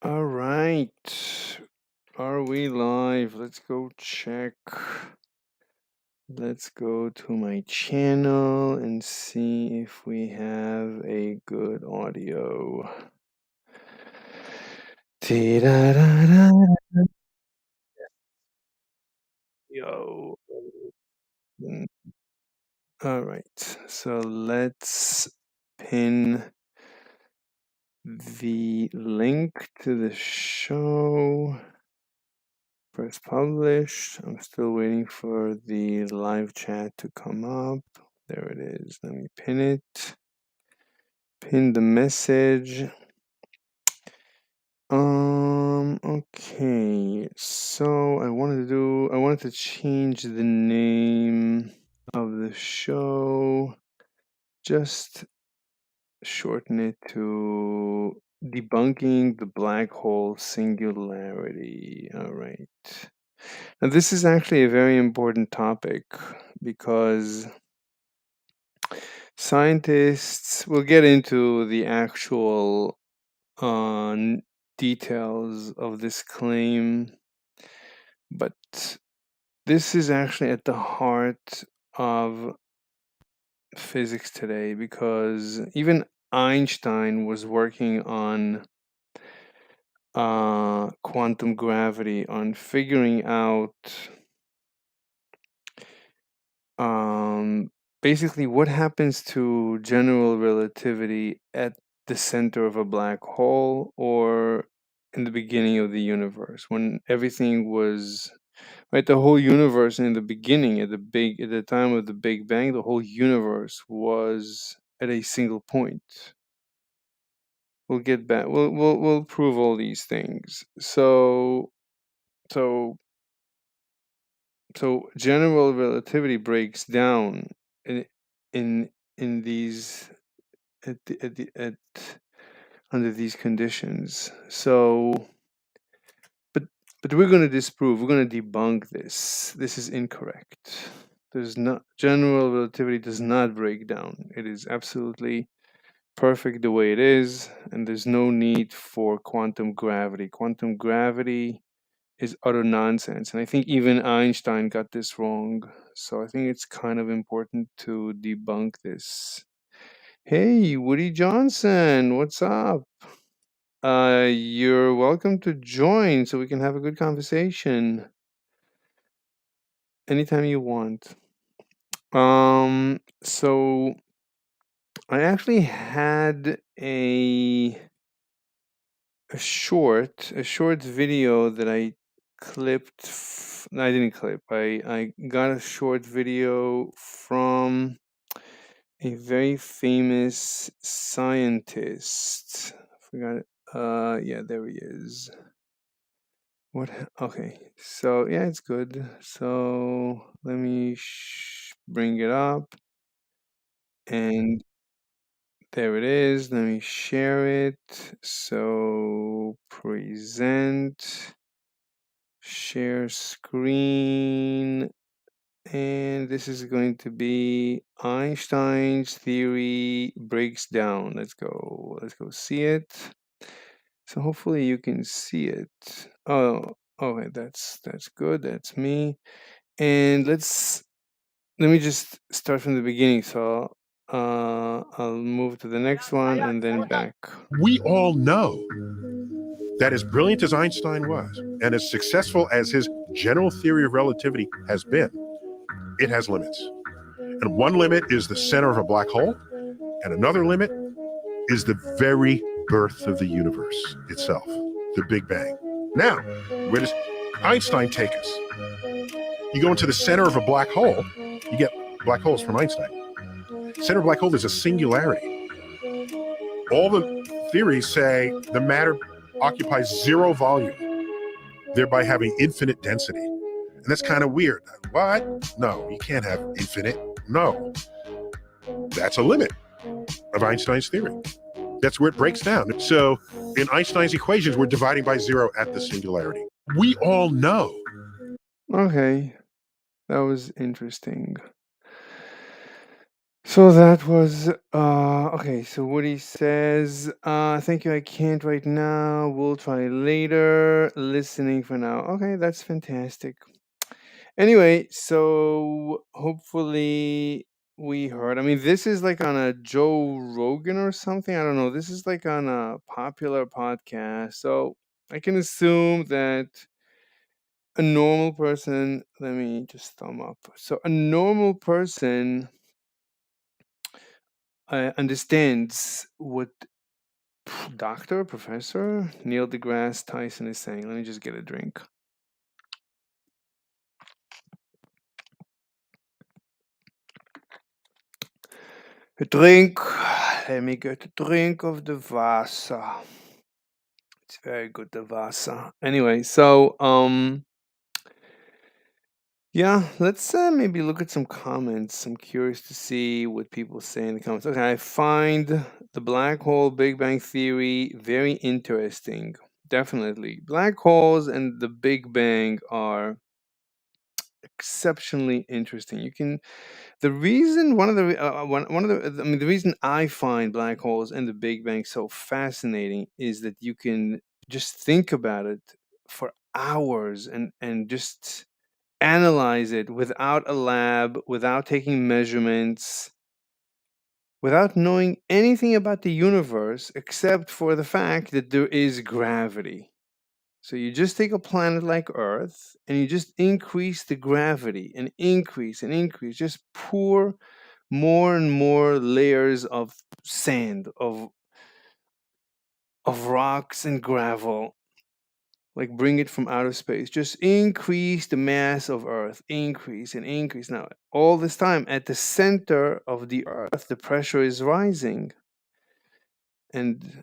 All right. Are we live? Let's go check. Let's go to my channel and see if we have a good audio. Dee-da-da-da. Yo. All right. So let's pin the link to the show. Press publish. I'm still waiting for the live chat to come up. There it is. Let me pin it. Pin the message. Okay. So I wanted to change the name of the show. Just shorten it to debunking the black hole singularity. All right. Now, this is actually a very important topic because scientists will get into the actual details of this claim, but this is actually at the heart of physics today because even Einstein was working on quantum gravity, on figuring out basically what happens to general relativity at the center of a black hole or in the beginning of the universe when everything was right. The whole universe in the beginning, at the time of the Big Bang, the whole universe was at a single point. We'll get back. We'll prove all these things. So so general relativity breaks down in in these at under these conditions. So but we're going to disprove, we're going to debunk this. This is incorrect. There's not General relativity does not break down. It is absolutely perfect the way it is, and there's no need for quantum gravity. Quantum gravity is utter nonsense, and I think even Einstein got this wrong. So I think it's kind of important to debunk this. Hey, Woody Johnson, what's up? You're welcome to join so we can have a good conversation anytime you want. So I actually had a short video that I clipped. No, I didn't clip. I got a short video from a very famous scientist. I forgot it. Yeah, there he is. Okay, so yeah, it's good. So let me bring it up, and there it is. Let me share it. So present, share screen, and this is going to be Einstein's theory breaks down. Let's go see it. So hopefully you can see it. Oh, okay, that's good. That's me. And let me just start from the beginning. So I'll move to the next one and then back. We all know that as brilliant as Einstein was, and as successful as his general theory of relativity has been, it has limits. And one limit is the center of a black hole, and another limit is the very birth of the universe itself, the Big Bang. Now, where does Einstein take us? You go into the center of a black hole, you get black holes from Einstein. Center of black hole is a singularity. All the theories say the matter occupies zero volume, thereby having infinite density. And that's kind of weird. What? No, you can't have infinite. No. That's a limit of Einstein's theory. That's where it breaks down. So in Einstein's equations, we're dividing by zero at the singularity. We all know. Okay, that was interesting. So that was okay. So Woody says, "Thank you. I can't right now. We'll try later. Listening for now." Okay, that's fantastic. Anyway, so hopefully we heard. I mean, this is like on a Joe Rogan or something. I don't know. This is like on a popular podcast, so I can assume that a normal person. Let me just thumb up. So a normal person understands what Doctor, Professor Neil deGrasse Tyson is saying. Let me just get a drink. A drink. Let me get a drink of the Vasa. It's very good, the Vasa. Anyway, so yeah, let's maybe look at some comments. I'm curious to see what people say in the comments. Okay, I find the black hole Big Bang theory very interesting. Definitely, black holes and the Big Bang are exceptionally interesting. You can the reason one of the one of the I mean the reason I find black holes and the Big Bang so fascinating is that you can just think about it for hours and just analyze it without a lab, without taking measurements, without knowing anything about the universe except for the fact that there is gravity. So you just take a planet like Earth and you just increase the gravity and increase, just pour more and more layers of sand, of rocks and gravel, like bring it from outer space. Just increase the mass of Earth, increase and increase. Now, all this time at the center of the Earth, the pressure is rising. And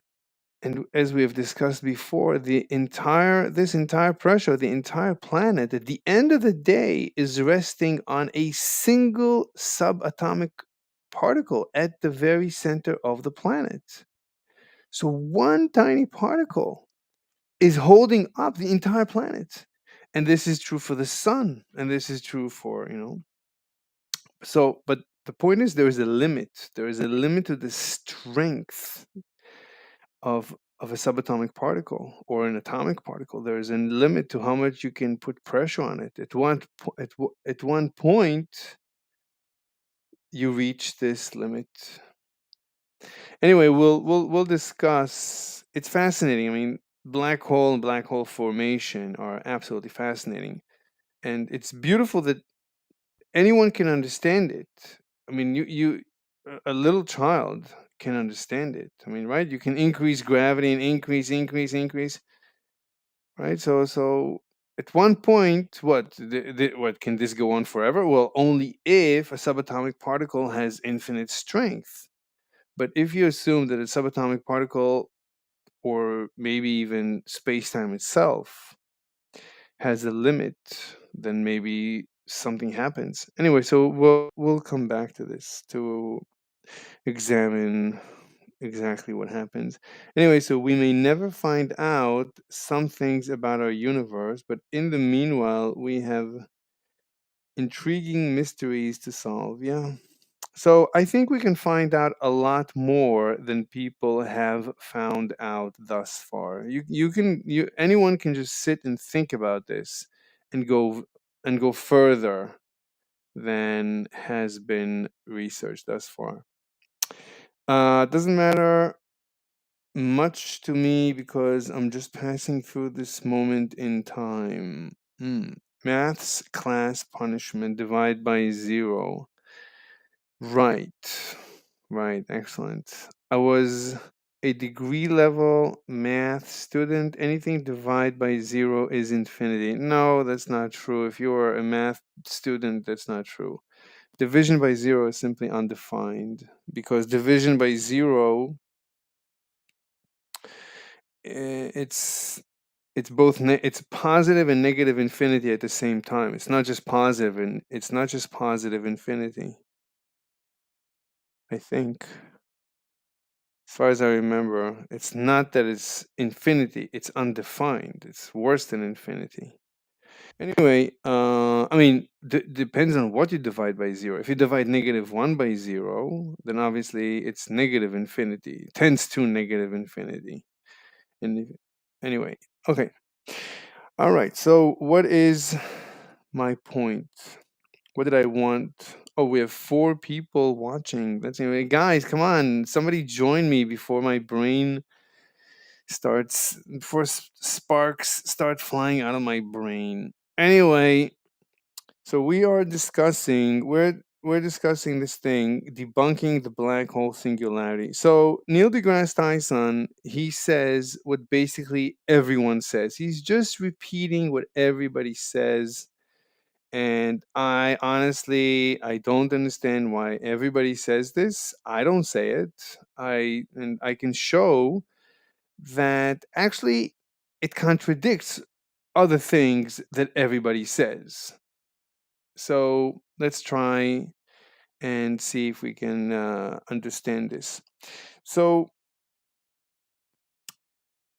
and as we have discussed before, this entire pressure, the entire planet, at the end of the day, is resting on a single subatomic particle at the very center of the planet. So one tiny particle is holding up the entire planet. And this is true for the sun, and this is true for, but the point is there is a limit. There is a limit to the strength of a subatomic particle or an atomic particle. There is a limit to how much you can put pressure on it. At one point, you reach this limit. Anyway, we'll discuss. It's fascinating. I mean, black hole and black hole formation are absolutely fascinating, and it's beautiful that anyone can understand it. I mean, a little child can understand it. I mean, right? You can increase gravity and increase, right? So at one point, what can this go on forever? Well, only if a subatomic particle has infinite strength. But if you assume that a subatomic particle, or maybe even space-time itself, has a limit, then maybe something happens. Anyway, so we'll come back to this to examine exactly what happens. Anyway, so we may never find out some things about our universe, but in the meanwhile, we have intriguing mysteries to solve. Yeah. So I think we can find out a lot more than people have found out thus far. Anyone can just sit and think about this and go further than has been researched thus far. Doesn't matter much to me because I'm just passing through this moment in time. Maths class punishment divide by zero. Right. Right. Excellent. I was a degree level math student. Anything divide by zero is infinity. No, that's not true. If you are a math student, that's not true. Division by zero is simply undefined because division by zero, it's both it's positive and negative infinity at the same time. It's not just positive infinity. I think, as far as I remember, it's not that it's infinity, it's undefined. It's worse than infinity. Anyway, I mean, depends on what you divide by zero. If you divide -1 by zero, then obviously it's negative infinity, tends to negative infinity. And anyway, okay. All right. So what is my point? What did I want? Oh, we have 4 people watching. That's anyway, guys. Come on, somebody join me before my brain starts before sparks start flying out of my brain. Anyway, so we're discussing this thing, debunking the black hole singularity. So Neil deGrasse Tyson, he says what basically everyone says. He's just repeating what everybody says. And I don't understand why everybody says this. I don't say it. I can show that actually it contradicts other things that everybody says. So let's try and see if we can understand this. So,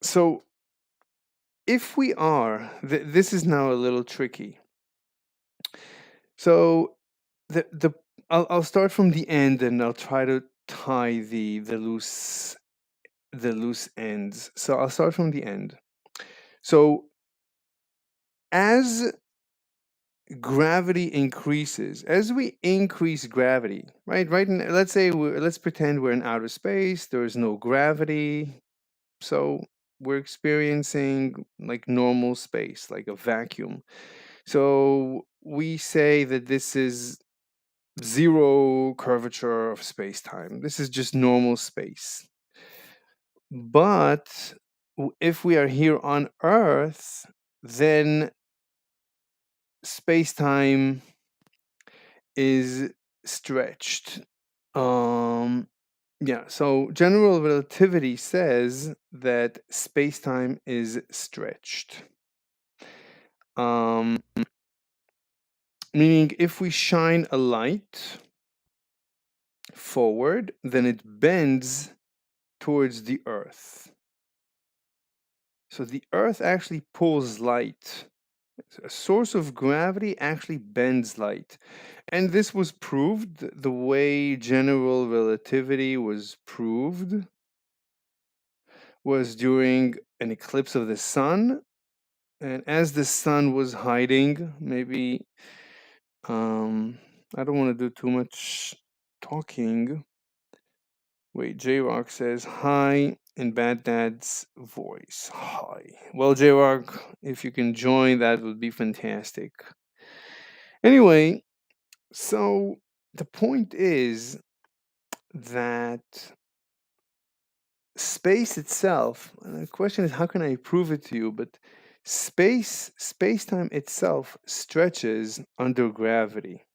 so if we are, this is now a little tricky. So the I'll start from the end and I'll try to tie the loose ends. So I'll start from the end. So as gravity increases, as we increase gravity, right? Right. Let's say let's pretend we're in outer space. There is no gravity, so we're experiencing like normal space, like a vacuum. So we say that this is zero curvature of space time. This is just normal space. But if we are here on Earth, then space time is stretched. Yeah, so general relativity says that space time is stretched. Um, Meaning if we shine a light forward, then it bends towards the Earth. So the Earth actually pulls light. A source of gravity actually bends light. And this was proved the way general relativity was proved was during an eclipse of the sun. And as the sun was hiding, maybe I don't want to do too much talking. Wait, J Rock says hi in Bad Dad's voice. Hi. Well, J Rock, if you can join, that would be fantastic. Anyway, so the point is that space itself, and the question is how can I prove it to you? But space-time itself stretches under gravity.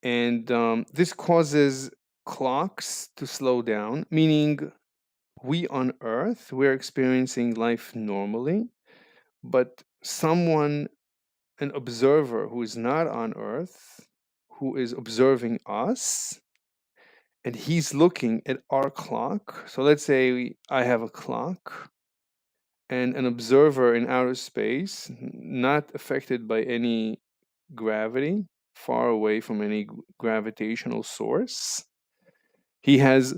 And this causes clocks to slow down, meaning we on Earth, we're experiencing life normally, but someone, an observer who is not on Earth, who is observing us, and he's looking at our clock. So let's say I have a clock and an observer in outer space, not affected by any gravity, far away from any gravitational source. He has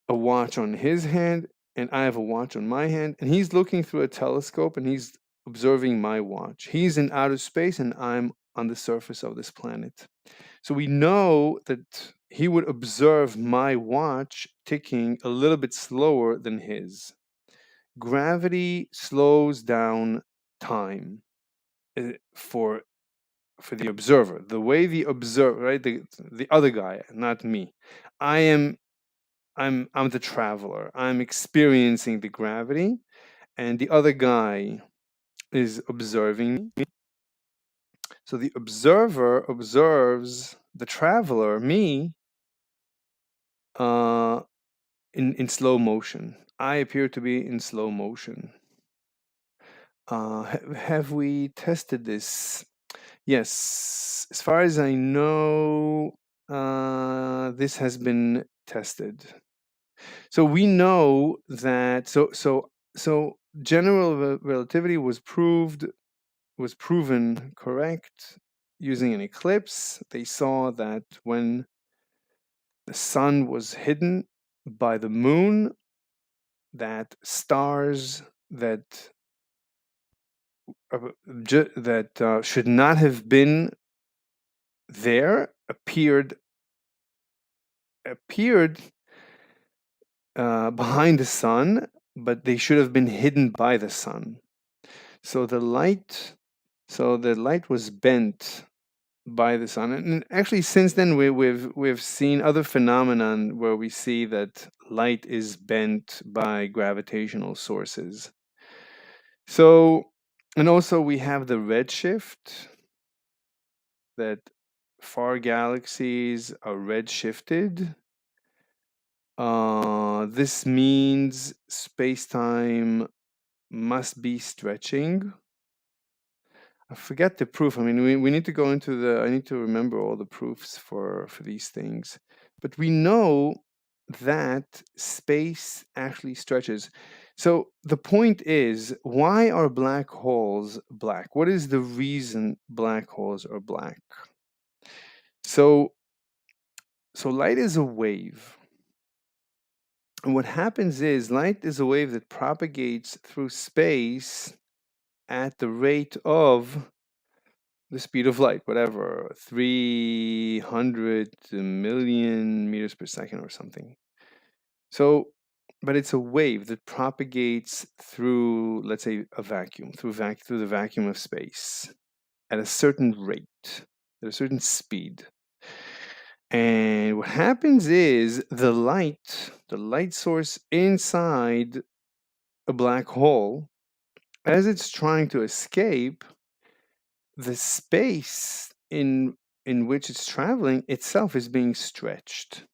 a watch on his hand and I have a watch on my hand, and he's looking through a telescope and he's observing my watch. He's in outer space and I'm on the surface of this planet. So we know that he would observe my watch ticking a little bit slower than his. Gravity slows down time for the observer. The way the observer, right, the other guy, not me. I'm the traveler. I'm experiencing the gravity, and the other guy is observing me. So the observer observes the traveler, me, uh, in slow motion. I appear to be in slow motion. Have we tested this? Yes, as far as I know, this has been tested. So we know that so general relativity was proved was proven correct using an eclipse. They saw that when the sun was hidden by the moon, that stars that should not have been there appeared behind the sun, but they should have been hidden by the sun. So the light was bent by the sun, and actually since then we've seen other phenomenon where we see that light is bent by gravitational sources. So, and also we have the redshift, that far galaxies are redshifted. This means space-time must be stretching. I forget the proof. I mean, we need to go into I need to remember all the proofs for these things. But we know that space actually stretches. So the point is, why are black holes black? What is the reason black holes are black? So light is a wave. And what happens is light is a wave that propagates through space at the rate of the speed of light, whatever, 300 million meters per second or something. So, but it's a wave that propagates through, let's say, a vacuum, through the vacuum of space at a certain rate, at a certain speed. And what happens is the light source inside a black hole, as it's trying to escape, the space in which it's traveling itself is being stretched.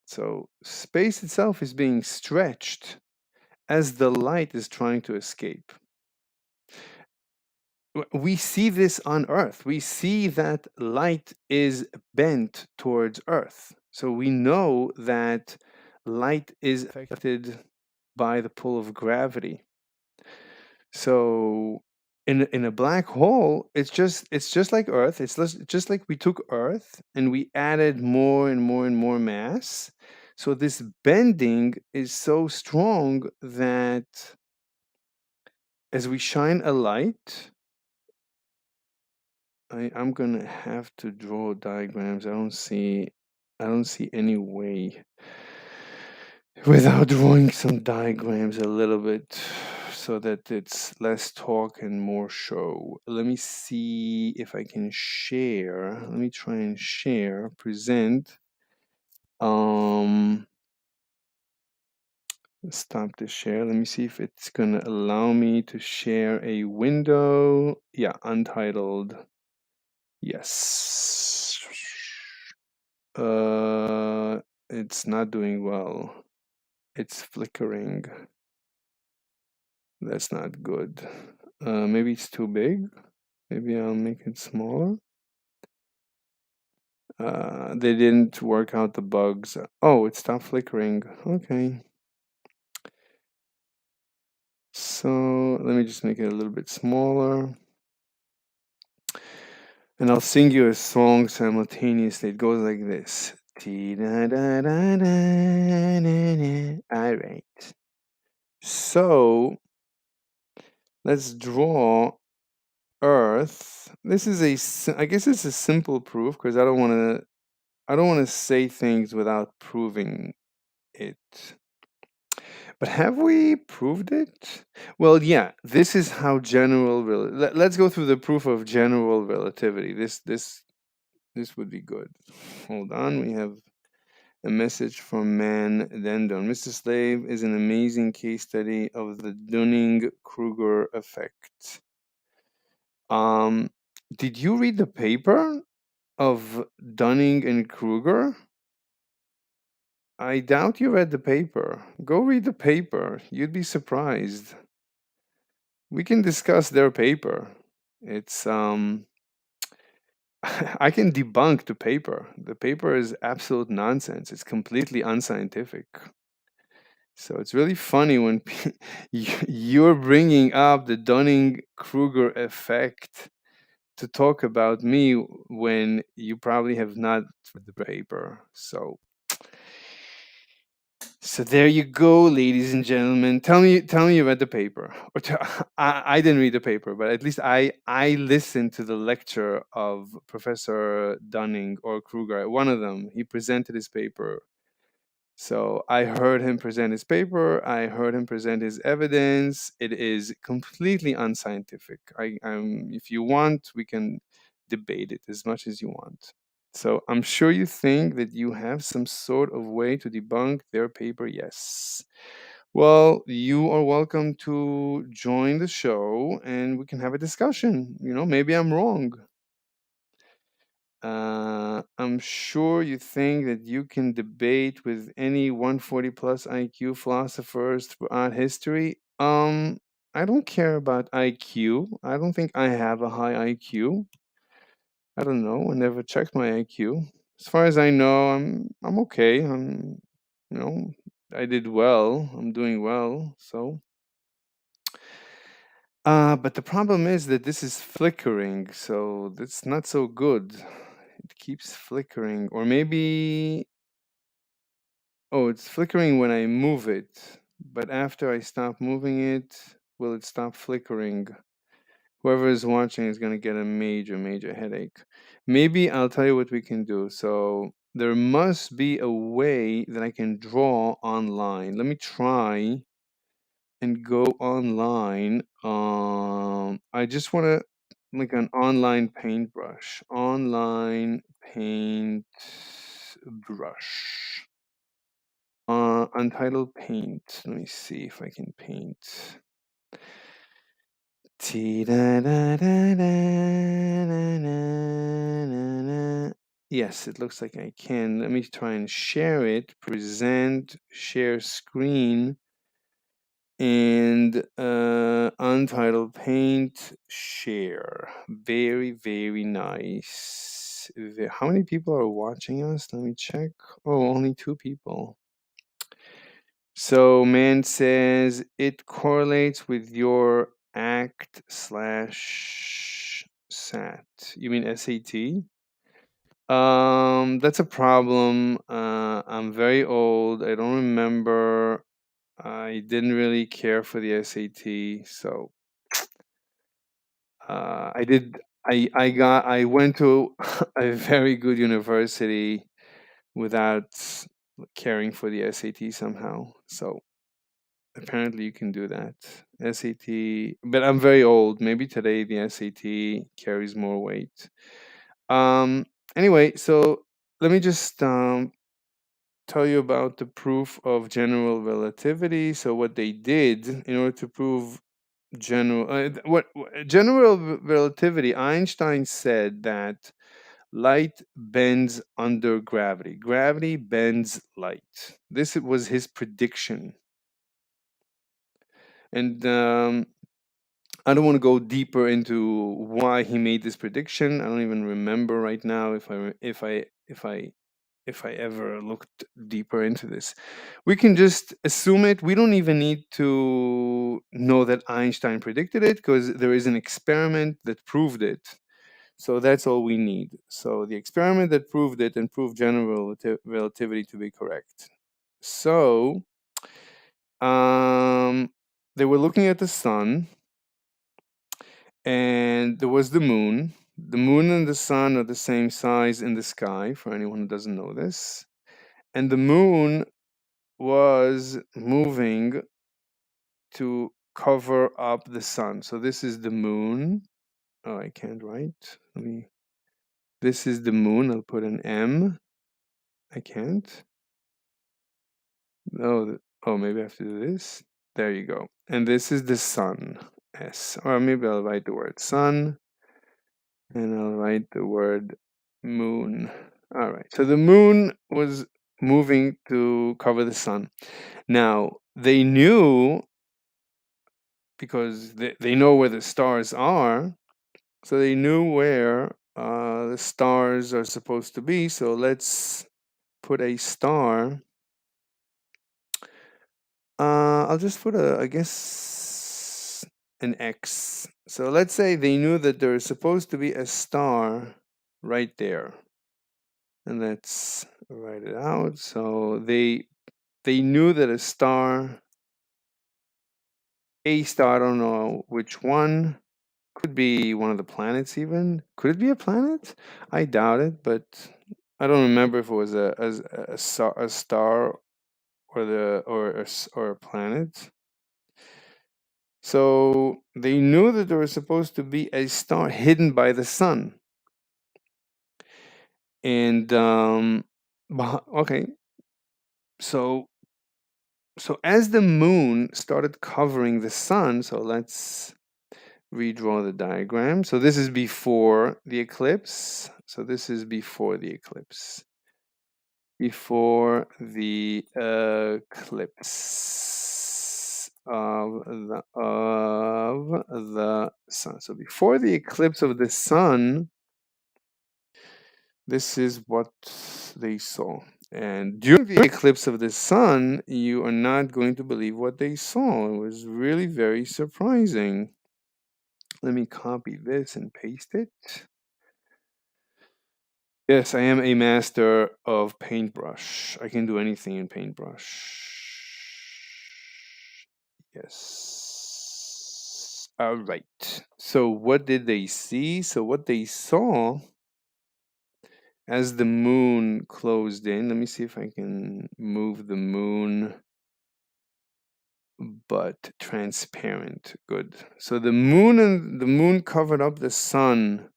So space itself is being stretched as the light is trying to escape. We see this on Earth. We see that light is bent towards Earth. So we know that light is affected by the pull of gravity. So in a black hole, it's just like Earth. It's just like we took Earth and we added more and more and more mass. So this bending is so strong that as we shine a light, I'm gonna have to draw diagrams. I don't see any way without drawing some diagrams a little bit so that it's less talk and more show. Let me see if I can share. Let me try and share, present. Stop the share. Let me see if it's gonna allow me to share a window. Yeah, untitled. Yes. It's not doing well. It's flickering. That's not good. Maybe it's too big. Maybe I'll make it smaller. They didn't work out the bugs. Oh, it stopped flickering. Okay. So let me just make it a little bit smaller. And I'll sing you a song simultaneously. It goes like this. All right. So let's draw Earth. This is I guess it's a simple proof because I don't want to say things without proving it. But have we proved it? Well, yeah. This is how let's go through the proof of general relativity. This would be good. Hold on. We have a message from Man Dendon. Mr. Slave is an amazing case study of the Dunning-Kruger effect. Did you read the paper of Dunning and Kruger? I doubt you read the paper. Go read the paper. You'd be surprised. We can discuss their paper. It's I can debunk the paper. The paper is absolute nonsense. It's completely unscientific. So it's really funny when you're bringing up the Dunning-Kruger effect to talk about me when you probably have not read the paper. So there you go, ladies and gentlemen. Tell me you read the paper, or I didn't read the paper, but at least I listened to the lecture of Professor Dunning or Kruger. One of them. He presented his paper. So I heard him present his paper. I heard him present his evidence. It is completely unscientific. If you want, we can debate it as much as you want. So I'm sure you think that you have some sort of way to debunk their paper. Yes. Well, you are welcome to join the show and we can have a discussion. Maybe I'm wrong. I'm sure you think that you can debate with any 140 plus IQ philosophers throughout history. I don't care about IQ. I don't think I have a high IQ. I don't know. I never checked my IQ. As far as I know, I'm okay. You know, I did well. I'm doing well. But the problem is that this is flickering, so that's not so good. It keeps flickering, or maybe oh, it's flickering when I move it. But after I stop moving it, will it stop flickering? Whoever is watching is going to get a major, major headache. Maybe I'll tell you what we can do. So there must be a way that I can draw online. Let me try and go online. I just want to like an online paintbrush. Online paint brush. Untitled paint. Let me see if I can paint. Yes, it looks like I can. Let me try and share it. Present, share screen, and untitled paint, share. Very, very nice. How many people are watching us? Let me check. Oh, only 2 people. So man says it correlates with your act/sat. You mean SAT? That's a problem. I'm very old. I don't remember. I didn't really care for the SAT, so I did. I went to a very good university without caring for the SAT somehow. So apparently you can do that. SAT, but I'm very old. Maybe today the SAT carries more weight. Um, anyway, so let me just tell you about the proof of general relativity. So what they did in order to prove general relativity, Einstein said that light bends under gravity. Gravity bends light. This was his prediction. And I don't want to go deeper into why he made this prediction. I don't even remember right now if I ever looked deeper into this. We can just assume it. We don't even need to know that Einstein predicted it because there is an experiment that proved it. So that's all we need. So the experiment that proved it and proved general relativity to be correct. So they were looking at the sun and there was the moon. The moon and the sun are the same size in the sky, for anyone who doesn't know this. And the moon was moving to cover up the sun. So this is the moon. Oh, I can't write. This is the moon. I'll put an M. I can't. No. Oh, maybe I have to do this. There you go. And this is the sun. S. Or maybe I'll write the word sun. And I'll write the word moon. All right. So the moon was moving to cover the sun. Now, they knew because they know where the stars are. So they knew where the stars are supposed to be. So let's put a star I'll just put I guess, an X. So let's say they knew that there is supposed to be a star right there. And let's write it out. So they knew that a star, I don't know which one, could be one of the planets even. Could it be a planet? I doubt it, but I don't remember if it was a star or or a planet. So they knew that there was supposed to be a star hidden by the sun. And okay, so as the moon started covering the sun, so let's redraw the diagram. So this is before the eclipse. So this is before the eclipse. Before the eclipse of the sun. So before the eclipse of the sun, this is what they saw. And during the eclipse of the sun, you are not going to believe what they saw. It was really very surprising. Let me copy this and paste it. Yes, I am a master of paintbrush. I can do anything in paintbrush. Yes. All right. So what did they see? So what they saw as the moon closed in, let me see if I can move the moon, but transparent. Good. So the moon covered up the sun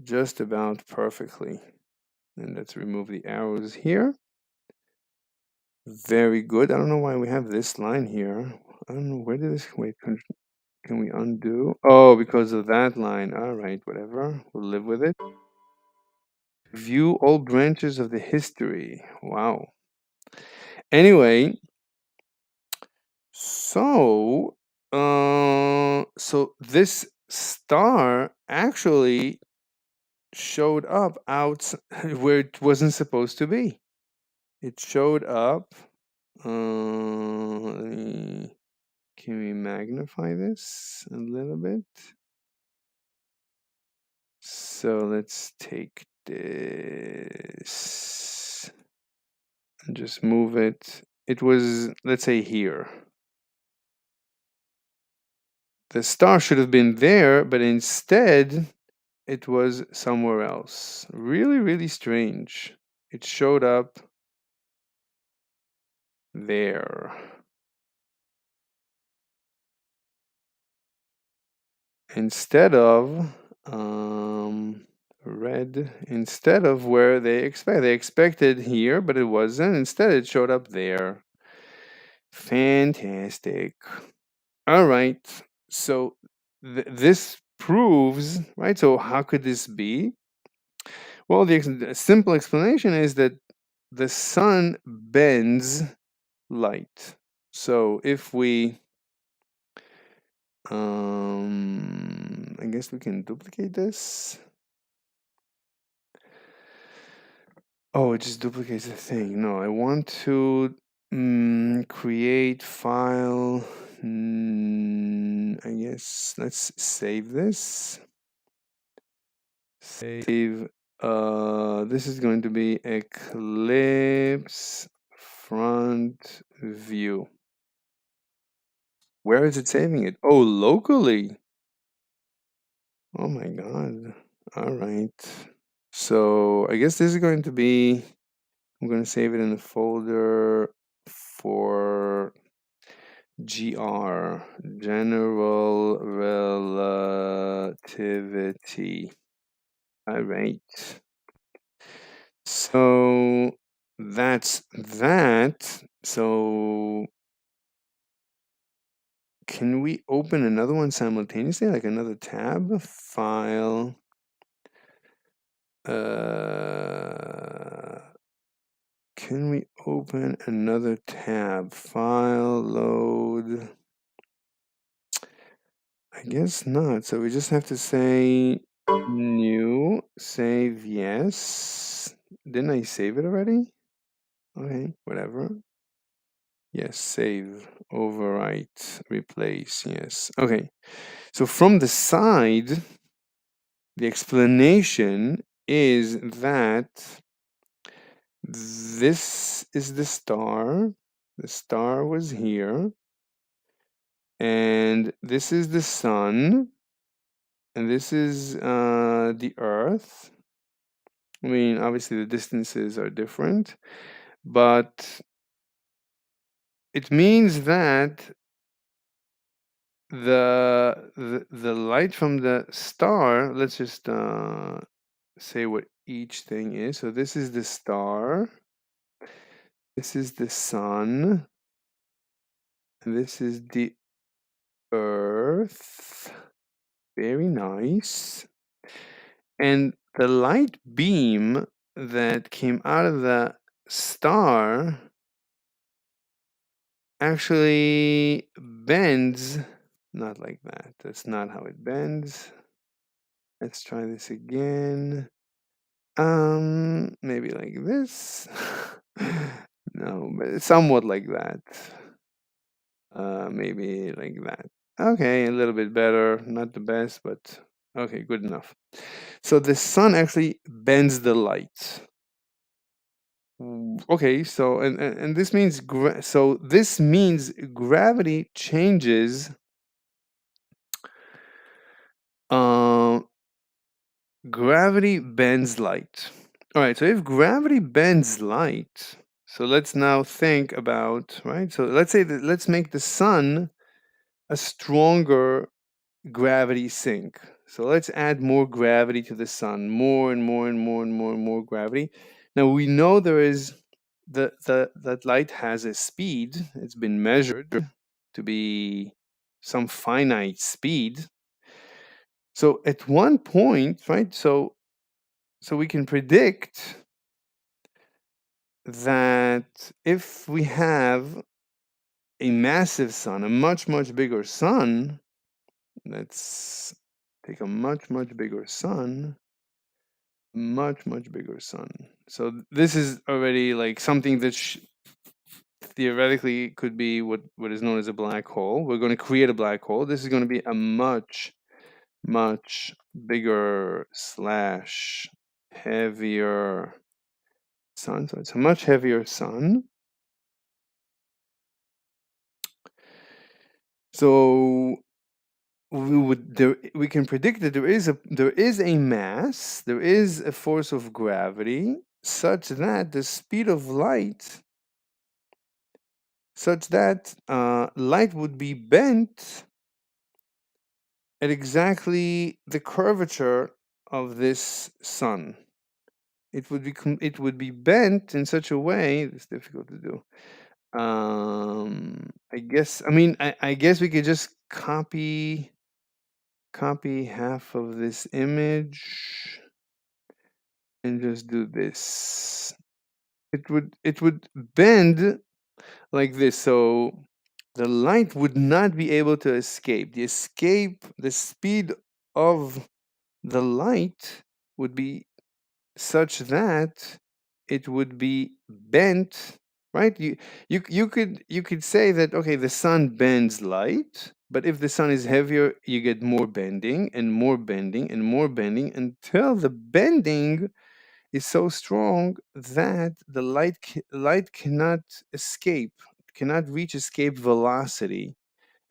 just about perfectly. And let's remove the arrows here. Very good. I don't know why we have this line here. I don't know where did this, wait, can we undo? Oh, because of that line. All right, whatever. We'll live with it. View all branches of the history. Wow. Anyway, so so this star actually showed up out where it wasn't supposed to be. It showed up. Can we magnify this a little bit? So let's take this and just move it. It was, let's say, here. The star should have been there, but instead it was somewhere else. Really, really strange. It showed up there. Instead of red, instead of where they expected here, but it wasn't. Instead, it showed up there. Fantastic. All right. So this proves, right? So how could this be? Well, the simple explanation is that the sun bends light. So if we, I guess we can duplicate this. Oh, it just duplicates the thing. No, I want to create file. I guess let's save this. Save. This is going to be Eclipse front view. Where is it saving it? Oh, locally. Oh my God. All right. So I guess this is going to be, I'm going to save it in the folder for GR, General Relativity. All right. So that's that. So can we open another one simultaneously, like another tab? File. Can we open another tab? File, load. I guess not. So we just have to say new, save yes. Didn't I save it already? Okay, whatever. Yes, save, overwrite, replace. Yes. Okay. So from the side, the explanation is that this is the star. The star was here. And this is the sun. And this is the earth. I mean, obviously the distances are different, but it means that the light from the star, let's just say what each thing is. So this is the star, this is the sun, and this is the earth. Very nice. And the light beam that came out of the star actually bends. Not like that. That's not how it bends. Let's try this again. Maybe like this. No, but somewhat like that. Maybe like that. Okay, a little bit better. Not the best, but okay, good enough. So the sun actually bends the light. Okay, so and this means so this means gravity changes um gravity bends light. All right, so if gravity bends light, so let's now think about, right? So let's say that let's make the sun a stronger gravity sink. So let's add more gravity to the sun, more and more and more and more and more gravity. Now we know there is that light has a speed. It's been measured to be some finite speed. So at one point, right? So we can predict that if we have a massive sun, a much bigger sun, let's take a much bigger sun, much bigger sun. So this is already like something that theoretically could be what is known as a black hole. We're going to create a black hole. This is going to be a much bigger slash heavier sun. So it's a much heavier sun. So we can predict that there is a mass, there is a force of gravity such that the speed of light, such that light would be bent at exactly the curvature of this sun. It would be bent in such a way. It's difficult to do. I guess we could just copy half of this image and just do this. It would bend like this, so the light would not be able to escape. The speed of the light would be such that it would be bent, right? You could say that, okay, the sun bends light, but if the sun is heavier, you get more bending and more bending and more bending until the bending is so strong that the light cannot escape, cannot reach escape velocity,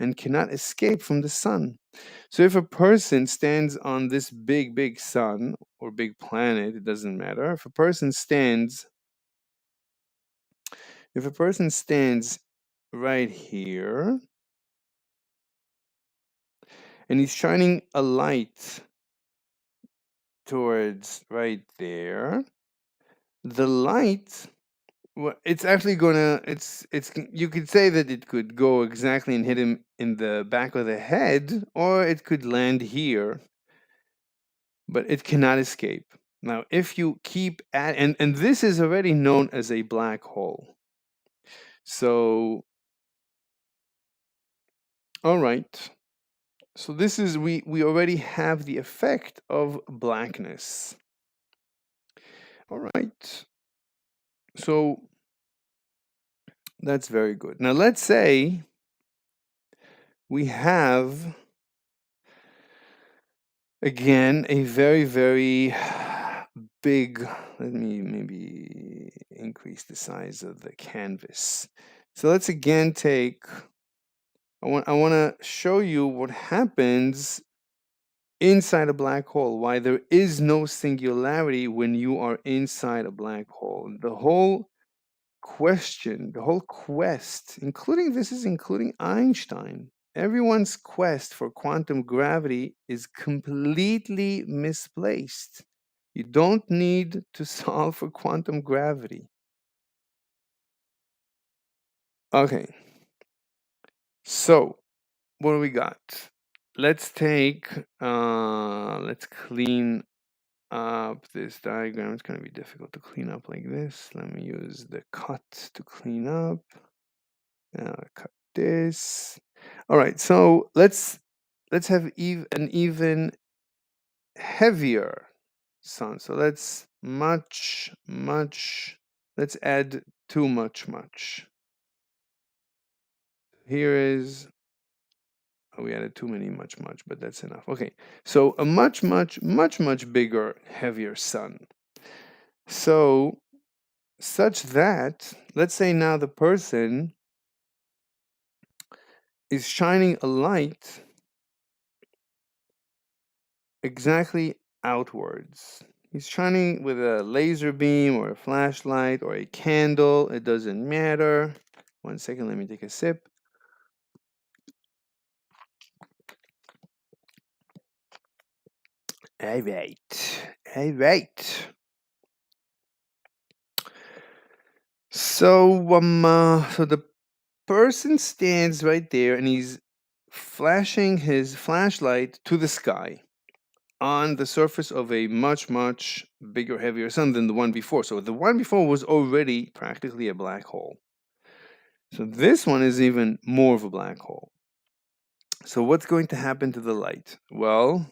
and cannot escape from the sun. So if a person stands on this big sun or big planet, it doesn't matter. If a person stands right here and he's shining a light towards right there, the light, well, it's actually gonna it's you could say that it could go exactly and hit him in the back of the head, or it could land here, but it cannot escape. Now, if you keep at and this is already known as a black hole. So, all right. So this is we already have the effect of blackness. All right. So That's very good. Now let's say we have again a very, very big. Let me maybe increase the size of the canvas. So let's again take. I want to show you what happens inside a black hole, why there is no singularity when you are inside a black hole. The whole question, the whole quest, including Einstein, everyone's quest for quantum gravity is completely misplaced. You don't need to solve for quantum gravity. Okay, so what do we got? Let's clean up this diagram. It's going to be difficult to clean up like this. Let me use the cut to clean up. Now cut this. All right, so let's have an even heavier sun. So let's let's add too much. Here is, oh, we added too many much, but that's enough. Okay, so a much bigger, heavier sun. So such that, let's say now the person is shining a light exactly outwards. He's shining with a laser beam or a flashlight or a candle. It doesn't matter. 1 second, let me take a sip. All right. All right. So the person stands right there and he's flashing his flashlight to the sky on the surface of a much bigger, heavier sun than the one before. So the one before was already practically a black hole. So this one is even more of a black hole. So what's going to happen to the light? Well,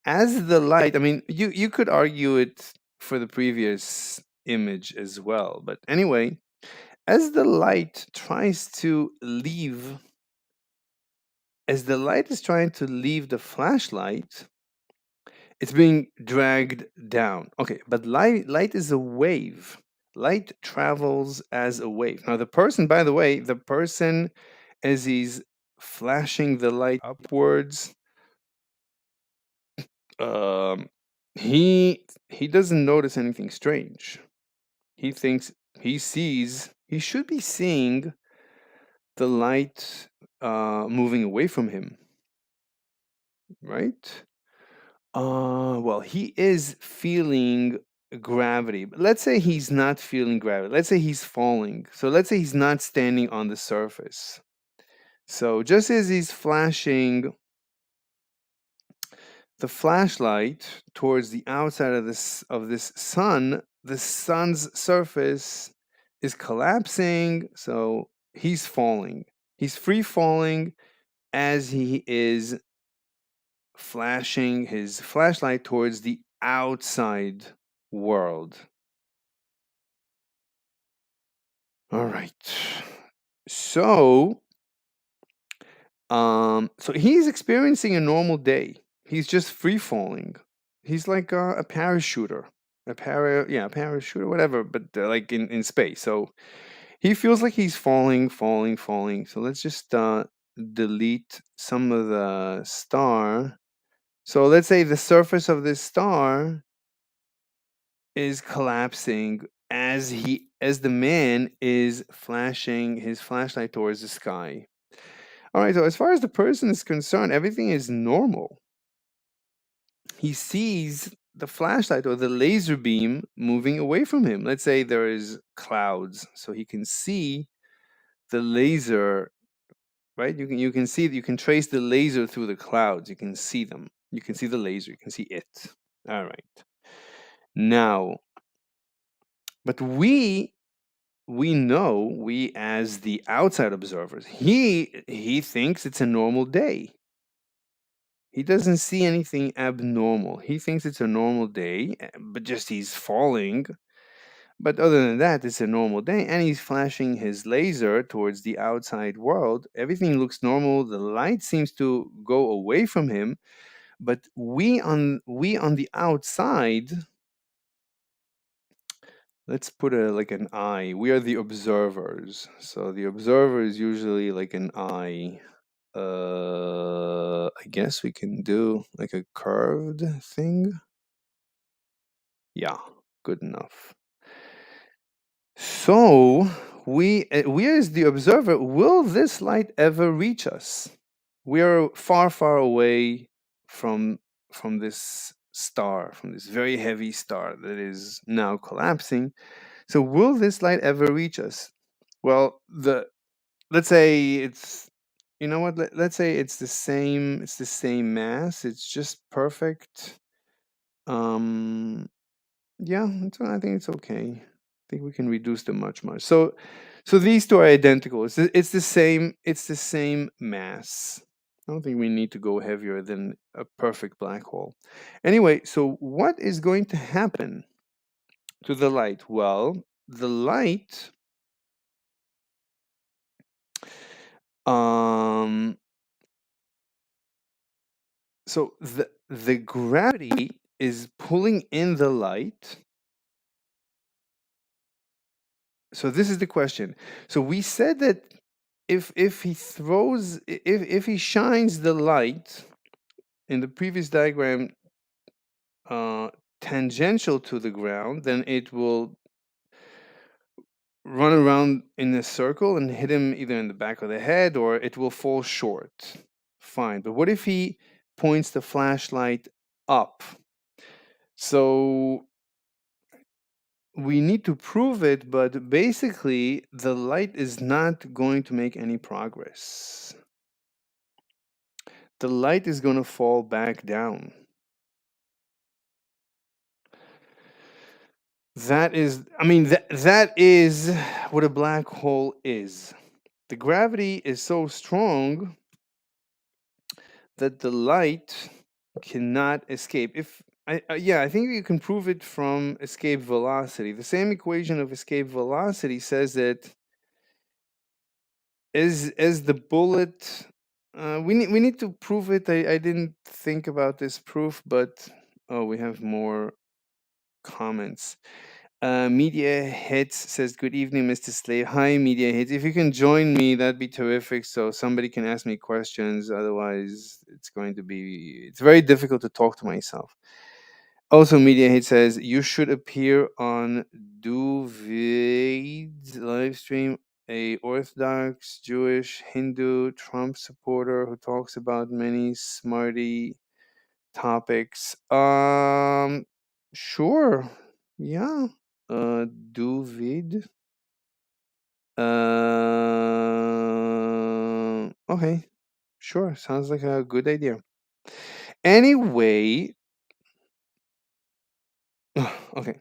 as the light, I mean, you could argue it for the previous image as well. But anyway, as the light tries to leave, as the light is trying to leave the flashlight, it's being dragged down. Okay, but light is a wave. Light travels as a wave. Now the person, by the way, the person as he's flashing the light upwards, um he doesn't notice anything strange. He thinks he should be seeing the light moving away from him, right? Well, he is feeling gravity. But let's say he's not feeling gravity. Let's say he's falling. So let's say he's not standing on the surface. So just as he's flashing the flashlight towards the outside of this sun, the sun's surface is collapsing. So he's falling. He's free falling as he is flashing his flashlight towards the outside world. All right. So, so he's experiencing a normal day. He's just free falling. He's like a parachuter, a parachuter, whatever, but like in space. So he feels like he's falling. So let's just delete some of the star. So let's say the surface of this star is collapsing as the man is flashing his flashlight towards the sky. All right, so as far as the person is concerned, everything is normal. He sees the flashlight or the laser beam moving away from him. Let's say there is clouds, so he can see the laser, right? You can trace the laser through the clouds. You can see them. You can see the laser, you can see it. All right. Now, but we as the outside observers, he thinks it's a normal day. He doesn't see anything abnormal. He thinks it's a normal day, but just he's falling. But other than that, it's a normal day, and he's flashing his laser towards the outside world. Everything looks normal. The light seems to go away from him, but we on the outside, let's put a like an eye. We are the observers. So the observer is usually like an eye. I guess we can do like a curved thing. Yeah, good enough. So we as the observer, will this light ever reach us? We are far, far away from this star, from this very heavy star that is now collapsing. So will this light ever reach us? Well, the let's say it's you know what? Let's say it's the same mass. It's just perfect. Um, yeah, I think it's okay. I think we can reduce them much. So these two are identical. It's the same mass. I don't think we need to go heavier than a perfect black hole. Anyway, so what is going to happen to the light? Well, the light um so the gravity is pulling in the light. So this is the question. So we said that if he throws if he shines the light in the previous diagram uh, tangential to the ground, then it will run around in a circle and hit him either in the back of the head or it will fall short. Fine. But what if he points the flashlight up? So we need to prove it, but basically the light is not going to make any progress. The light is going to fall back down. That is what a black hole is. The gravity is so strong that the light cannot escape. I think you can prove it from escape velocity. The same equation of escape velocity says that as the bullet, we need to prove it. I didn't think about this proof, but oh, we have more comments. Media Hits says, "Good evening, Mr. Slave." Hi, Media Hits. If you can join me, that'd be terrific. So somebody can ask me questions. Otherwise, it's very difficult to talk to myself. Also, Media Hit says, "You should appear on Duvade's live stream. A Orthodox Jewish Hindu Trump supporter who talks about many smarty topics." Sure. Yeah. Duvid. Okay. Sure. Sounds like a good idea. Anyway, okay.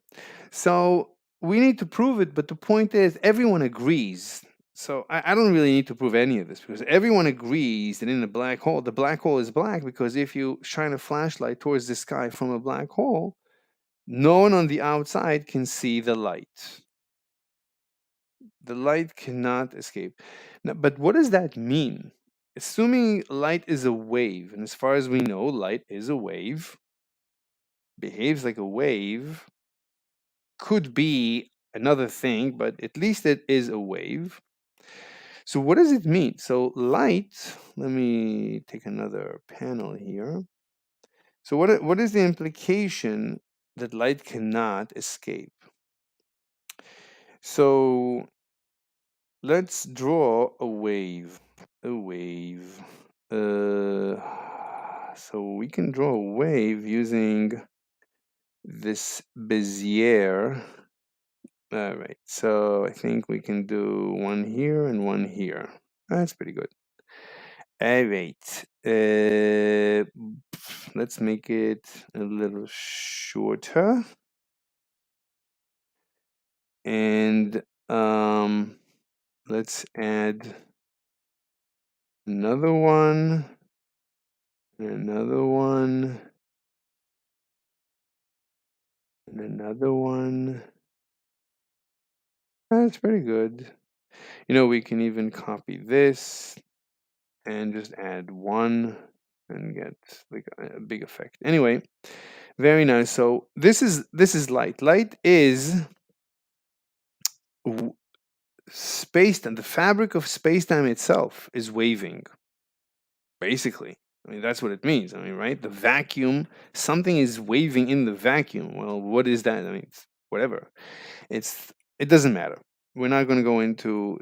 So we need to prove it, but the point is, everyone agrees. So I don't really need to prove any of this because everyone agrees that in a black hole, the black hole is black because if you shine a flashlight towards the sky from a black hole, no one on the outside can see the light. The light cannot escape. Now, but what does that mean? Assuming light is a wave, and as far as we know, light is a wave, behaves like a wave, could be another thing, but at least it is a wave. So, what does it mean? So, light, let me take another panel here. So, what is the implication that light cannot escape? So, let's draw a wave. A wave. Uh, so we can draw a wave using this Bezier. All right. So I think we can do one here and one here. That's pretty good. All right. Let's make it a little shorter. And let's add another one, another one, and another one. That's pretty good. You know, we can even copy this and just add one and get like a big effect. Anyway, very nice. So this is light. Light is space, and the fabric of space-time itself is waving, basically. I mean, that's what it means. I mean, right? The vacuum, something is waving in the vacuum. Well, what is that? I mean, it's whatever. It doesn't matter. We're not going to go into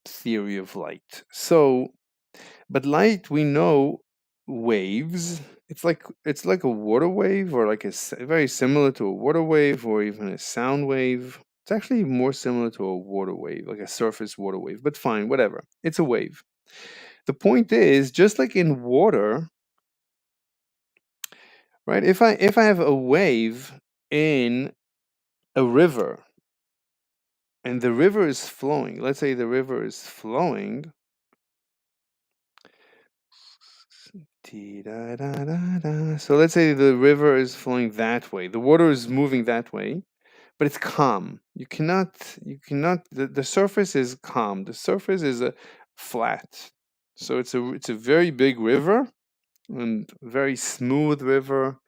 theory of light. So, but light, we know waves. It's like a water wave, or like very similar to a water wave, or even a sound wave. It's actually more similar to a water wave, like a surface water wave. But fine, whatever. It's a wave. The point is, just like in water, right? If I have a wave in a river, and the river is flowing. Let's say the river is flowing. So let's say the river is flowing that way. The water is moving that way, but it's calm. The surface is calm. The surface is a flat. So it's a very big river and very smooth river,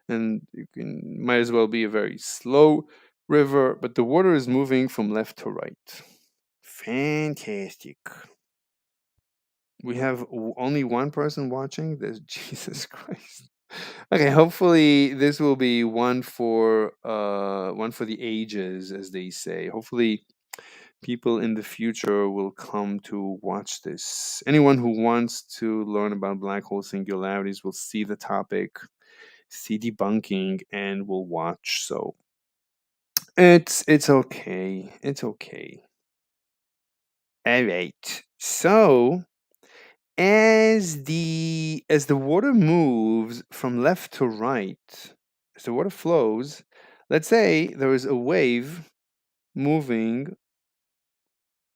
and might as well be a very slow river, but the water is moving from left to right. Fantastic. We have only one person watching. There's Jesus Christ. Okay, hopefully this will be one for the ages, as they say. Hopefully people in the future will come to watch this. Anyone who wants to learn about black hole singularities will see the topic, see debunking, and will watch. So it's okay. It's okay. All right. So as the water moves from left to right, as the water flows, let's say there is a wave moving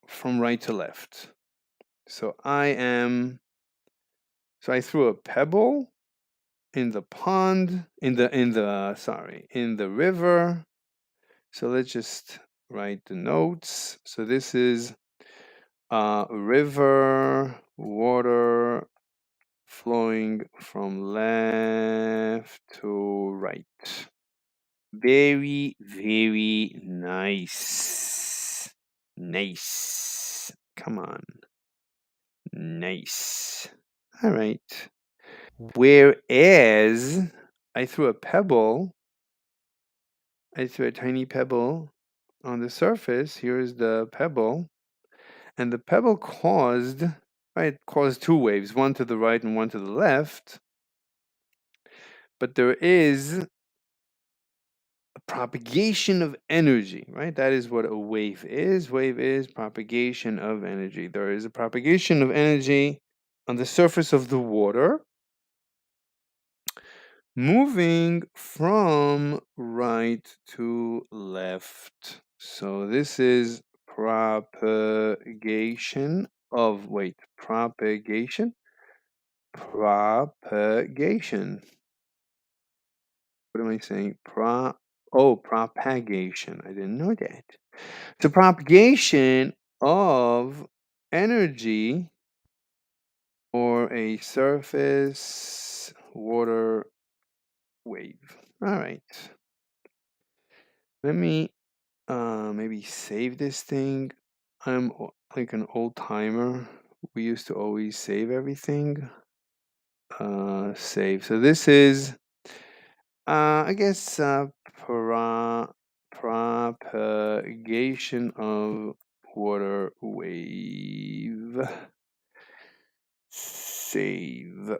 from right to left. So I threw a pebble in the pond, in the river. So let's just write the notes. So this is river water flowing from left to right. Very, very nice. Nice. Come on. Nice. All right. Whereas I threw a tiny pebble on the surface. Here's the pebble. And the pebble caused two waves, one to the right and one to the left. But there is a propagation of energy, right? That is what a wave is. Wave is propagation of energy. There is a propagation of energy on the surface of the water, moving from right to left. So this is propagation of, wait, propagation? Propagation. What am I saying? Propagation. I didn't know that. The propagation of energy or a surface water wave. All right. Let me maybe save this thing. I'm like an old timer. We used to always save everything. Save. So this is I guess propagation of water wave. Save.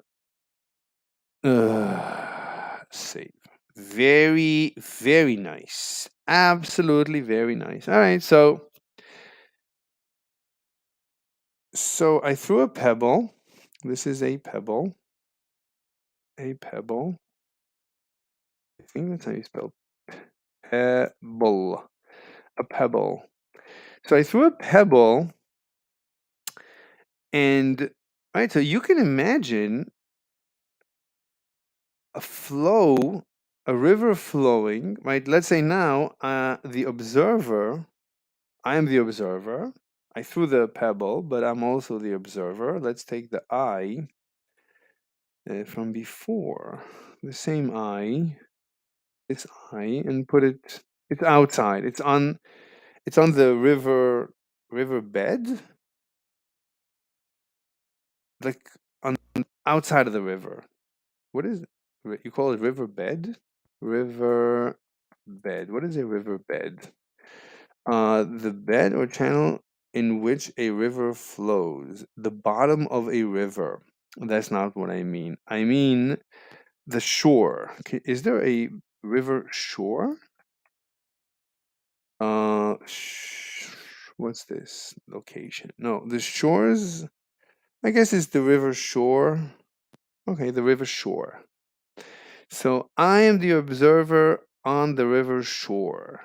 Save. Very, very nice. Absolutely very nice. All right, so I threw a pebble. This is a pebble. A pebble. I think that's how you spell pebble. A pebble. So I threw a pebble, and right, so you can imagine a river flowing, right? Let's say now the observer I am the observer. I threw the pebble, but I'm also the observer. Let's take the I from before, the same I, this I, and put it. It's outside. It's on the river bed, like on outside of the river. What is it? You call it river bed? River bed. What is a river bed? The bed or channel in which a river flows. The bottom of a river. That's not what I mean. I mean the shore. Is there a river shore? What's this location? No, the shores. I guess it's the river shore. Okay, the river shore. So I am the observer on the river shore.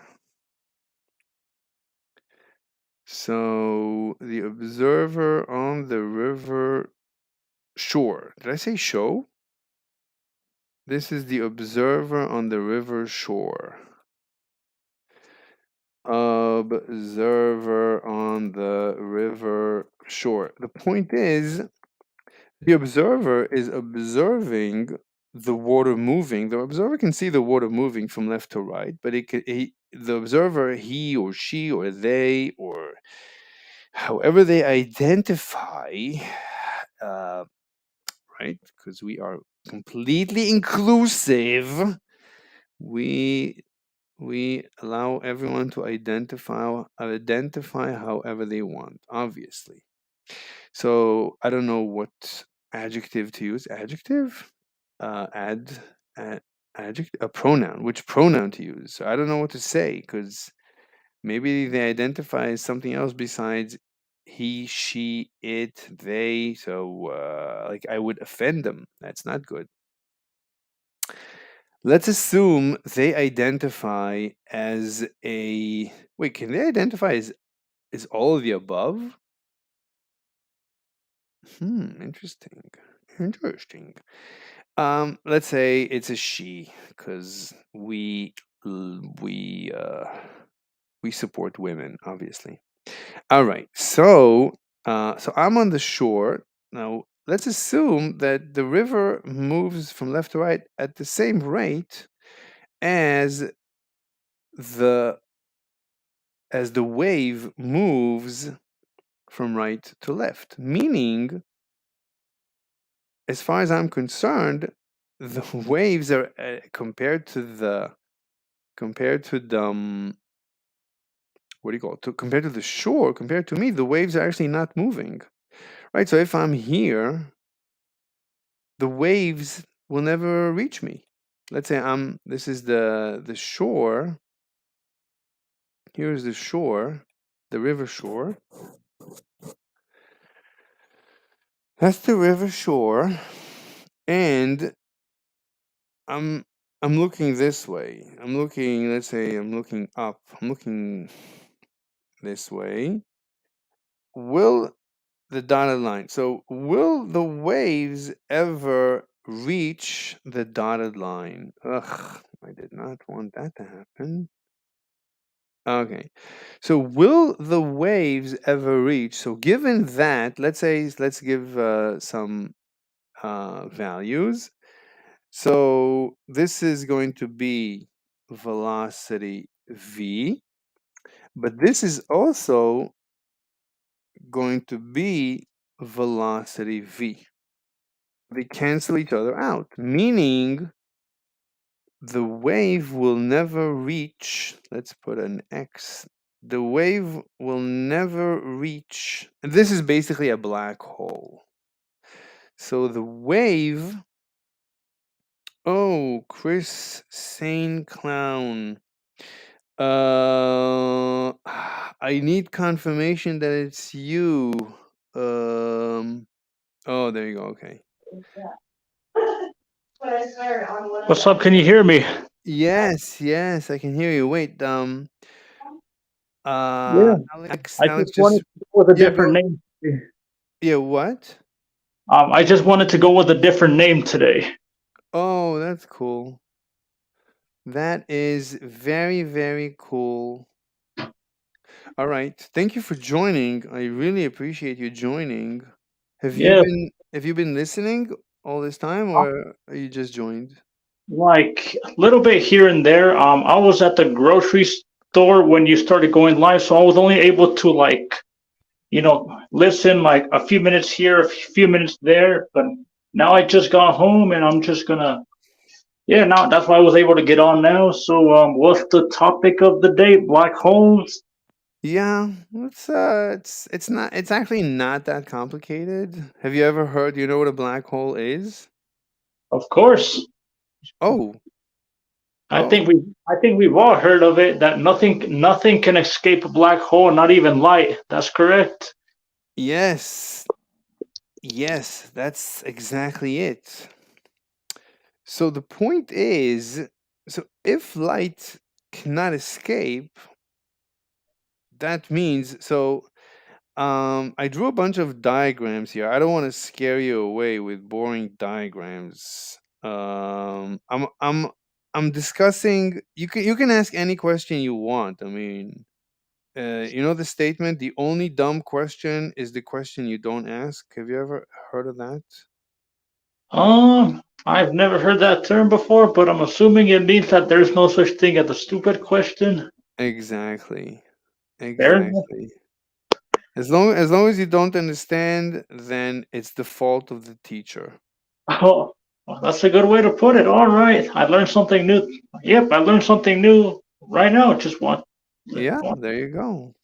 So the observer on the river shore. Did I say show? This is the observer on the river shore. Observer on the river shore. The point is, the observer is observing the water moving. The observer can see the water moving from left to right, but the observer, he or she or they or however they identify, right? Because we are completely inclusive. We allow everyone to identify however they want, obviously. So I don't know what adjective to use. Adjective? Adjective, a pronoun. Which pronoun to use? So I don't know what to say because maybe they identify as something else besides he, she, it, they. So like I would offend them. That's not good. Let's assume they identify as a wait. Can they identify as all of the above? Interesting. Interesting. Let's say it's a she, because we support women, obviously. All right. So I'm on the shore. Now let's assume that the river moves from left to right at the same rate as the wave moves from right to left. Meaning, as far as I'm concerned, the waves are compared to the what do you call it? Compared to the shore, compared to me, the waves are actually not moving, right? So if I'm here, the waves will never reach me. Let's say this is the shore. Here's the shore, the river shore. That's the river shore, and I'm looking this way. Let's say I'm looking up. I'm looking this way. Will the dotted line. So will the waves ever reach the dotted line? Ugh, I did not want that to happen. Okay. So will the waves ever reach? So given that, let's give some values. So this is going to be velocity v, but this is also going to be velocity v. They cancel each other out, meaning the wave will never reach, let's put an X, the wave will never reach, and this is basically a black hole. So the wave, oh, Chris Sane Clown. I need confirmation that it's you. Oh, there you go. Okay. What's up? Can you hear me? Yes, I can hear you. Wait, Yeah. Alex, I just wanted to go with a yeah, different name. yeah, what? I just wanted to go with a different name today. Oh, that's cool. That is very, very cool. All right. Thank you for joining. I really appreciate you joining. Yeah, Have you been listening all this time or are you just joined? like a little bit here and there. I was at the grocery store when you started going live, so I was only able to listen like a few minutes here, a few minutes there. But now I just got home and I'm just gonna, yeah, now that's why I was able to get on now. So, what's the topic of the day? Black holes? Yeah, it's actually not that complicated. Have you ever heard, you know what a black hole is? Of course. Oh, I think oh, we I think we've all heard of it that nothing can escape a black hole, not even light. That's correct. yes. Yes, that's exactly it. So the point is, so if light cannot escape, that means I drew a bunch of diagrams here. I don't want to scare you away with boring diagrams. I'm discussing. You can ask any question you want. I mean, you know the statement, the only dumb question is the question you don't ask. Have you ever heard of that? I've never heard that term before, but I'm assuming it means that there's no such thing as a stupid question. Exactly. Fair enough. Exactly. As long as you don't understand, then it's the fault of the teacher. Oh, well, that's a good way to put it. All right, I learned something new. Yep, I learned something new right now. Just Yeah, one. there you go.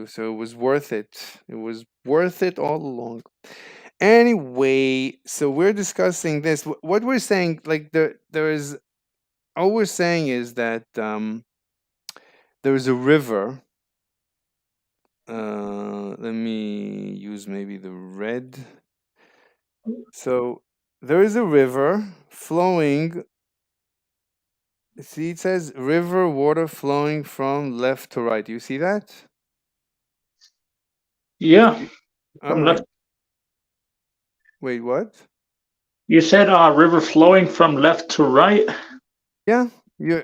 So it was worth it. It was worth it all along. Anyway, so we're discussing this. What we're saying, like there is, all we're saying is that there is a river. Let me use maybe the red. So there is a river flowing. See, it says river water flowing from left to right. You see that? Yeah, All from left. right. Wait, what? You said river flowing from left to right. Yeah, you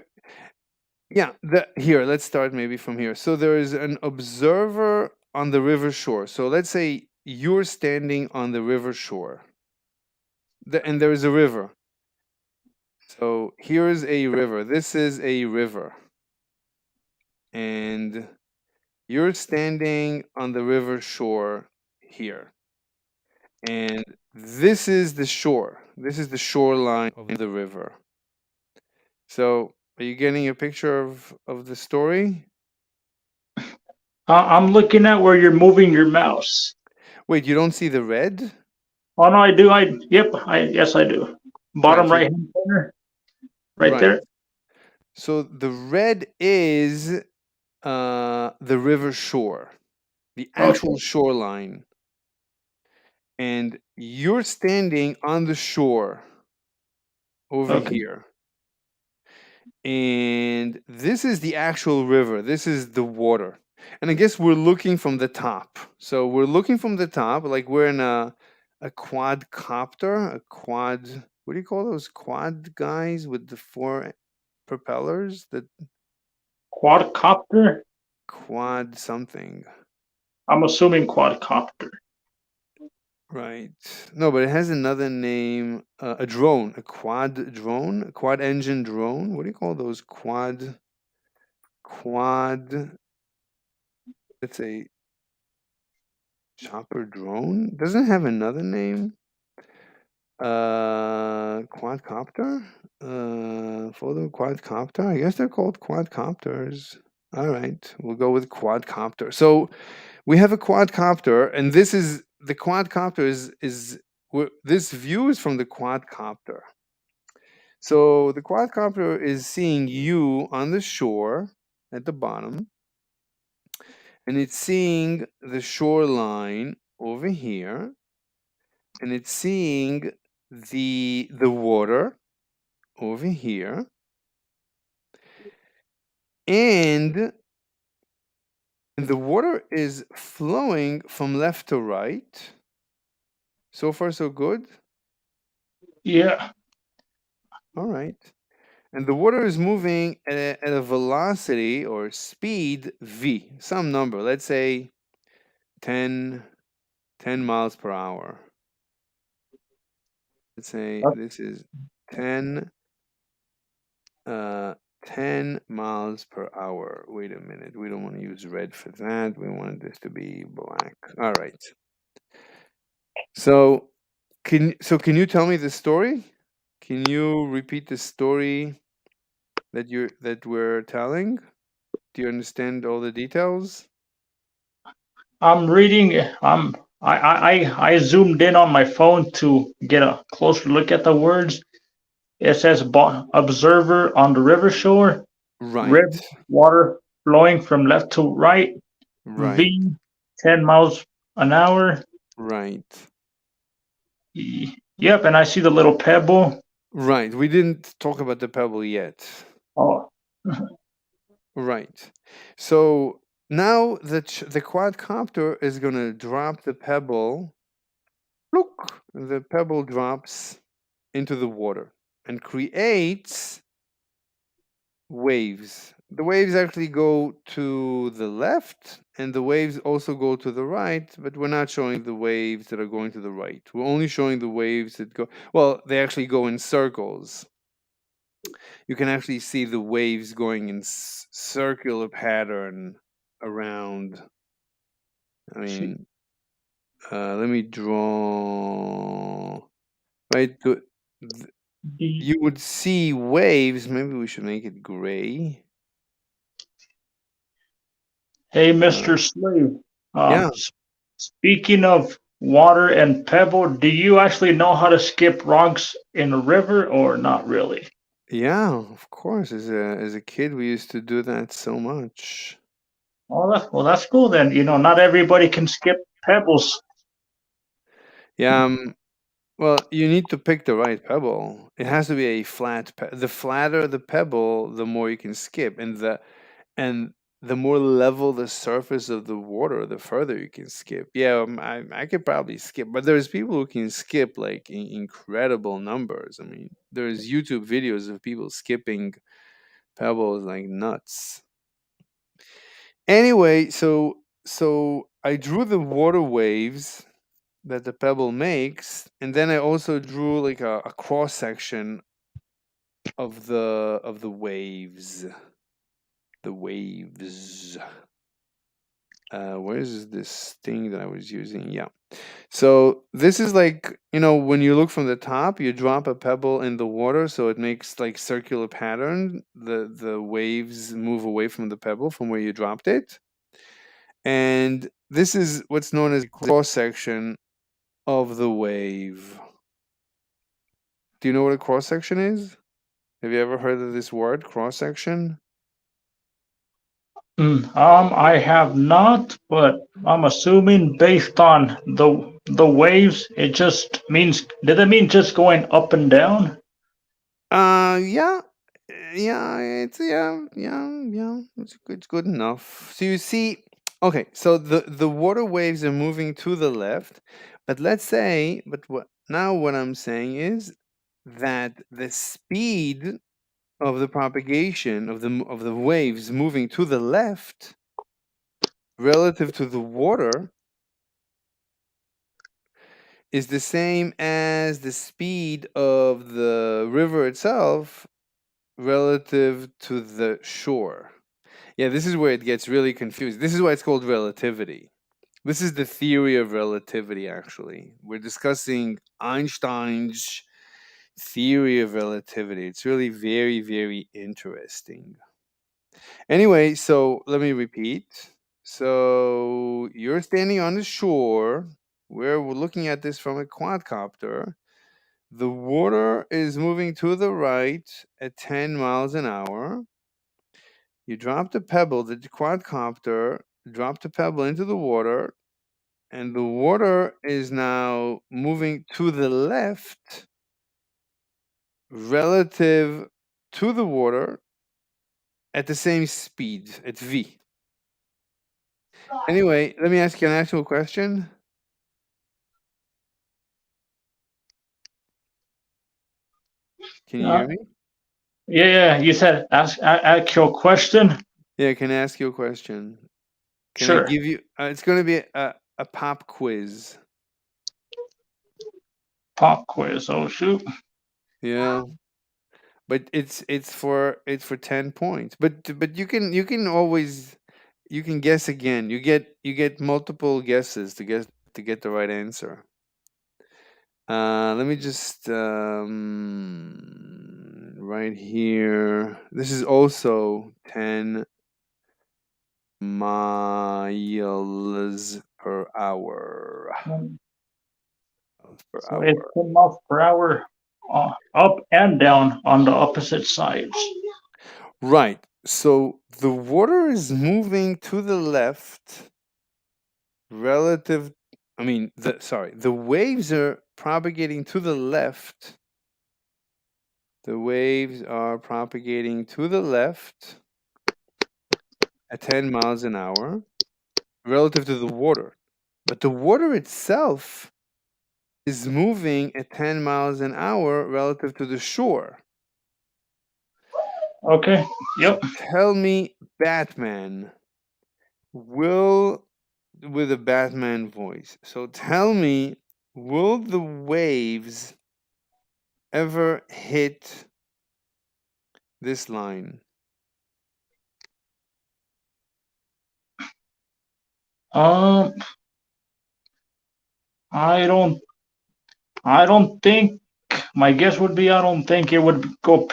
yeah, here, let's start maybe from here. So there is an observer on the river shore. So let's say you're standing on the river shore. And there is a river. So here is a river. This is a river. And you're standing on the river shore here. And this is the shore. This is the shoreline of the river. So, are you getting a picture of the story? I'm looking at where you're moving your mouse. Wait, you don't see the red? Oh no, I do. Yes, I do. Right. Bottom So, right hand corner, right right. there. So the red is the river shore, the Okay, actual shoreline, and you're standing on the shore over okay, here. And this is the actual river. This is the water. And I guess we're looking from the top. So we're looking from the top, like we're in a quadcopter, a quad. What do you call those quad guys with the four propellers? The quadcopter. quad something, I'm assuming quadcopter. right? No, but it has another name. A drone, a quad drone, a quad engine drone. What do you call those quad? Let's say chopper drone. Doesn't it have another name. Quadcopter. Photo quadcopter. I guess they're called quadcopters. All right, we'll go with quadcopter. So we have a quadcopter, and this is the quadcopter this view is from the quadcopter. So the quadcopter is seeing you on the shore at the bottom, and it's seeing the shoreline over here, and it's seeing the water over here, and the water is flowing from left to right. So far, so good. Yeah. All right. and the water is moving at a velocity or speed v, some number. Let's say 10, 10 miles per hour. Let's say this is 10, uh, 10 miles per hour. Wait a minute. We don't want to use red for that. We want this to be black. All right. So can you tell me the story? Can you repeat the story that we're telling? Do you understand all the details? I'm reading. I zoomed in on my phone to get a closer look at the words. It says observer on the river shore, Right. river water flowing from left to right, Right. V 10 miles an hour. Right. Yep, and I see the little pebble. Right. We didn't talk about the pebble yet. Oh, Right. So now the quadcopter is going to drop the pebble. Look, the pebble drops into the water and creates waves. The waves actually go to the left and the waves also go to the right, but we're not showing the waves that are going to the right. We're only showing the waves that go, well, they actually go in circles. You can actually see the waves going in circular pattern around. I see, mean, let me draw. Right, you would see waves. Maybe we should make it gray. hey, Uh, Mr. Slave. yeah, Speaking of water and pebble, do you actually know how to skip rocks in a river or not really? yeah, of course. As a kid, we used to do that so much. Well, that's cool then. Not everybody can skip pebbles. Yeah. Well, you need to pick the right pebble. It has to be a flat. The flatter the pebble, the more you can skip, and the more level the surface of the water, the further you can skip. Yeah, I could probably skip, but there's people who can skip like incredible numbers. I mean, there's YouTube videos of people skipping pebbles like nuts. Anyway, so I drew the water waves that the pebble makes, and then I also drew like a cross section of the waves. The waves. Where is this thing that I was using? Yeah. So this is like, when you look from the top, you drop a pebble in the water, so it makes like circular pattern. The waves move away from the pebble from where you dropped it. And this is what's known as cross section of the wave. Do you know what a cross section is? Have you ever heard of this word, cross section? I have not, but I'm assuming based on the waves, it just means. Did it mean just going up and down? Yeah, yeah. It's good enough. So you see, okay, so the water waves are moving to the left, but what I'm saying is that the speed of the propagation of the waves moving to the left relative to the water is the same as the speed of the river itself relative to the shore. Yeah, this is where it gets really confused. This is why it's called relativity. This is the theory of relativity, actually. We're discussing Einstein's theory of relativity. It's really very, very interesting. Anyway, so let me repeat. So you're standing on the shore where we're looking at this from a quadcopter. The water is moving to the right at 10 miles an hour. You drop the pebble, the quadcopter dropped the pebble into the water, and the water is now moving to the left relative to the water at the same speed, at v. Anyway, let me ask you an actual question. Can you Uh, hear me? Yeah, you said ask your question. Yeah, can I ask you a question? Can I Sure. give you? It's going to be a pop quiz. Pop quiz. Oh shoot. Yeah, but it's for 10 points. But you can always you can guess again. You get multiple guesses to get the right answer. Let me just right here. This is also 10 miles per hour. Miles per So it's hour. 10 miles per hour, up and down on the opposite sides. Right. So the water is moving to the left relative. I mean, the waves are propagating to the left. The waves are propagating to the left at 10 miles an hour relative to the water. But the water itself is moving at 10 miles an hour relative to the shore. Okay. So Yep. tell me, Batman, will with a Batman voice. So tell me, will the waves ever hit this line? Um, I don't. I don't think. My guess would be I don't think it would go.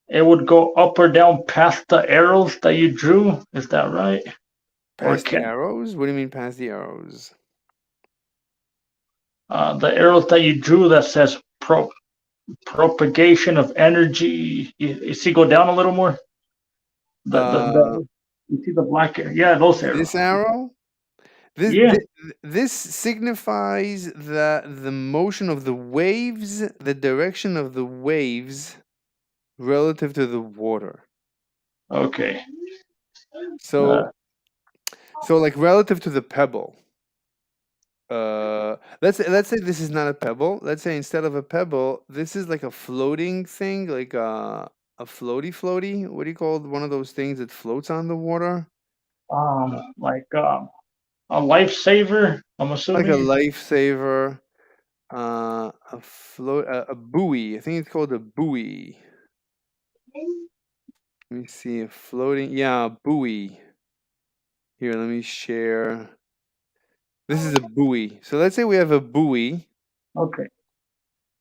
It would go up or down past the arrows that you drew. Is that right? Or Past the can arrows? What do you mean past the arrows? the arrows that you drew that says propagation of energy? You see, go down a little more. Uh, You see the black. Yeah, those arrows. this arrow? This, Yeah. this this signifies the motion of the waves, the direction of the waves relative to the water. Okay. So Uh, so like relative to the pebble. Let's say this is not a pebble. Let's say instead of a pebble, this is like a floating thing, like a floaty. What do you call one of those things that floats on the water? like a lifesaver. I'm Like a assuming. lifesaver, a buoy. I think it's called a buoy. Let me see a floating. Yeah, a buoy. Here, let me share. This is a buoy. So let's say we have a buoy. Okay.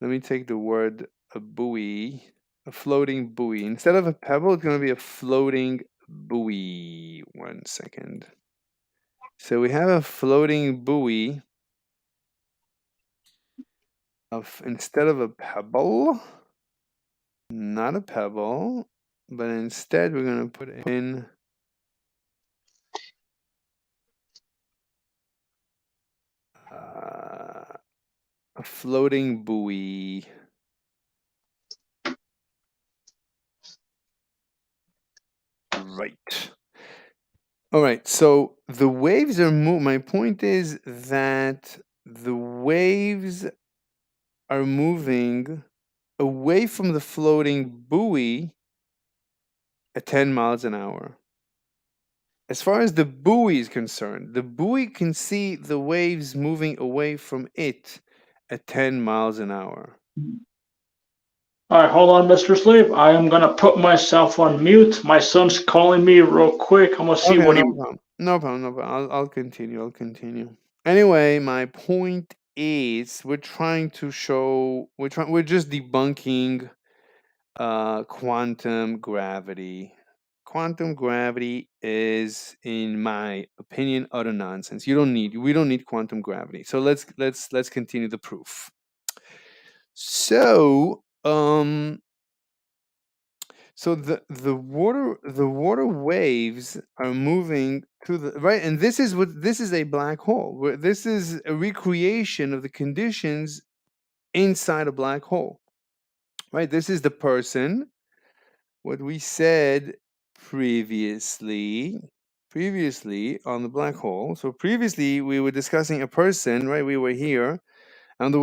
Let me take the word a buoy, a floating buoy. Instead of a pebble, it's going to be a floating buoy. 1 second. So we have a floating buoy of instead of a pebble, not a pebble, but instead we're going to put in a floating buoy. Right. All right. So the waves are my point is that the waves are moving away from the floating buoy at 10 miles an hour. As far as the buoy is concerned, the buoy can see the waves moving away from it at 10 miles an hour. All right, hold on, Mr. Slave. I am gonna put myself on mute. My son's calling me real quick. I'm gonna see Okay, what he. no problem. No problem. No problem. I'll continue. I'll continue. Anyway, my point is we're trying to show we're just debunking quantum gravity. Quantum gravity is, in my opinion, utter nonsense. We don't need quantum gravity. So let's continue the proof. So so the water waves are moving to the right, and this is a black hole. This is a recreation of the conditions inside a black hole. Right? This is the person. What we said previously on the black hole. So previously we were discussing a person, right? We were here, and there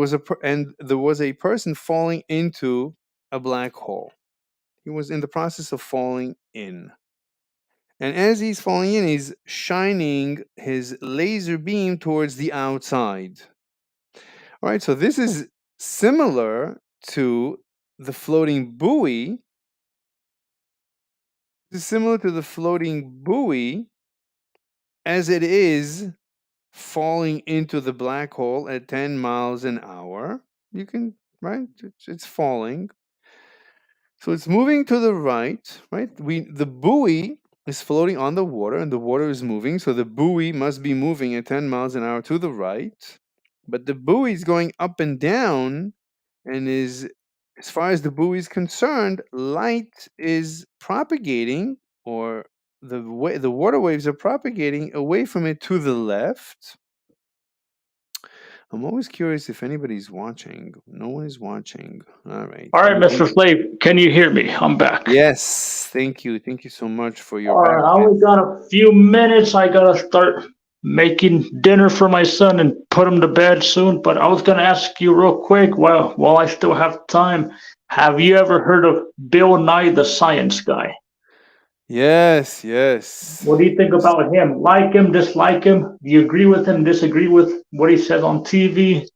was a person falling into a black hole. He was in the process of falling in. And as he's falling in, he's shining his laser beam towards the outside. All right, so this is similar to the floating buoy. This is similar to the floating buoy as it is falling into the black hole at 10 miles an hour. You can, right? It's falling. So it's moving to the right, right? The buoy is floating on the water and the water is moving. So the buoy must be moving at 10 miles an hour to the right. But the buoy is going up and down and is, as far as the buoy is concerned, light is propagating, or the water waves are propagating away from it to the left. I'm always curious if anybody's watching. No one is watching. All right. All right, Mr. Slave, can you hear me? I'm back. Yes, thank you. Thank you so much for your All back. right, I only got a few minutes. I gotta start making dinner for my son and put him to bed soon. But I was gonna ask you real quick, while I still have time, have you ever heard of Bill Nye the Science Guy? Yes, yes. What do you think about him? Like him, dislike him? Do you agree with him, disagree with what he says on TV?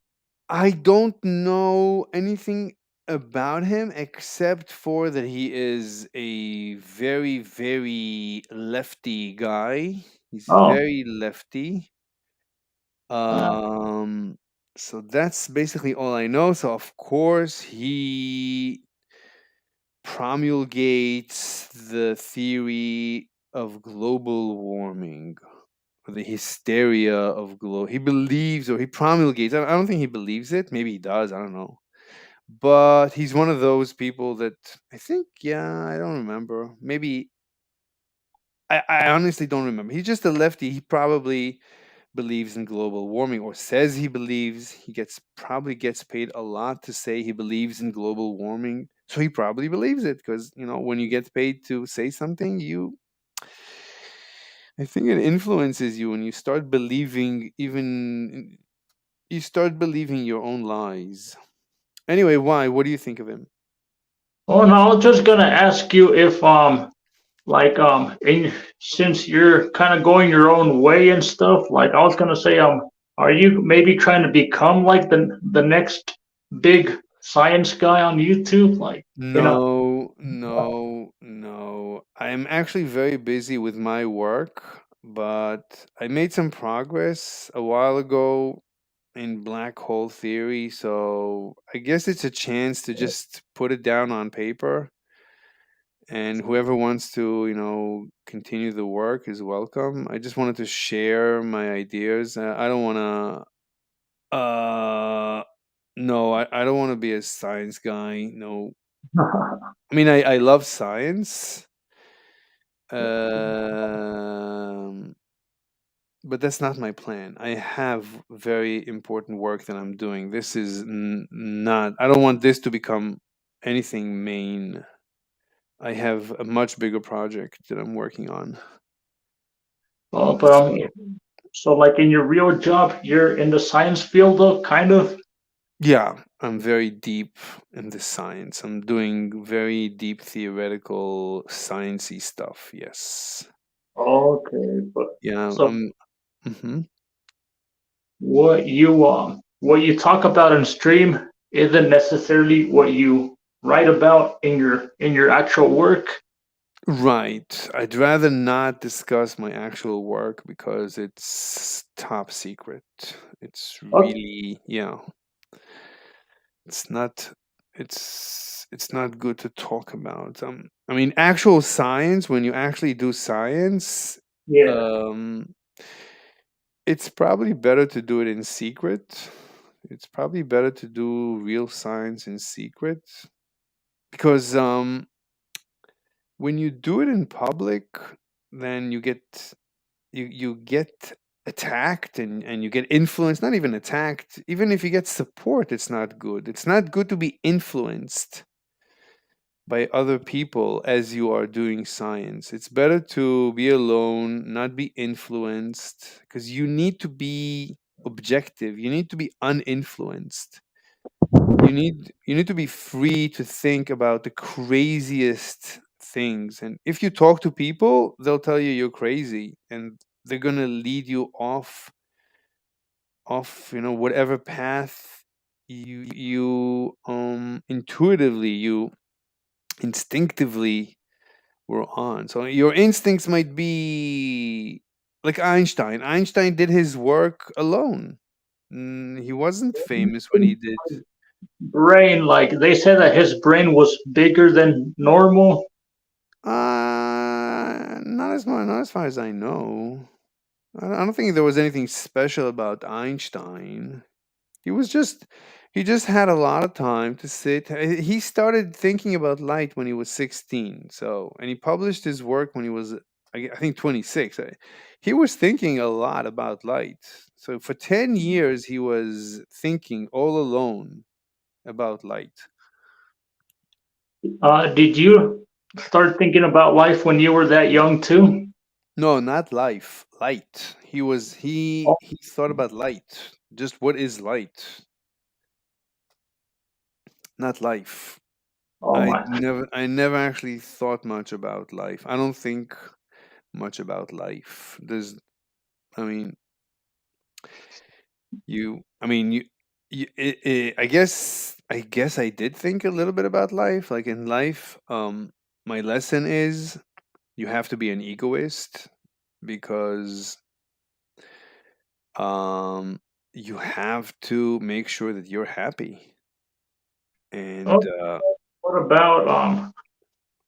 I don't know anything about him except for that he is a very, very lefty guy. He's Oh, very lefty. uh, Um, so that's basically all I know. So of course he promulgates the theory of global warming, or the hysteria of he believes, or he promulgates. I don't think he believes it. Maybe he does. I don't know. But he's one of those people that I think, yeah, I don't remember. Maybe I honestly don't remember. He's just a lefty. He probably believes in global warming, or says he believes. He probably gets paid a lot to say he believes in global warming. So he probably believes it, because when you get paid to say something, I think it influences you, and you start believing your own lies. Anyway, why? What do you think of him? oh no, I was just gonna ask you if like since you're kind of going your own way and stuff, like I was gonna say are you maybe trying to become like the next big science guy on YouTube, like you know? No, no, no. I'm actually very busy with my work, but I made some progress a while ago in black hole theory, so I guess it's a chance to just put it down on paper, and whoever wants to, continue the work is welcome. I just wanted to share my ideas. I don't want to no, I don't want to be a science guy. No, I mean, I love science, um, but that's not my plan. I have very important work that I'm doing. This is not. I don't want this to become anything main. I have a much bigger project that I'm working on. Oh, but So so like in your real job, you're in the science field though, kind of. yeah, I'm very deep in the science. I'm doing very deep theoretical sciencey stuff. Yes. Okay, but Yeah. so Mhm. what you talk about in stream isn't necessarily what you write about in your actual work. Right. I'd rather not discuss my actual work because it's top secret. It's Okay, really, it's not it's not good to talk about. I mean, actual science, when you actually do science, yeah. um it's probably better to do it in secret. It's probably better to do real science in secret, because when you do it in public, then you get attacked, and you get influenced. Not even attacked, even if you get support, it's not good. It's not good to be influenced by other people as you are doing science. It's better to be alone, not be influenced, because you need to be objective, you need to be uninfluenced. You need to be free to think about the craziest things, and if you talk to people, they'll tell you you're crazy, and they're gonna lead you off whatever path you intuitively, you instinctively were on. So your instincts might be like Einstein. Einstein did his work alone. He wasn't famous when he did. Brain, like they said that his brain was bigger than normal. Not as far as I know. I don't think there was anything special about Einstein. He was just he just had a lot of time to sit. He started thinking about light when he was 16. So, and he published his work when he was I think 26. He was thinking a lot about light. So for 10 years he was thinking all alone about light. Did you start thinking about life when you were that young too? No, not life, light. He thought about light. Just what is light? Not life. Oh my. I never actually thought much about life. I don't think much about life. I mean, I guess I did think a little bit about life. Like in life, my lesson is you have to be an egoist because um, you have to make sure that you're happy. Oh, And what about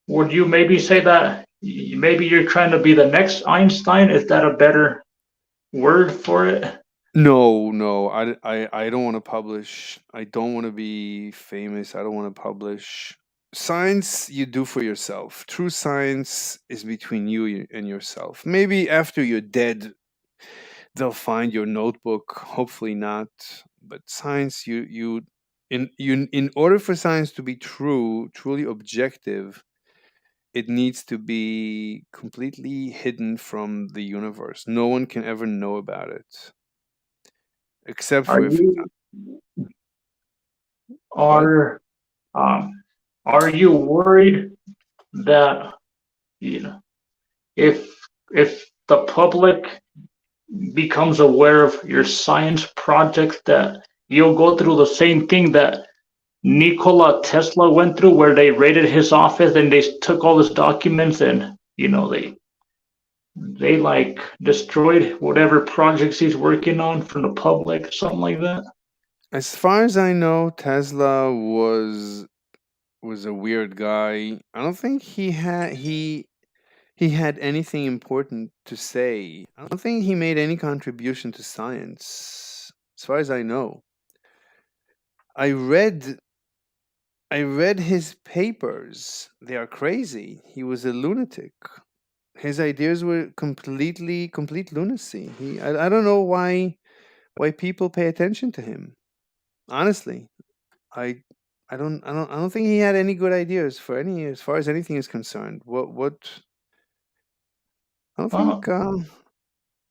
would you maybe say that maybe you're trying to be the next Einstein? Is that a better word for it? no, no, I don't want to publish. I don't want to be famous. I don't want to publish. Science you do for yourself. True science is between you and yourself. Maybe after you're dead, they'll find your notebook. Hopefully not. But science, in order for science to be truly objective, it needs to be completely hidden from the universe. No one can ever know about it, except Are for if it's you what? are um are you worried that you know if the public becomes aware of your science projects that you'll go through the same thing that Nikola Tesla went through, where they raided his office and they took all his documents and they like destroyed whatever projects he's working on from the public, something like that. As far as I know, Tesla was a weird guy. I don't think he had anything important to say. I don't think he made any contribution to science, as far as I know. I read I read his papers. They are crazy. He was a lunatic. His ideas were complete lunacy. I don't know why people pay attention to him. Honestly, I I don't think he had any good ideas for any as far as anything is concerned. What I don't Uh, think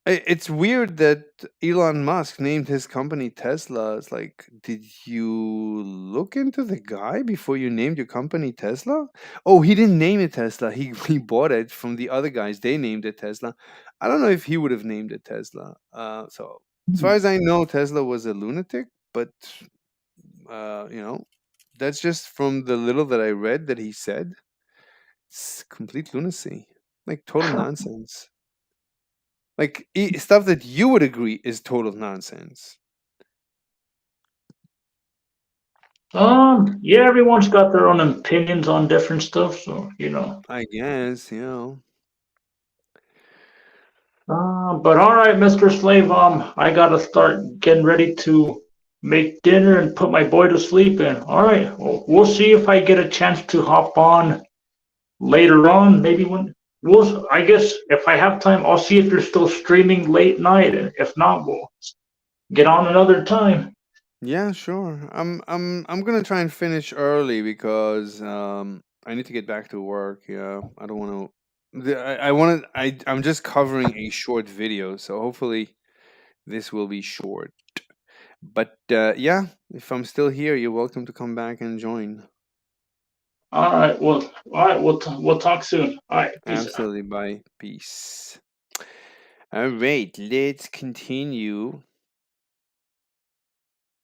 it's weird that Elon Musk named his company Tesla. It's like, did you look into the guy before you named your company Tesla? Oh, he didn't name it Tesla. He bought it from the other guys. They named it Tesla. I don't know if he would have named it Tesla. So as far as I know, Tesla was a lunatic, but you know, that's just from the little that I read that he said. It's complete lunacy, like total nonsense. Like stuff that you would agree is total nonsense. yeah, everyone's got their own opinions on different stuff, so I guess. But all right, Mr. Slave, I gotta start getting ready to make dinner and put my boy to sleep. And all right, well, we'll see if I get a chance to hop on later on. Maybe when I guess if I have time, I'll see if you're still streaming late night, and if not, we'll get on another time. Yeah, sure. I'm gonna try and finish early because I need to get back to work. Yeah, I don't want to. I want to. I'm just covering a short video, so hopefully this will be short. But yeah, if I'm still here, you're welcome to come back and join. All right. Well, all right. We'll talk soon. All right. Peace out. Absolutely. Bye. Peace. All right, let's continue.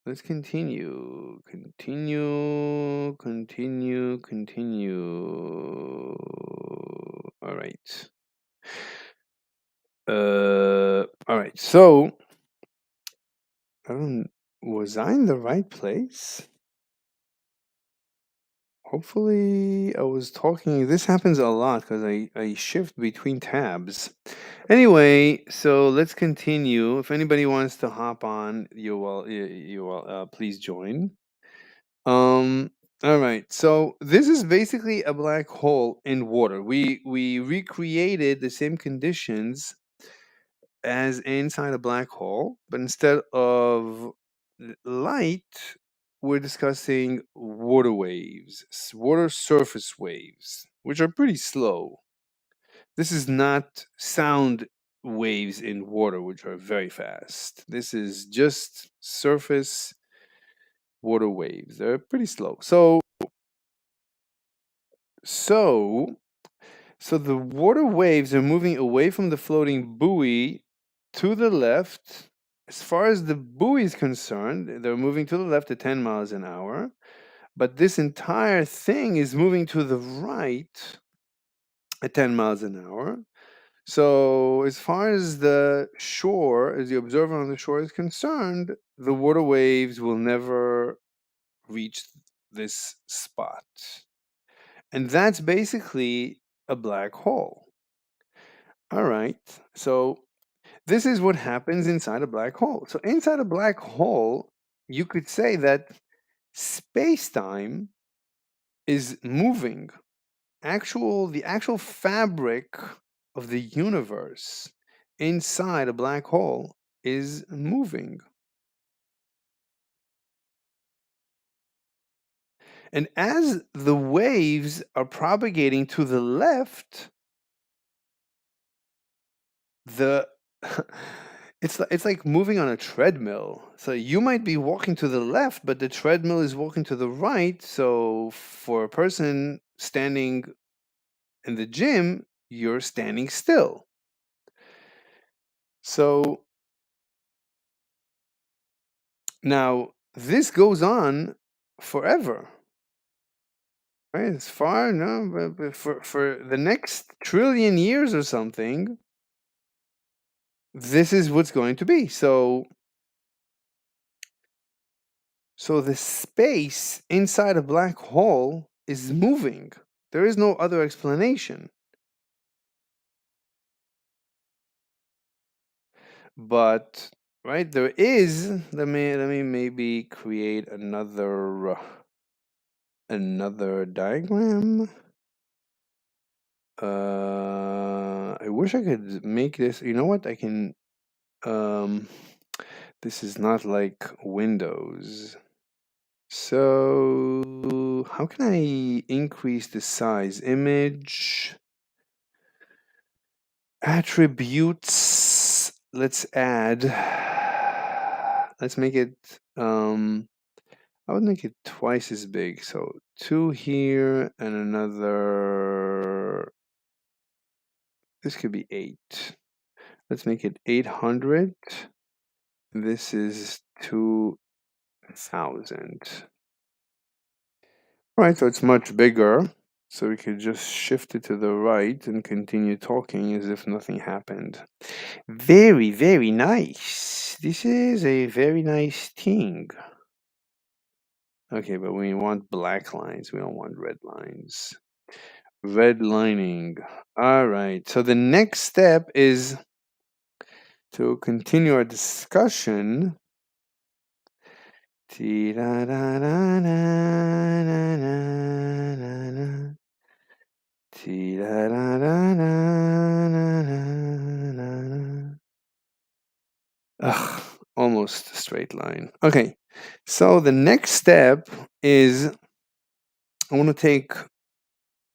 Let's continue. Continue. All right. All right. So, I don't. Was I in the right place? Hopefully, I was talking. This happens a lot because I shift between tabs. Anyway, so let's continue. If anybody wants to hop on, please join. Um. All right. So this is basically a black hole in water. We recreated the same conditions as inside a black hole, but instead of light, we're discussing water waves, water surface waves, which are pretty slow. This is not sound waves in water, which are very fast. This is just surface water waves. They're pretty slow. So So the water waves are moving away from the floating buoy to the left. As far as the buoy is concerned, they're moving to the left at 10 miles an hour. But this entire thing is moving to the right at 10 miles an hour. So, as far as the shore, as the observer on the shore is concerned, the water waves will never reach this spot. And that's basically a black hole. All right. So this is what happens inside a black hole. So inside a black hole, you could say that space-time is moving. The actual fabric of the universe inside a black hole is moving. And as the waves are propagating to the left, the it's like moving on a treadmill. So you might be walking to the left, but the treadmill is walking to the right. So for a person standing in the gym, you're standing still. So now this goes on forever. Right? As far no, but for the next trillion years or something, this is what's going to be. So the space inside a black hole is moving. There is no other explanation. But right there is. Let me maybe create another diagram. I wish I could make this. You know what? I can. Um, this is not like Windows. So how can I increase the size? Image attributes. Let's add. Let's make it. I would make it twice as big. So 2 here and another. This could be 8. Let's make it 800. This is 2000. All right, so it's much bigger. So we could just shift it to the right and continue talking as if nothing happened. Very, very nice. This is a very nice thing. Okay, but we want black lines. We don't want red lines. Redlining. All right. So the next step is to continue our discussion. Ugh, almost a straight line. Okay, so the next step is I want to take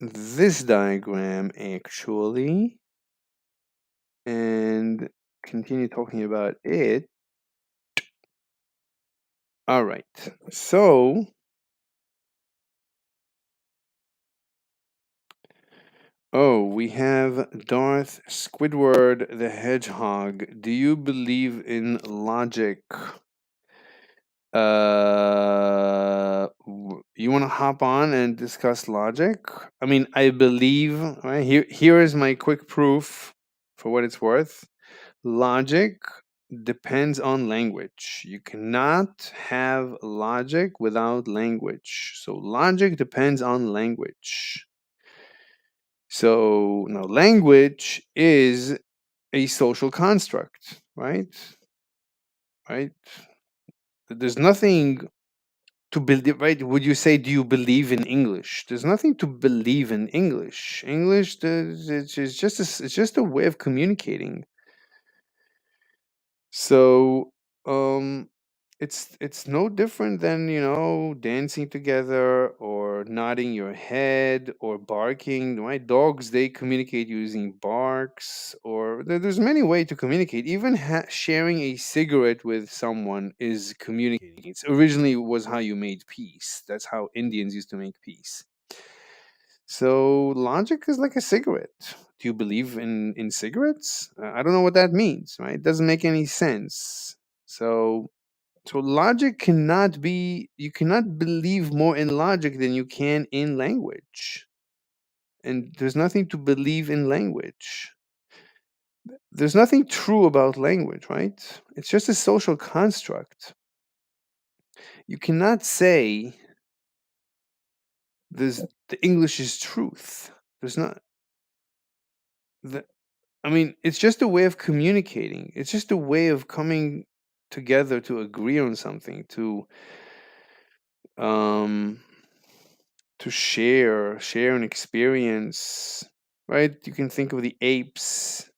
this diagram actually and continue talking about it. All right. So, we have Darth Squidward the Hedgehog. Do you believe in logic? You want to hop on and discuss logic? I mean, I believe, right? Here is my quick proof for what it's worth. Logic depends on language. You cannot have logic without language. So logic depends on language. So now language is a social construct, right? Right? There's nothing to believe, right? Would you say, do you believe in English? There's nothing to believe in English. English, it's just a way of communicating. So, um, it's no different than, dancing together or nodding your head or barking. Right? Dogs, they communicate using barks, or there's many ways to communicate. Even sharing a cigarette with someone is communicating. It's originally was how you made peace. That's how Indians used to make peace. So logic is like a cigarette. Do you believe in cigarettes? I don't know what that means, right? It doesn't make any sense. So logic cannot be, you cannot believe more in logic than you can in language. And there's nothing to believe in language. There's nothing true about language, right? It's just a social construct. You cannot say the English is truth. There's not. I mean, it's just a way of communicating. It's just a way of coming together to agree on something, um to share an experience, right? You can think of the apes,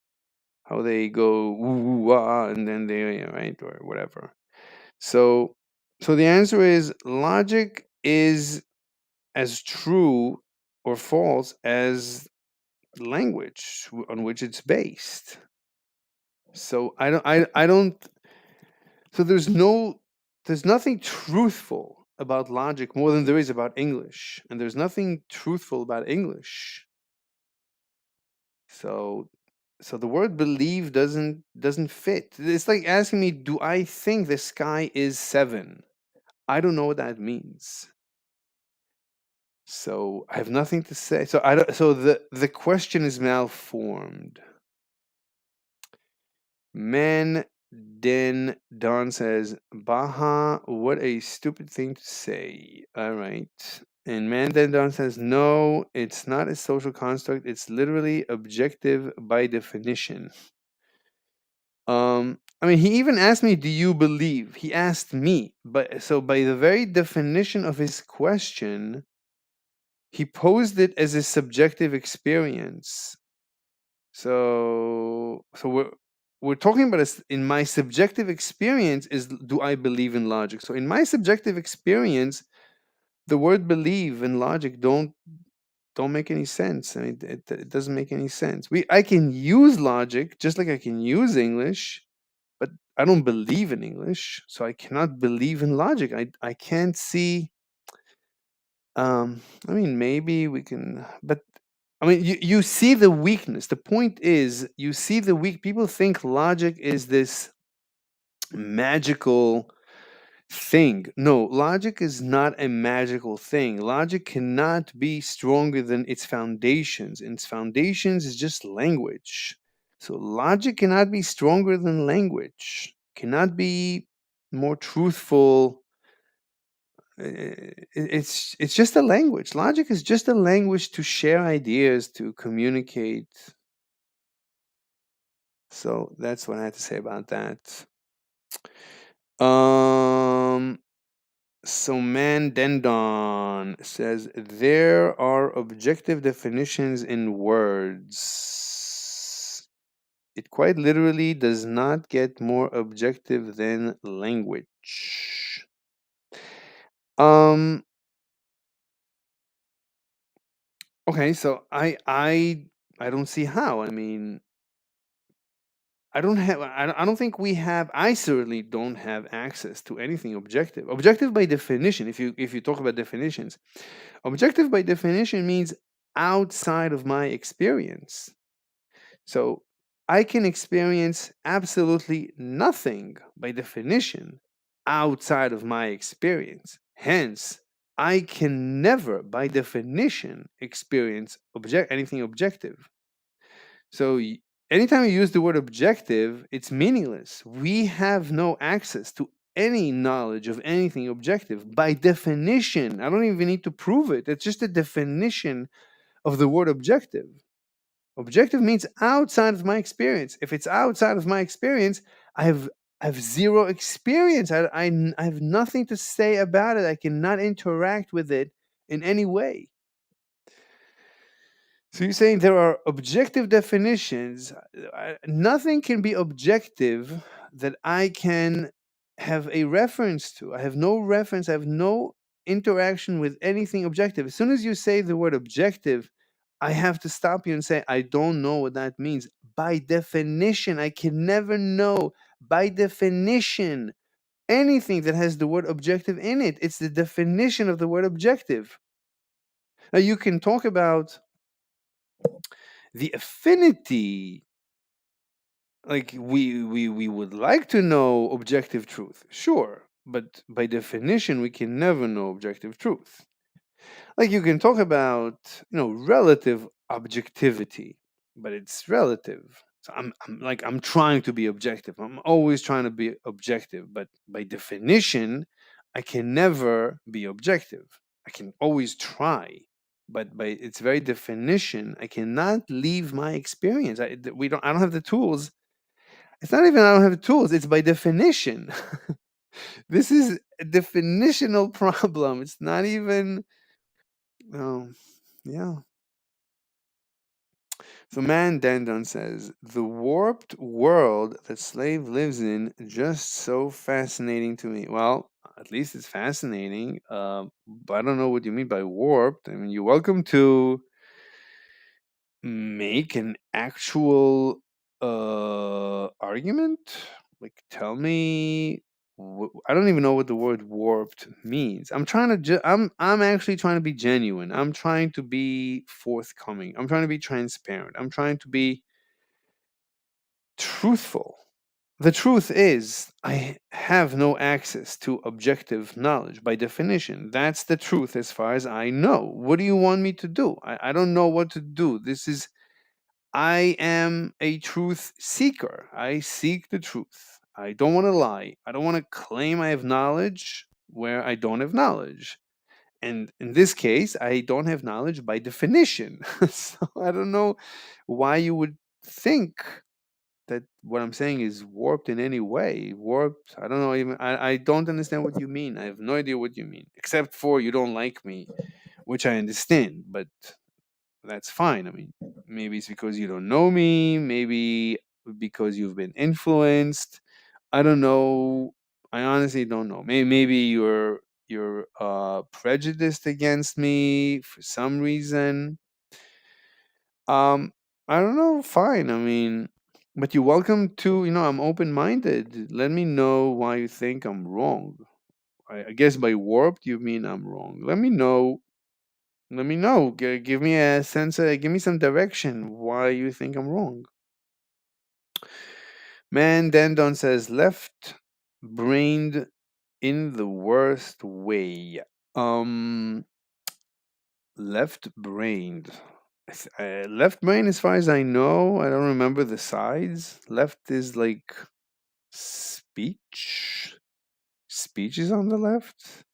how they go woo woo wah, and then they, right, or whatever. So the answer is logic is as true or false as language on which it's based. So I don't. So there's nothing truthful about logic more than there is about English, and there's nothing truthful about English. So the word believe doesn't fit. It's like asking me, do I think the sky is 7? I don't know what that means. So I have nothing to say. So I don't, so the question is malformed. Man Den Don says, Baha, what a stupid thing to say. All right. And Man Den Don says, no, it's not a social construct. It's literally objective by definition. I mean, he even asked me, do you believe? He asked me, but so by the very definition of his question, he posed it as a subjective experience. So we're talking about this in my subjective experience is, do I believe in logic? So in my subjective experience, the word believe and logic don't make any sense. I mean, it doesn't make any sense. I can use logic just like I can use English, but I don't believe in English, so I cannot believe in logic. I can't see. I mean, maybe we can, but I mean, you see the weakness. The point is, you see the weak. People think logic is this magical thing. No, logic is not a magical thing. Logic cannot be stronger than its foundations. And its foundations is just language. So logic cannot be stronger than language. Cannot be more truthful. It's just a language. Logic is just a language to share ideas, to communicate. So that's what I had to say about that. Um, so Mandendon says there are objective definitions in words. It quite literally does not get more objective than language. Um, okay, so I don't see how. I mean, I don't think we have. I certainly don't have access to anything objective. Objective by definition, if you talk about definitions, objective by definition means outside of my experience. So I can experience absolutely nothing by definition outside of my experience. Hence, I can never, by definition, experience anything objective. So anytime you use the word objective, it's meaningless. We have no access to any knowledge of anything objective by definition. I don't even need to prove it. It's just a definition of the word objective. Objective means outside of my experience. If it's outside of my experience, I have I have zero experience. I have nothing to say about it. I cannot interact with it in any way. So you're saying there are objective definitions. Nothing can be objective that I can have a reference to. I have no reference. I have no interaction with anything objective. As soon as you say the word objective, I have to stop you and say, I don't know what that means. By definition, I can never know. By definition, anything that has the word objective in it, it's the definition of the word objective. Now, you can talk about the affinity, like we would like to know objective truth, sure, but by definition we can never know objective truth. Like you can talk about, relative objectivity, but it's relative. So I'm trying to be objective. I'm always trying to be objective, but by definition I can never be objective. I can always try, but by its very definition I cannot leave my experience. I don't have the tools. It's not even I don't have the tools, it's by definition. This is a definitional problem. It's not even. Oh, yeah. So Man Dandon says, the warped world that Slave lives in just so fascinating to me. Well, at least it's fascinating. But I don't know what you mean by warped. I mean, you're welcome to make an actual argument. Like, tell me. I don't even know what the word warped means. I'm trying to. I'm actually trying to be genuine. I'm trying to be forthcoming. I'm trying to be transparent. I'm trying to be truthful. The truth is, I have no access to objective knowledge by definition. That's the truth as far as I know. What do you want me to do? I don't know what to do. I am a truth seeker. I seek the truth. I don't want to lie. I don't want to claim I have knowledge where I don't have knowledge. And in this case, I don't have knowledge by definition. So I don't know why you would think that what I'm saying is warped in any way. Warped, I don't know even, I don't understand what you mean. I have no idea what you mean, except for you don't like me, which I understand, but that's fine. I mean, maybe it's because you don't know me, maybe because you've been influenced. I don't know. I honestly don't know. Maybe you're prejudiced against me for some reason. Um, I don't know. Fine. I mean, but you're welcome to. I'm open-minded. Let me know why you think I'm wrong. I guess by warped you mean I'm wrong. Let me know. Let me know. Give me a sense. Give me some direction. Why you think I'm wrong? Man, Dandon says left brained in the worst way. Um, left brained. Left brain, as far as I know, I don't remember the sides. Left is like speech. Speech is on the left.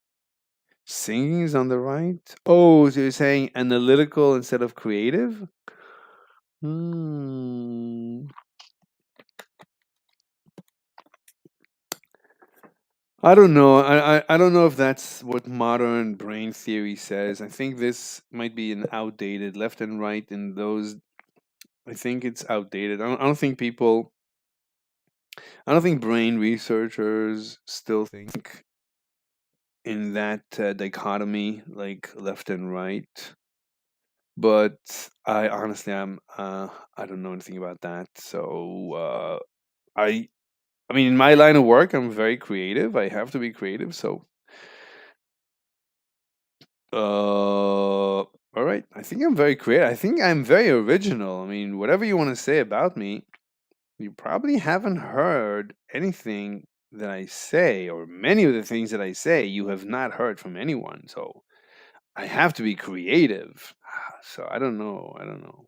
Singing is on the right. Oh, so you're saying analytical instead of creative? Hmm. I don't know. I don't know if that's what modern brain theory says. I think this might be an outdated left and right in those. I think it's outdated. I don't think people. I don't think brain researchers still think in that dichotomy, like left and right. But I honestly, I don't know anything about that. So I I mean, in my line of work, I'm very creative. I have to be creative. So, all right. I think I'm very creative. I think I'm very original. I mean, whatever you want to say about me, you probably haven't heard anything that I say, or many of the things that I say, you have not heard from anyone. So I have to be creative. So I don't know. I don't know.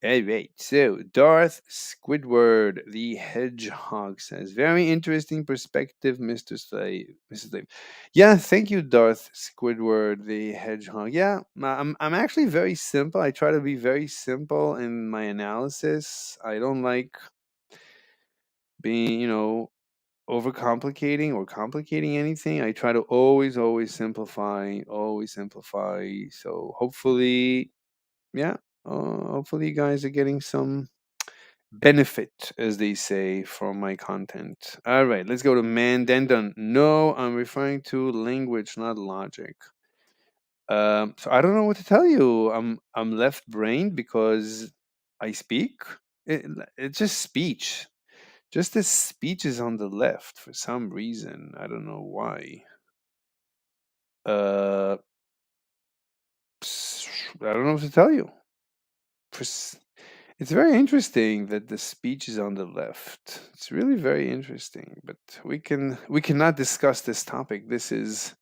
All right. So Darth Squidward, the hedgehog, says, "Very interesting perspective, Mr. Slave." Mr. Slave. Yeah, thank you, Darth Squidward, the hedgehog. Yeah, I'm actually very simple. I try to be very simple in my analysis. I don't like being, overcomplicating or complicating anything. I try to always simplify, always simplify. So hopefully, yeah, hopefully you guys are getting some benefit, as they say, from my content. All right, let's go to Mandendon. No, I'm referring to language, not logic. So I don't know what to tell you. I'm left brained because I speak. It's just speech. Just the speech is on the left for some reason. I don't know why. Uh, I don't know what to tell you. It's very interesting that the speech is on the left. It's really very interesting, but we cannot discuss this topic. This is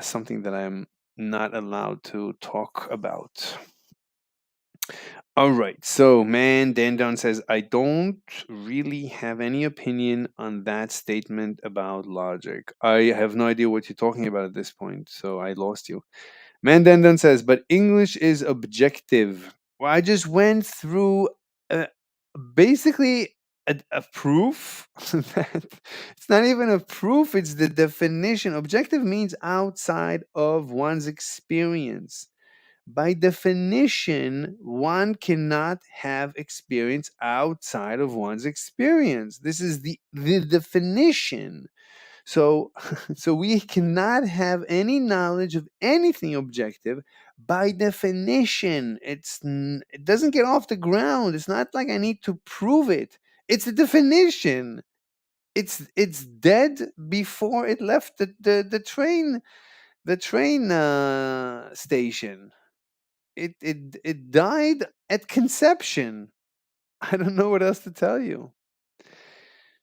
something that I'm not allowed to talk about. All right. So, man, Dandon says, I don't really have any opinion on that statement about logic. I have no idea what you're talking about at this point, so I lost you. Mandandan says, but English is objective. Well, I just went through uh, basically a proof that it's not even a proof, it's the definition. Objective means outside of one's experience. By definition, one cannot have experience outside of one's experience. This is the definition. So, so we cannot have any knowledge of anything objective by definition. It doesn't get off the ground. It's not like I need to prove it. It's a definition. It's dead before it left the train station. It died at conception. I don't know what else to tell you.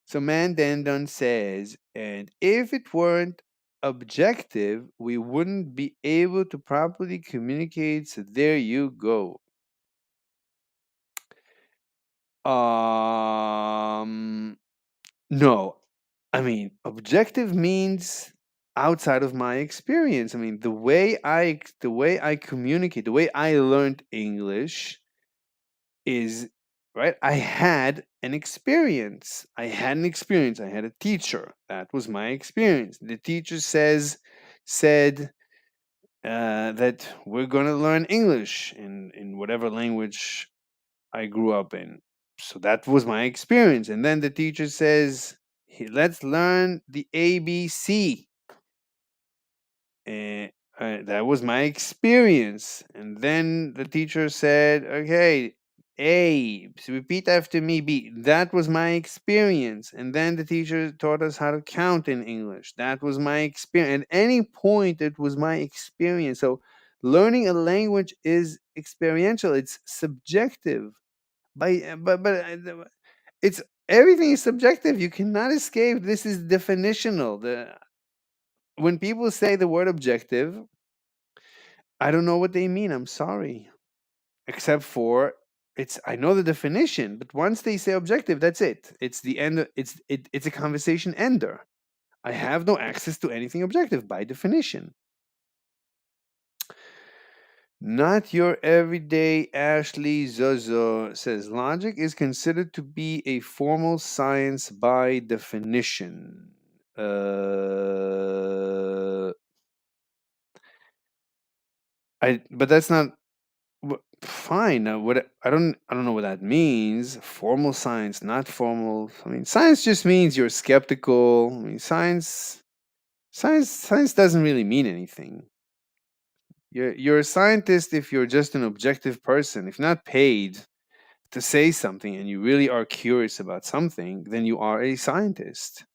So Mandandon says, and if it weren't objective, we wouldn't be able to properly communicate. So there you go. No. I mean, objective means outside of my experience. I mean, the way I communicate, the way I learned English is right. I had an experience. I had an experience. I had a teacher. That was my experience. The teacher said that we're going to learn English in whatever language I grew up in. So that was my experience. And then the teacher says, let's learn the ABC. And that was my experience. And then the teacher said, okay, A, so repeat after me, B. That was my experience. And then the teacher taught us how to count in English. That was my experience. At any point, it was my experience. So learning a language is experiential, it's subjective. But it's everything is subjective. You cannot escape. This is definitional. When people say the word objective, I don't know what they mean. I'm sorry. Except for I know the definition, but once they say objective, that's it. It's the end. It's a conversation ender. I have no access to anything objective by definition. Not your everyday Ashley Zozo says logic is considered to be a formal science by definition. But that's not fine. What I don't know what that means. Formal science, not formal. I mean, science just means you're skeptical. I mean, science doesn't really mean anything. You're a scientist if you're just an objective person. If not paid to say something and you really are curious about something, then you are a scientist.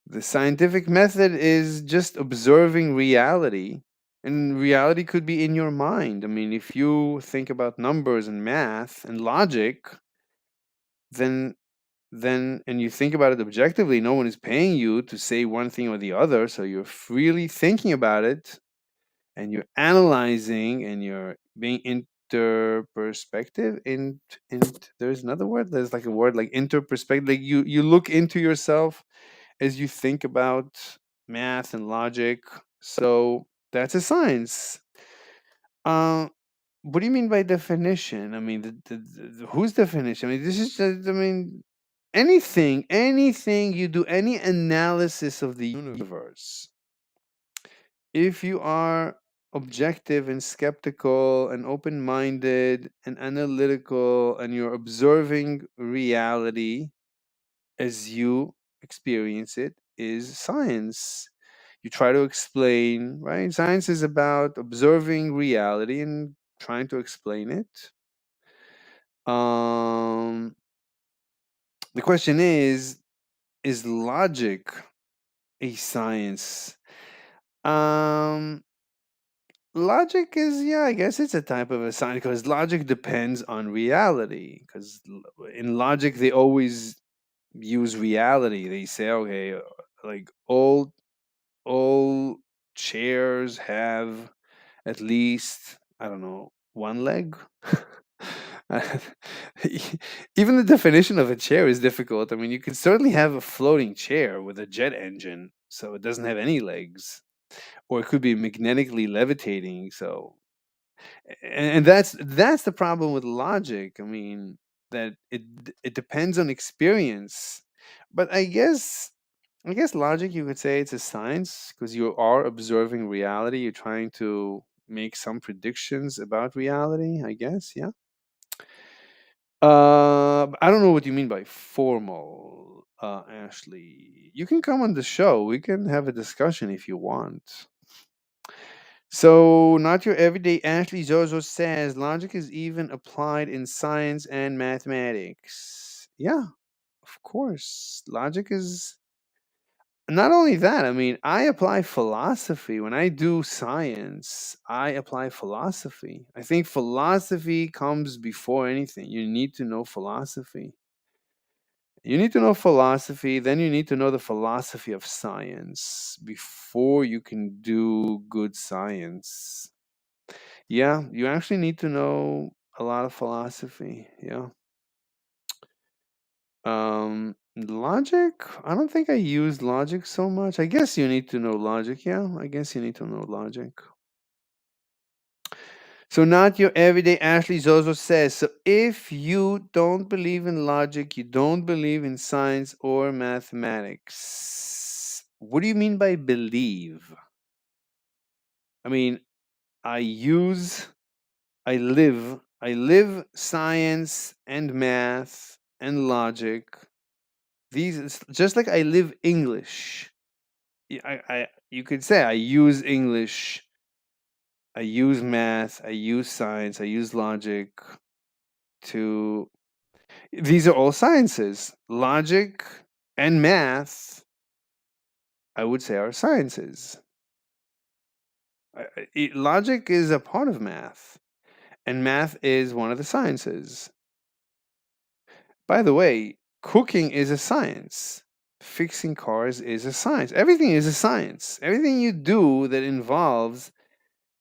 The scientific method is just observing reality, and reality could be in your mind. I mean, if you think about numbers and math and logic, then and you think about it objectively, no one is paying you to say one thing or the other, so you're freely thinking about it and you're analyzing and you're being interperspective in there's another word, there's like a word like interperspective, like you look into yourself as you think about math and logic. So that's a science. uh what do you mean by definition? I mean, whose definition? I mean, this is just, I mean, anything you do, any analysis of the universe, if you are objective and skeptical and open minded and analytical and you're observing reality as you experience it, is science. You try to explain, right? Science is about observing reality and trying to explain it. Um, the question is logic a science? Um, Logic is, yeah, I guess it's a type of a science because logic depends on reality. Because in logic, they always use reality. They say, okay, like all chairs have at least, I don't know, one leg. Even the definition of a chair is difficult. I mean, you can certainly have a floating chair with a jet engine, so it doesn't have any legs, or it could be magnetically levitating. So, and that's the problem with logic. I mean, that it depends on experience, but I guess logic, you could say it's a science because you are observing reality. You're trying to make some predictions about reality, I guess. Yeah. I don't know what you mean by formal, Ashley. You can come on the show. We can have a discussion if you want. So, not your everyday Ashley Zozo says logic is even applied in science and mathematics. Yeah, of course. Logic is not only that. I mean, I apply philosophy. When I do science, I apply philosophy. I think philosophy comes before anything. You need to know philosophy. You need to know philosophy, then you need to know the philosophy of science before you can do good science. Yeah, you actually need to know a lot of philosophy. Yeah. Logic? I don't think I use logic so much. I guess you need to know logic. Yeah, I guess you need to know logic. So, not your everyday Ashley Zozo says. So, if you don't believe in logic, you don't believe in science or mathematics. What do you mean by believe? I mean, I use, I live science and math and logic. These, it's just like I live English. You could say I use English, I use math, I use science, I use logic to. These are all sciences. Logic and math, I would say, are sciences. Logic is a part of math, and math is one of the sciences. By the way, cooking is a science. Fixing cars is a science. Everything is a science. Everything you do that involves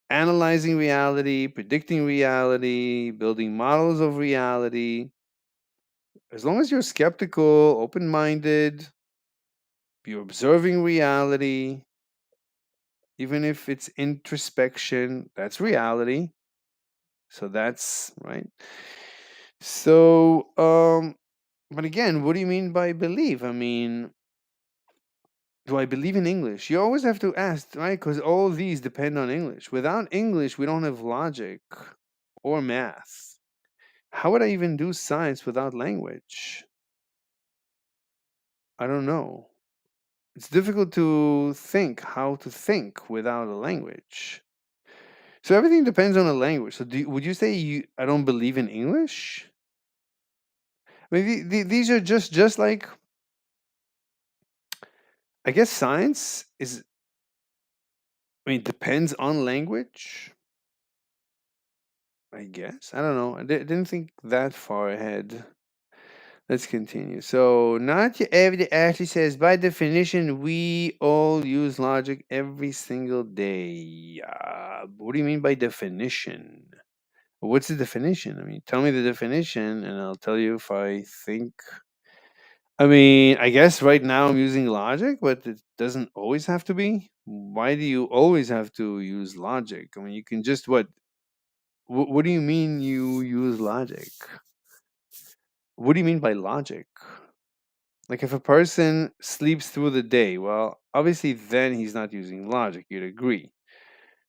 analyzing reality, predicting reality, building models of reality, as long as you're skeptical, open minded, you're observing reality, even if it's introspection, that's reality. So that's right. So, but again, what do you mean by believe? I mean, do I believe in English? You always have to ask, right? Because all these depend on English. Without English, we don't have logic or math. How would I even do science without language? I don't know. It's difficult to think how to think without a language. So everything depends on the language. So would you say I don't believe in English? I mean, these are just like, I guess science is. I mean, depends on language. I guess I don't know. I didn't think that far ahead. Let's continue. So, not your everyday Ashley says, by definition, we all use logic every single day. What do you mean by definition? What's the definition? I mean, tell me the definition, and I'll tell you if I think. I mean, I guess right now I'm using logic, but it doesn't always have to be. Why do you always have to use logic? I mean, you can just what? What do you mean you use logic? What do you mean by logic? Like if a person sleeps through the day, well, obviously then he's not using logic, you'd agree.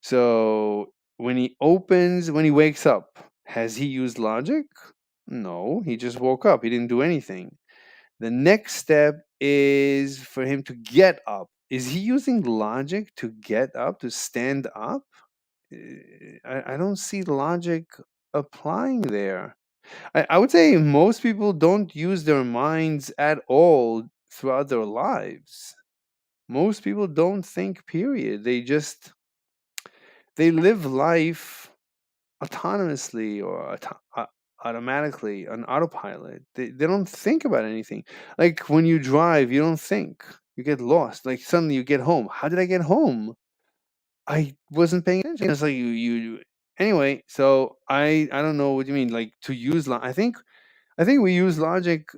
So when he wakes up, has he used logic? No, he just woke up. He didn't do anything. The next step is for him to get up. Is he using logic to get up, to stand up? I don't see logic applying there. I would say most people don't use their minds at all throughout their lives. Most people don't think, period. They live life autonomously or automatically on autopilot. They don't think about anything. Like when you drive, you don't think. You get lost. Like suddenly you get home. How did I get home? I wasn't paying attention. It's like you anyway, so I don't know what you mean. Like to use I think we use logic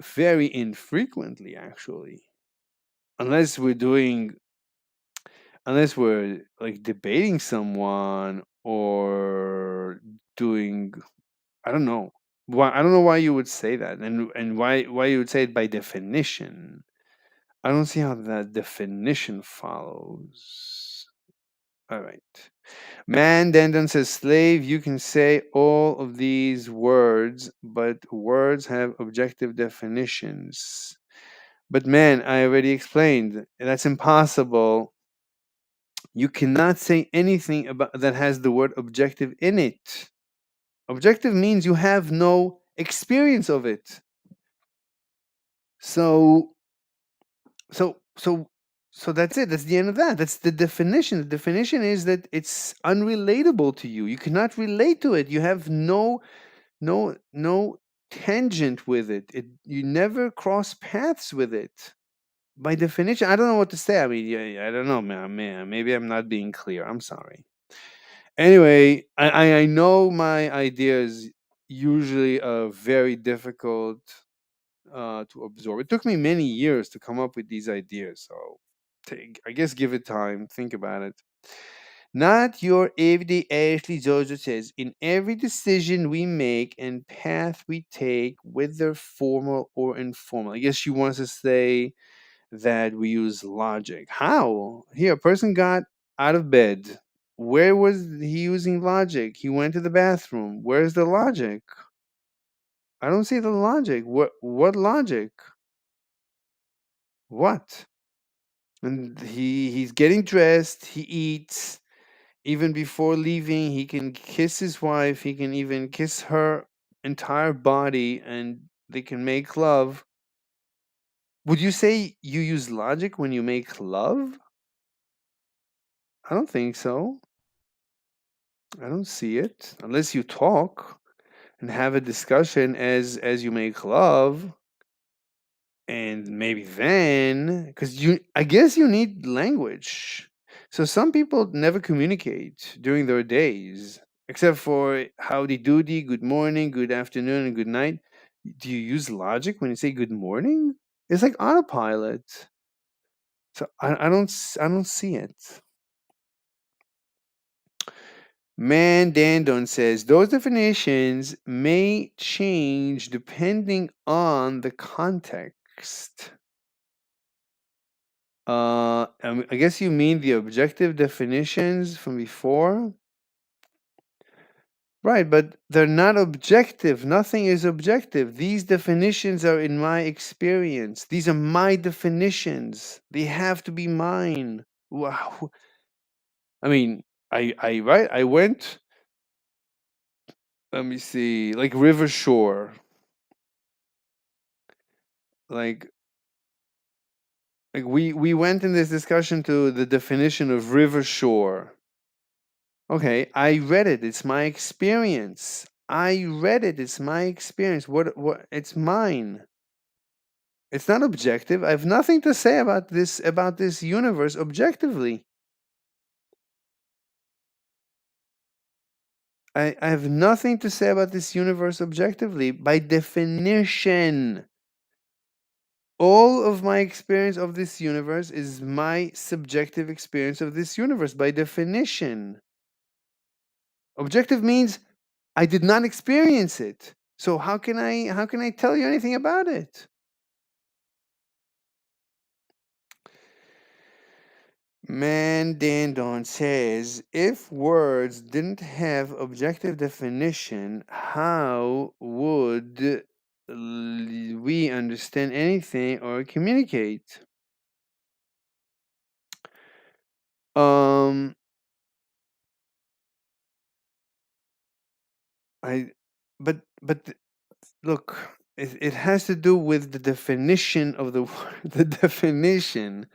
very infrequently, actually. Unless we're doing, unless we're like debating someone or doing, I don't know. I don't know why you would say that, and why you would say it by definition. I don't see how that definition follows. All right. Man Dandon says, slave, you can say all of these words, but words have objective definitions. But man, I already explained that's impossible. You cannot say anything about that has the word objective in it. Objective means you have no experience of it. So so so so that's it. That's the end of that. That's the definition. The definition is that it's unrelatable to you. You cannot relate to it. You have no tangent with it. You never cross paths with it. By definition, I don't know what to say. I mean, yeah, I don't know, man. Maybe I'm not being clear. I'm sorry. Anyway, I know my ideas usually are very difficult to absorb. It took me many years to come up with these ideas, so I guess give it time. Think about it. Not your everyday Ashley Jojo says, in every decision we make and path we take, whether formal or informal. I guess she wants to say that we use logic. How? Here, a person got out of bed. Where was he using logic? He went to the bathroom. Where's the logic? I don't see the logic. What logic? What? And he's getting dressed, he eats. Even before leaving, he can kiss his wife, he can even kiss her entire body and they can make love. Would you say you use logic when you make love? I don't think so. I don't see it. Unless you talk and have a discussion as you make love, and maybe then, because I guess you need language. So some people never communicate during their days, except for howdy doody, good morning, good afternoon, and good night. Do you use logic when you say good morning? It's like autopilot. So I don't see it. Man Dandon says those definitions may change depending on the context. I guess you mean the objective definitions from before? Right, but they're not objective. Nothing is objective. These definitions are in my experience. These are my definitions. They have to be mine. Wow. I mean, I went. Let me see, like river shore, like we went in this discussion to the definition of river shore. Okay, I read it. It's my experience. I read it. It's my experience. What it's mine. It's not objective. I have nothing to say about this universe objectively. I have nothing to say about this universe objectively. By definition, all of my experience of this universe is my subjective experience of this universe by definition. Objective means I did not experience it. So how can I tell you anything about it? Mandandon says, if words didn't have objective definition, how would we understand anything or communicate? Um, I, but look, it has to do with the definition of the word, the definition,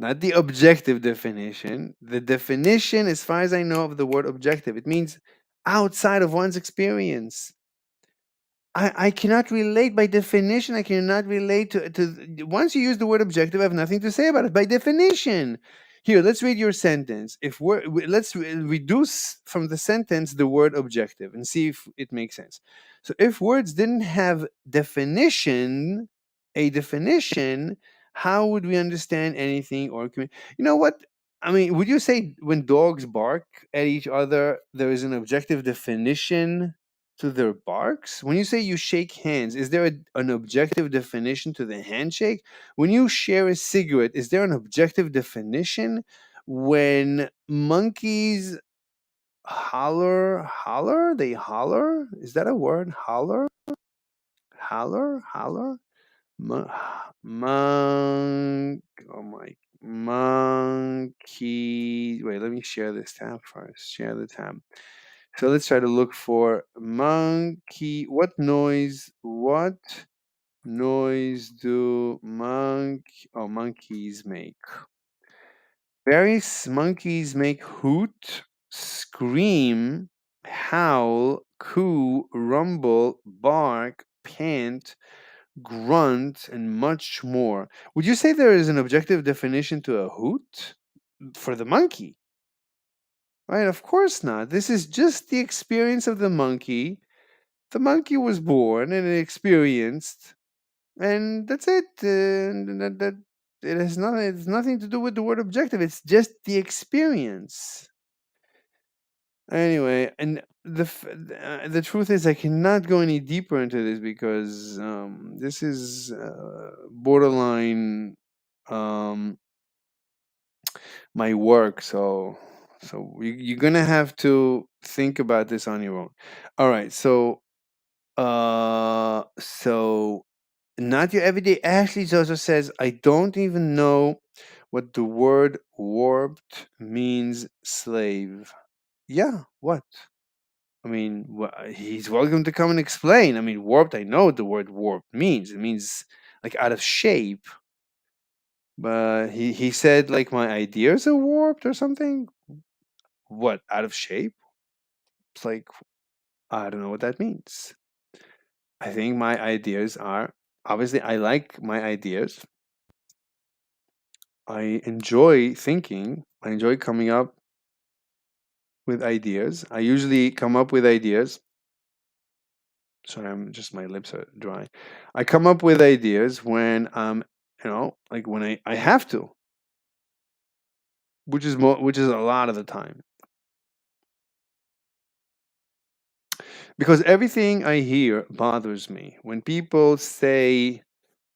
not the objective definition. The definition, as far as I know, of the word objective, it means outside of one's experience. I cannot relate by definition. I cannot relate to once you use the word objective, I have nothing to say about it by definition. Here, let's read your sentence. Let's reduce from the sentence the word objective and see if it makes sense. So, if words didn't have a definition, how would we understand anything or you know what? I mean, would you say when dogs bark at each other, there is an objective definition to their barks? When you say you shake hands, is there an objective definition to the handshake? When you share a cigarette, is there an objective definition? When monkeys holler, they holler? Is that a word? Holler? Holler? Mon- Monk. Oh my. Monkey. Wait, let me share this tab first. Share the tab. So let's try to look for monkey. What noise do monkeys make? Various monkeys make hoot, scream, howl, coo, rumble, bark, pant, grunt, and much more. Would you say there is an objective definition to a hoot for the monkey? Right, of course not. This is just the experience of the monkey. The monkey was born and experienced, and that's it. That it has nothing. It's nothing to do with the word objective. It's just the experience. Anyway, and the truth is, I cannot go any deeper into this because this is borderline um, my work. So you're gonna have to think about this on your own. All right. So not your everyday. Ashley also says, I don't even know what the word warped means. Slave. Yeah. What? I mean, he's welcome to come and explain. I mean, warped, I know what the word warped means. It means like out of shape. But he said like my ideas are warped or something. What, out of shape? It's like, I don't know what that means. I think my ideas are, obviously, I like my ideas. I enjoy thinking. I enjoy coming up with ideas. I usually come up with ideas. Sorry, my lips are dry. I come up with ideas when like when I have to, which is a lot of the time. Because everything I hear bothers me. When people say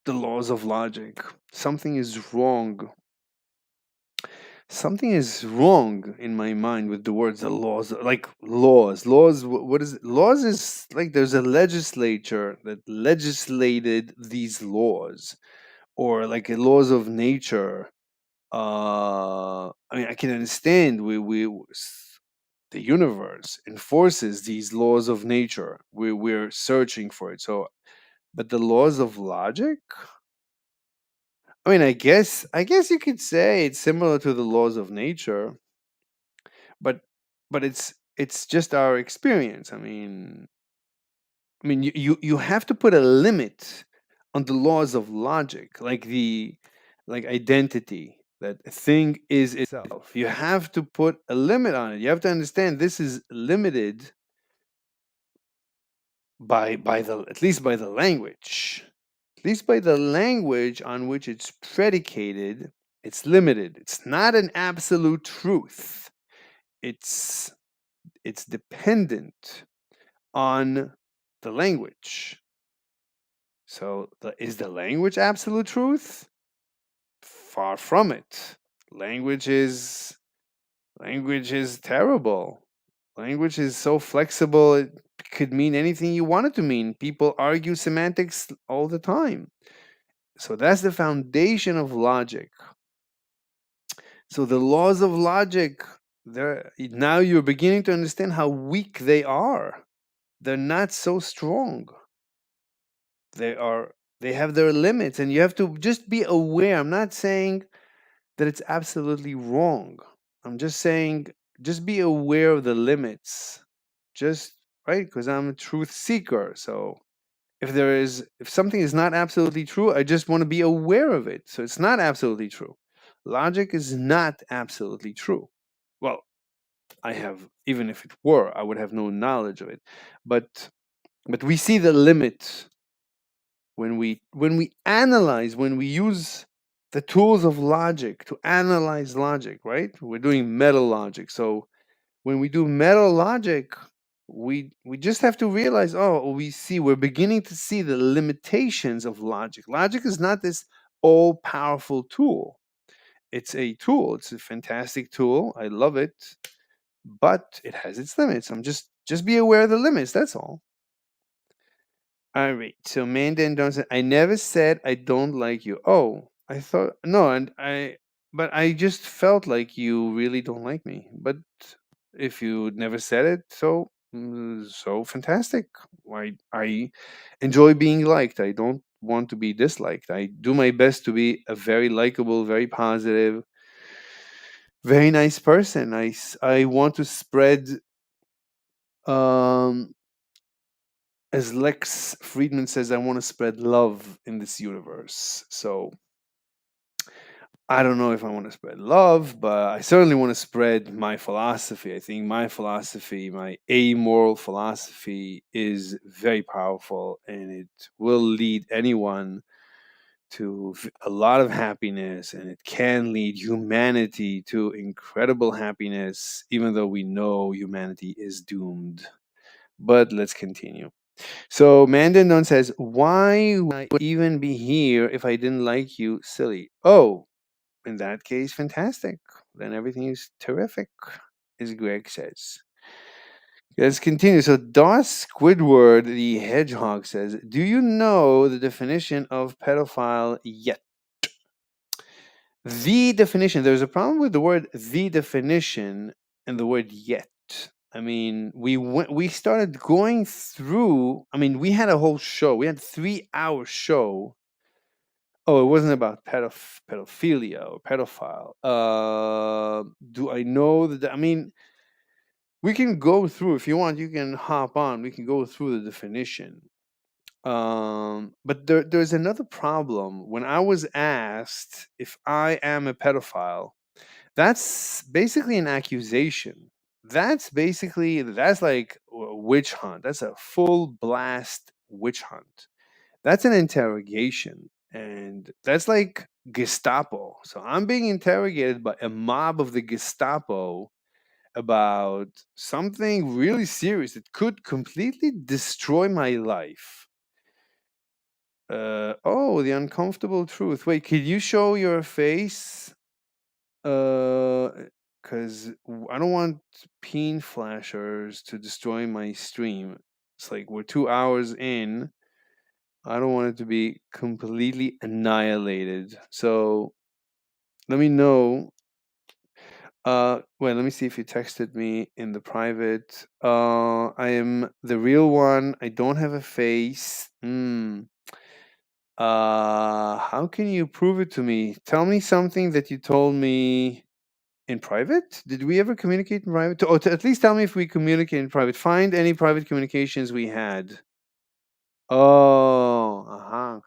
the laws of logic, something is wrong. Something is wrong in my mind with the words the laws, like laws. What is it? Laws is like there's a legislature that legislated these laws, or like laws of nature. I mean, I can understand the universe enforces these laws of nature. We're searching for it. So, but the laws of logic, I mean, I guess you could say it's similar to the laws of nature, but it's just our experience. I mean, you have to put a limit on the laws of logic, like identity, that a thing is itself. You have to put a limit on it. You have to understand this is limited by the at least by the language. At least by the language on which it's predicated, it's limited. It's not an absolute truth. It's it's dependent on the language. So, is the language absolute truth? Far from it. Language is language is terrible. Language is so flexible; it could mean anything you want it to mean. People argue semantics all the time. So that's the foundation of logic. So the laws of logic, they're now you're beginning to understand how weak they are. They're not so strong. They are they have their limits, and you have to just be aware. I'm not saying that it's absolutely wrong. I'm just saying just be aware of the limits. Just right, because I'm a truth seeker. So if something is not absolutely true, I just want to be aware of it. So it's not absolutely true. Logic is not absolutely true. Well, I have even if it were, I would have no knowledge of it. But we see the limit when we analyze, when we use the tools of logic to analyze logic, right? We're doing meta logic. So when we do meta logic, we just have to realize, oh, we're beginning to see the limitations of logic. Logic is not this all powerful tool. It's a tool. It's a fantastic tool. I love it, but it has its limits. I'm just be aware of the limits. That's all. All right. So Mandan Johnson, I never said I don't like you. Oh, I thought no, but I just felt like you really don't like me. But if you never said it, so fantastic. I enjoy being liked. I don't want to be disliked. I do my best to be a very likable, very positive, very nice person. I want to spread um as Lex Friedman says, I want to spread love in this universe. So I don't know if I want to spread love, but I certainly want to spread my philosophy. I think my philosophy, my amoral philosophy, is very powerful and it will lead anyone to a lot of happiness, and it can lead humanity to incredible happiness, even though we know humanity is doomed. But let's continue. So Mandanon says, why would I even be here if I didn't like you? Silly. Oh, in that case, fantastic. Then everything is terrific, as Greg says. Let's continue. So Doss Squidward, the hedgehog, says, do you know the definition of pedophile yet? The definition, there's a problem with the word the definition and the word yet. I mean, we started going through, I mean, we had a whole show. We had 3 hour show. Oh, it wasn't about pedophilia or pedophile. Do I know that? I mean, we can go through if you want. You can hop on. We can go through the definition. But there's another problem. When I was asked if I am a pedophile, that's basically an accusation. That's like a witch hunt. That's a full blast witch hunt. That's an interrogation, and that's like Gestapo. So I'm being interrogated by a mob of the Gestapo about something really serious that could completely destroy my life. Oh, the uncomfortable truth. Wait, could you show your face? Because I don't want peen flashers to destroy my stream. It's like we're 2 hours in. I don't want it to be completely annihilated. So let me know. Wait, let me see if you texted me in the private. I am the real one. I don't have a face. How can you prove it to me? Tell me something that you told me in private. Did we ever communicate in private? Or at least tell me if we communicate in private. Find any private communications we had. Oh, uh-huh.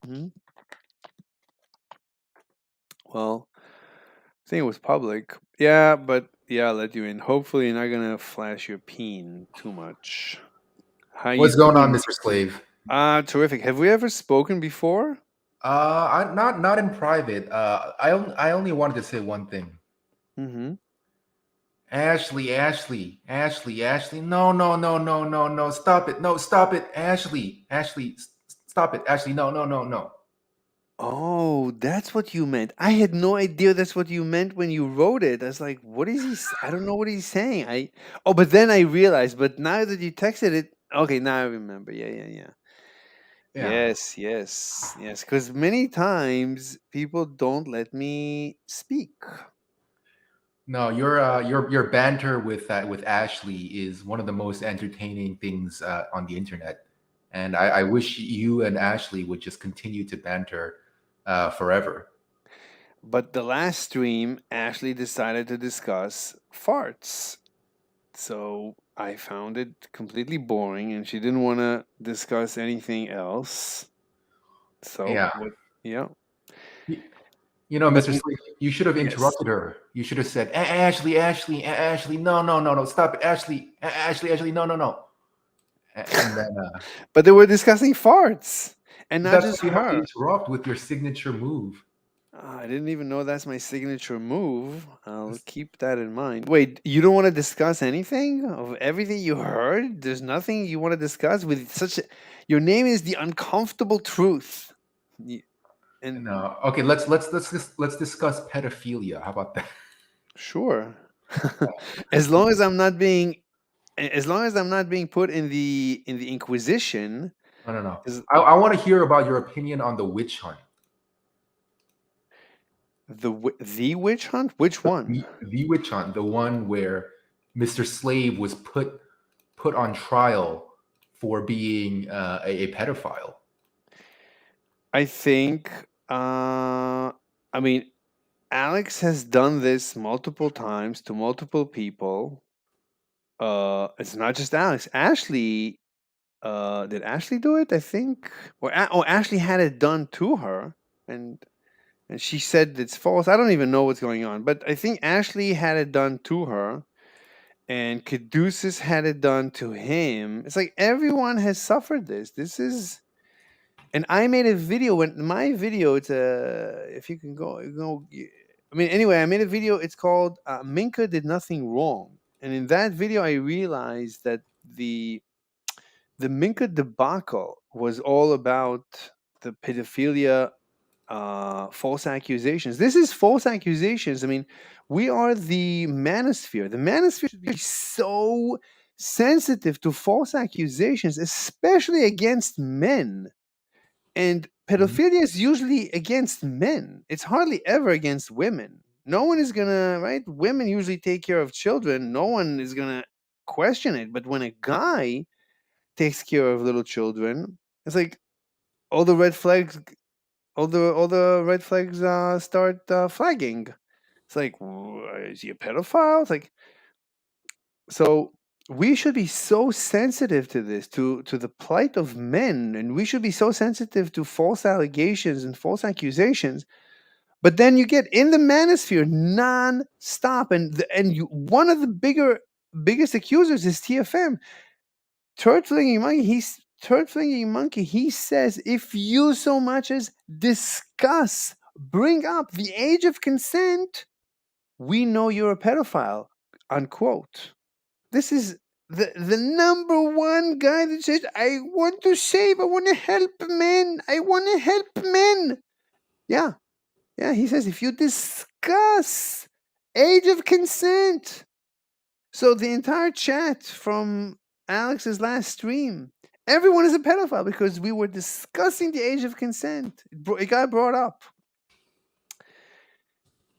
hmm Well, I think it was public. Yeah, but yeah, I'll let you in. Hopefully, you're not gonna flash your peen too much. How you What's going on, doing? Mr. Slave? Terrific. Have we ever spoken before? Not in private. I only wanted to say one thing. Mm-hmm. Ashley. No, no, no, no, no, no. Stop it. No, stop it. Ashley, stop it. Ashley, no, no, no, no. Oh, that's what you meant. I had no idea that's what you meant when you wrote it. I was like, what is he? I don't know what he's saying. Oh, but then I realized. But now that you texted it, okay, now I remember. Yeah. Yeah. Yes. Because many times people don't let me speak. No, your banter with Ashley is one of the most entertaining things on the internet, and I wish you and Ashley would just continue to banter forever. But the last stream, Ashley decided to discuss farts. So I found it completely boring, and she didn't want to discuss anything else. So Yeah. what? Yeah, You, but Mr. Slade, you should have yes. interrupted her. You should have said, Ashley, no, no, no, no, stop it, Ashley, no, no, no. And then But they were discussing farts, and not that's just why you have to her. interrupt with your signature move. I didn't even know that's my signature move. I'll keep that in mind. Wait, you don't want to discuss anything of everything you heard? There's nothing you want to discuss with such a. Your name is the uncomfortable truth. Y- And No, okay, let's discuss pedophilia. How about that? sure. As long as I'm not being as long as I'm not being put in the Inquisition, No, no, no. is I want to hear about your opinion on the witch hunt. the witch hunt? Which one? The witch hunt, the one where Mr. Slave was put on trial for being a pedophile. I think. I mean, Alex has done this multiple times to multiple people. It's not just Alex. Ashley. Did Ashley do it? I think. Or Ashley had it done to her, and and she said it's false. I don't even know what's going on, but I think Ashley had it done to her, and Caduceus had it done to him. It's like everyone has suffered this. This is, and I made a video. When my video, it's a, if you can I mean, anyway, I made a video. It's called "Minka Did Nothing Wrong," and in that video, I realized that the Minka debacle was all about the pedophilia, false accusations. This is false accusations. I mean, we are the manosphere. The manosphere should be so sensitive to false accusations, especially against men. And Mhm. pedophilia is usually against men. It's hardly ever against women. No one is gonna, right? Women usually take care of children. No one is gonna question it. But when a guy takes care of little children, it's like all the red flags all the red flags start flagging. It's like, is he a pedophile? It's like, so we should be so sensitive to this, to the plight of men, and we should be so sensitive to false allegations and false accusations. But then you get in the manosphere non-stop, and one of the biggest accusers is TFM. Turd flinging monkey. He says, if you so much as discuss, bring up the age of consent, we know you're a pedophile. Unquote. This is the number one guy that says, I want to save, I want to help men, I want to help men. Yeah, yeah. He says, if you discuss age of consent, so the entire chat from Alex's last stream, everyone is a pedophile because we were discussing the age of consent. It got brought up.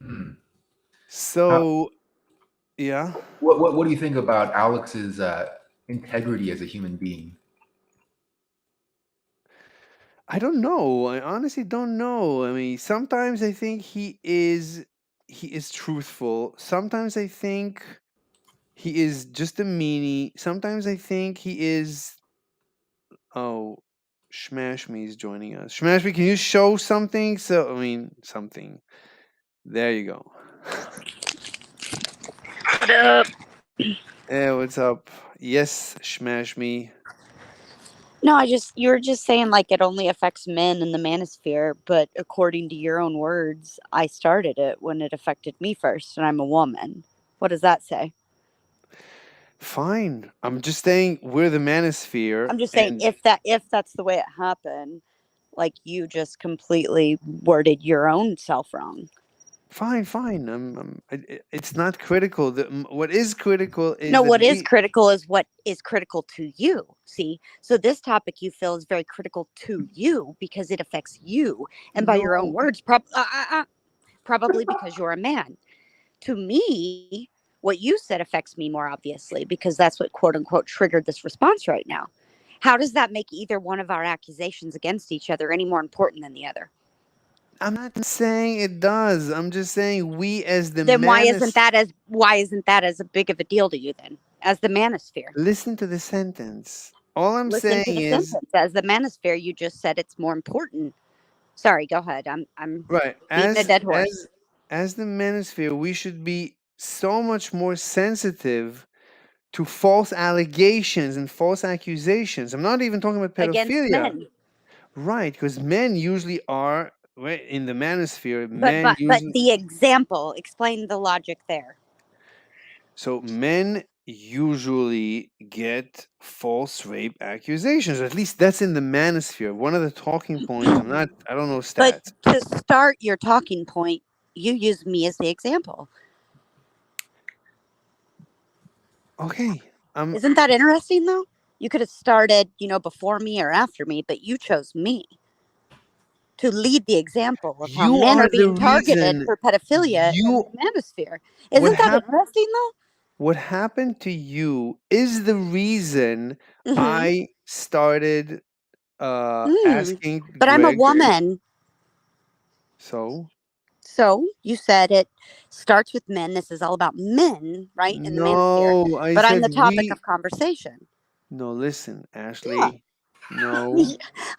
Hmm. How, So, yeah. what do you think about Alex's integrity as a human being? I don't know. I honestly don't know. I mean, sometimes I think he is truthful. Sometimes I think he is just a meanie. Sometimes I think he is. Oh, Smash Me is joining us. Smash Me, can you show something? So I mean something. There you go. What up? Hey, what's up? Yes, Smash Me. No, you were just saying like it only affects men in the manosphere, but according to your own words, I started it when it affected me first, and I'm a woman. What does that say? Fine. I'm just saying we're the manosphere, I'm just saying and if that's the way it happened, like you just completely worded your own self wrong. fine, fine. It's not critical. What is critical is No, that what is we. critical is what is critical to you. See, so this topic you feel is very critical to you because it affects you, and by your own No, words, probably because you're a man. To me, what you said affects me more obviously because that's what quote unquote triggered this response right now. How does that make either one of our accusations against each other any more important than the other? I'm not saying it does. I'm just saying we as the Then manos. why isn't that as big of a deal to you then as the manosphere? Listen to the sentence. All I'm Listen saying to the is sentence. As the manosphere, you just said it's more important. Sorry, go ahead. I'm right. beating a As dead horse. as as the manosphere, we should be so much more sensitive to false allegations and false accusations. I'm not even talking about Against pedophilia, men. right? Because men usually are right in the manosphere. But Men but but usually the example, explain the logic there. so men usually get false rape accusations. At least that's in the manosphere. One of the talking points. I don't know But stats. to start your talking point, you use me as the example. Okay. Isn't that interesting though? You could have started, before me or after me, but you chose me to lead the example of how You men are are the being targeted reason. for pedophilia in You the manosphere. what Isn't that happened interesting though? what happened to you is the reason Mm-hmm. I started Mm. asking But I'm a Greg. woman. So So you said it starts with men. This is all about men, right? In the manosphere. no, I But I'm said the topic we. of conversation. No, listen, Yeah. Ashley. No.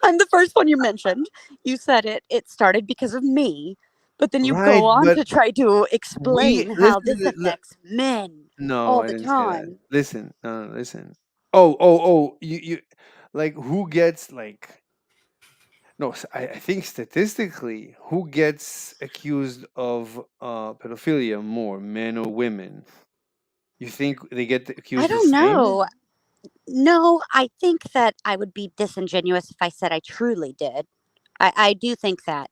I'm the first one you mentioned. You said it started because of me, but then you Right, go on but to try to we explain how listen. this affects men No, all I the didn't say that. time. Listen, no, no, listen. Oh, you like who gets like no, I think statistically, who gets accused of pedophilia more, men or women? You think they get I accused the don't same? know. No, I think that I would be disingenuous if I said I truly did. I do think that.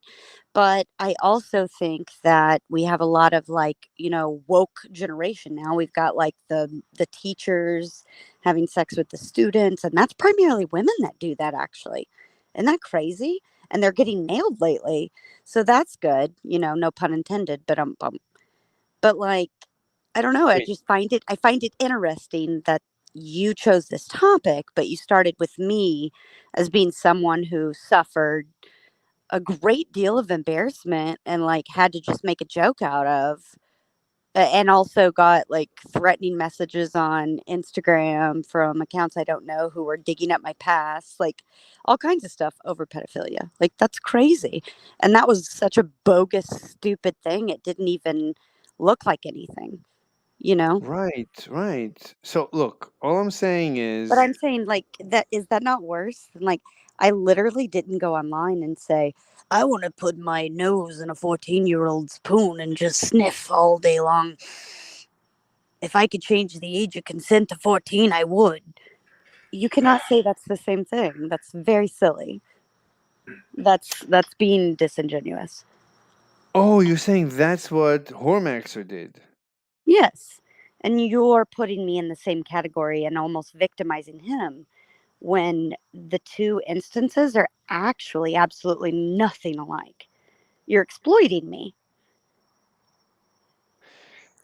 But I also think that we have a lot of like, woke generation now. We've got like the teachers having sex with the students, and that's primarily women that do that actually. Isn't that crazy? And they're getting nailed lately. So that's good, no pun intended, but like I don't know, Wait, I find it interesting that you chose this topic, but you started with me as being someone who suffered a great deal of embarrassment and like had to just make a joke out of and also got like threatening messages on Instagram from accounts I don't know who were digging up my past, like all kinds of stuff over pedophilia. Like that's crazy. And that was such a bogus, stupid thing. It didn't even look like anything, you know? right, right. So look, all I'm saying But is I'm saying, like, that not worse? And like, I literally didn't go online and say, I want to put my nose in a 14-year-old's poon and just sniff all day long. If I could change the age of consent to 14, I would. You cannot say that's the same thing. That's very silly. That's being disingenuous. oh, you're saying that's what Hormaxer did. Yes. And you're putting me in the same category and almost victimizing him when the two instances are actually absolutely nothing alike. You're exploiting me.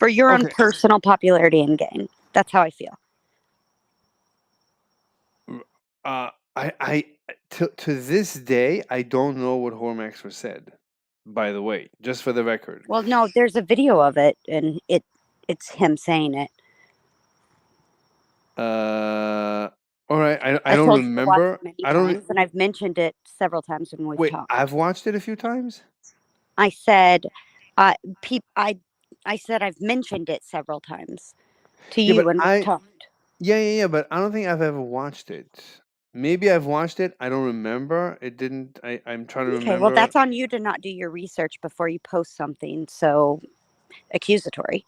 for your own Okay. personal popularity and gain. That's how I feel. I to this day I don't know what Hormaxer said. By the way, just for the record. Well, no, there's a video of it, and it's him saying it. All right. I I don't told you to watch it remember. many I don't. times, and I've mentioned it several times when we've Wait. talked. I've watched it a few times. I said, uh, peop, I said I've mentioned it several times to Yeah, you but when we've talked. yeah. But I don't think I've ever watched it. Maybe I've watched it. I don't remember. It didn't. I'm trying to Okay, well, remember. that's on you to not do your research before you post something so accusatory.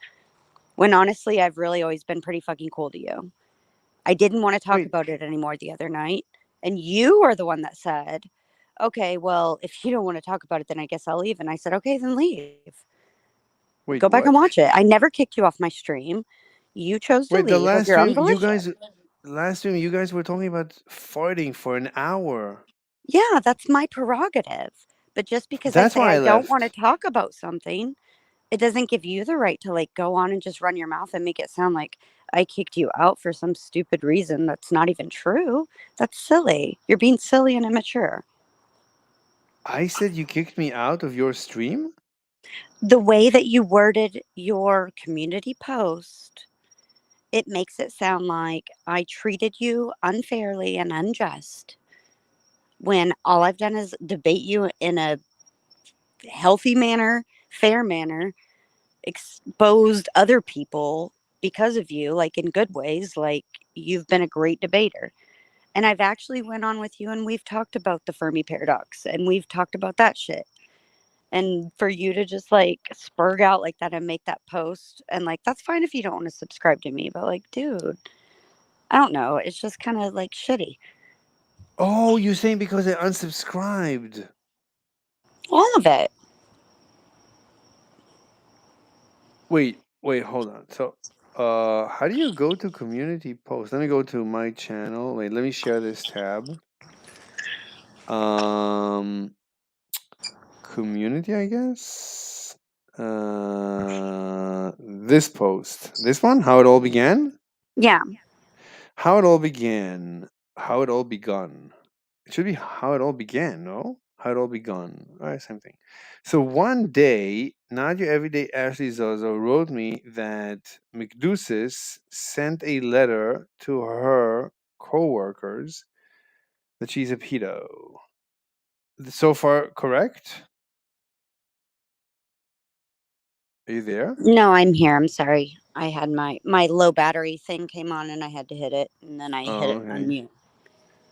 When honestly, I've really always been pretty fucking cool to you. I didn't want to talk Wait. about it anymore the other night. And you are the one that said, okay, well, if you don't want to talk about it, then I guess I'll leave. And I said, okay, then leave. Wait. Go back What? and watch it. I never kicked you off my stream. You chose to Wait. The leave of last your own stream, volition. last stream, you guys were talking about farting for an hour. Yeah, that's my prerogative. But just because I That's say why I I don't want to left. talk about something, it doesn't give you the right to like go on and just run your mouth and make it sound like I kicked you out for some stupid reason that's not even true. That's silly. You're being silly and immature. I said you kicked me out of your stream? The way that you worded your community post, it makes it sound like I treated you unfairly and unjust when all I've done is debate you in a healthy manner, fair manner, exposed other people because of you, like in good ways, like you've been a great debater. And I've actually went on with you and we've talked about the Fermi paradox and we've talked about that shit. And for you to just like spurg out like that and make that post, and like that's fine if you don't want to subscribe to me, but like, dude, I don't know. It's just kind of like shitty. Oh, you're saying because I unsubscribed. All of it. Wait, hold on. So, how do you go to community post? Let me go to my channel. Wait, let me share this tab. Um, community, I guess. This post. This one? How it all began? Yeah. How it all began. How it all begun. It should be how it all began, no? How it all begun. All right, same thing. So one day, not your everyday Ashley Zozo wrote me that McDucis sent a letter to her coworkers that she's a pedo. So far, correct? Are you there? No, I'm here. I'm sorry. I had my low battery thing came on and I had to hit it and then I hit Oh, it okay. unmute.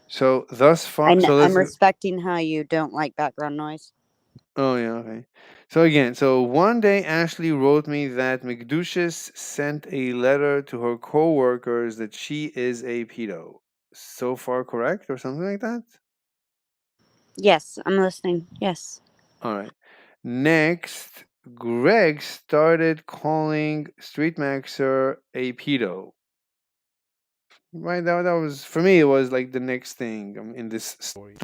So thus far, so I'm let's. respecting how you don't like background noise. Oh yeah, okay. So again, so one day Ashley wrote me that McDuchess sent a letter to her coworkers that she is a pedo. So far correct or something like that? Yes, I'm listening. Yes. All right. Next, Greg started calling Street Maxer a pedo. Right, that was for me. It was like the next thing in this story.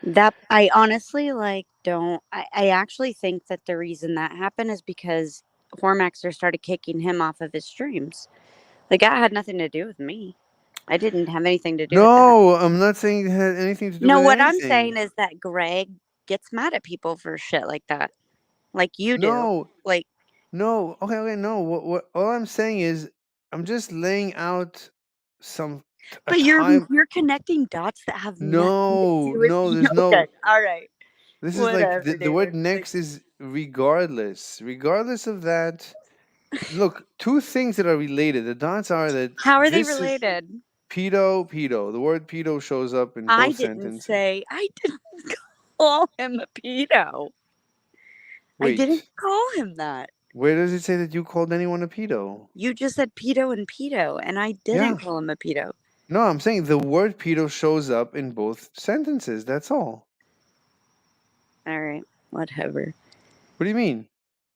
That I honestly like don't I actually think that the reason that happened is because Hormaxer started kicking him off of his streams. Like that had nothing to do with me. I didn't have anything to do with that. No, I'm not saying it had anything to do No, with what I'm anything. saying is that Greg gets mad at people for shit like that. Like you do. No, Like no, okay, no. What? All I'm saying is, I'm just laying out some a but time. you're connecting dots that have nothing to No, do with no, you. there's Okay. no. All right. This is like Whatever, the word David. Like next is regardless. Regardless of that, look, two things that are related. The dots are that how are they this is related? pedo. The word pedo shows up in both sentences. I didn't call him a pedo. I didn't Wait, call him that. where does it say that you called anyone a pedo? You just said pedo and pedo, and I didn't Yeah. call him a pedo. No, I'm saying the word pedo shows up in both sentences. That's all. All right, whatever. What do you mean?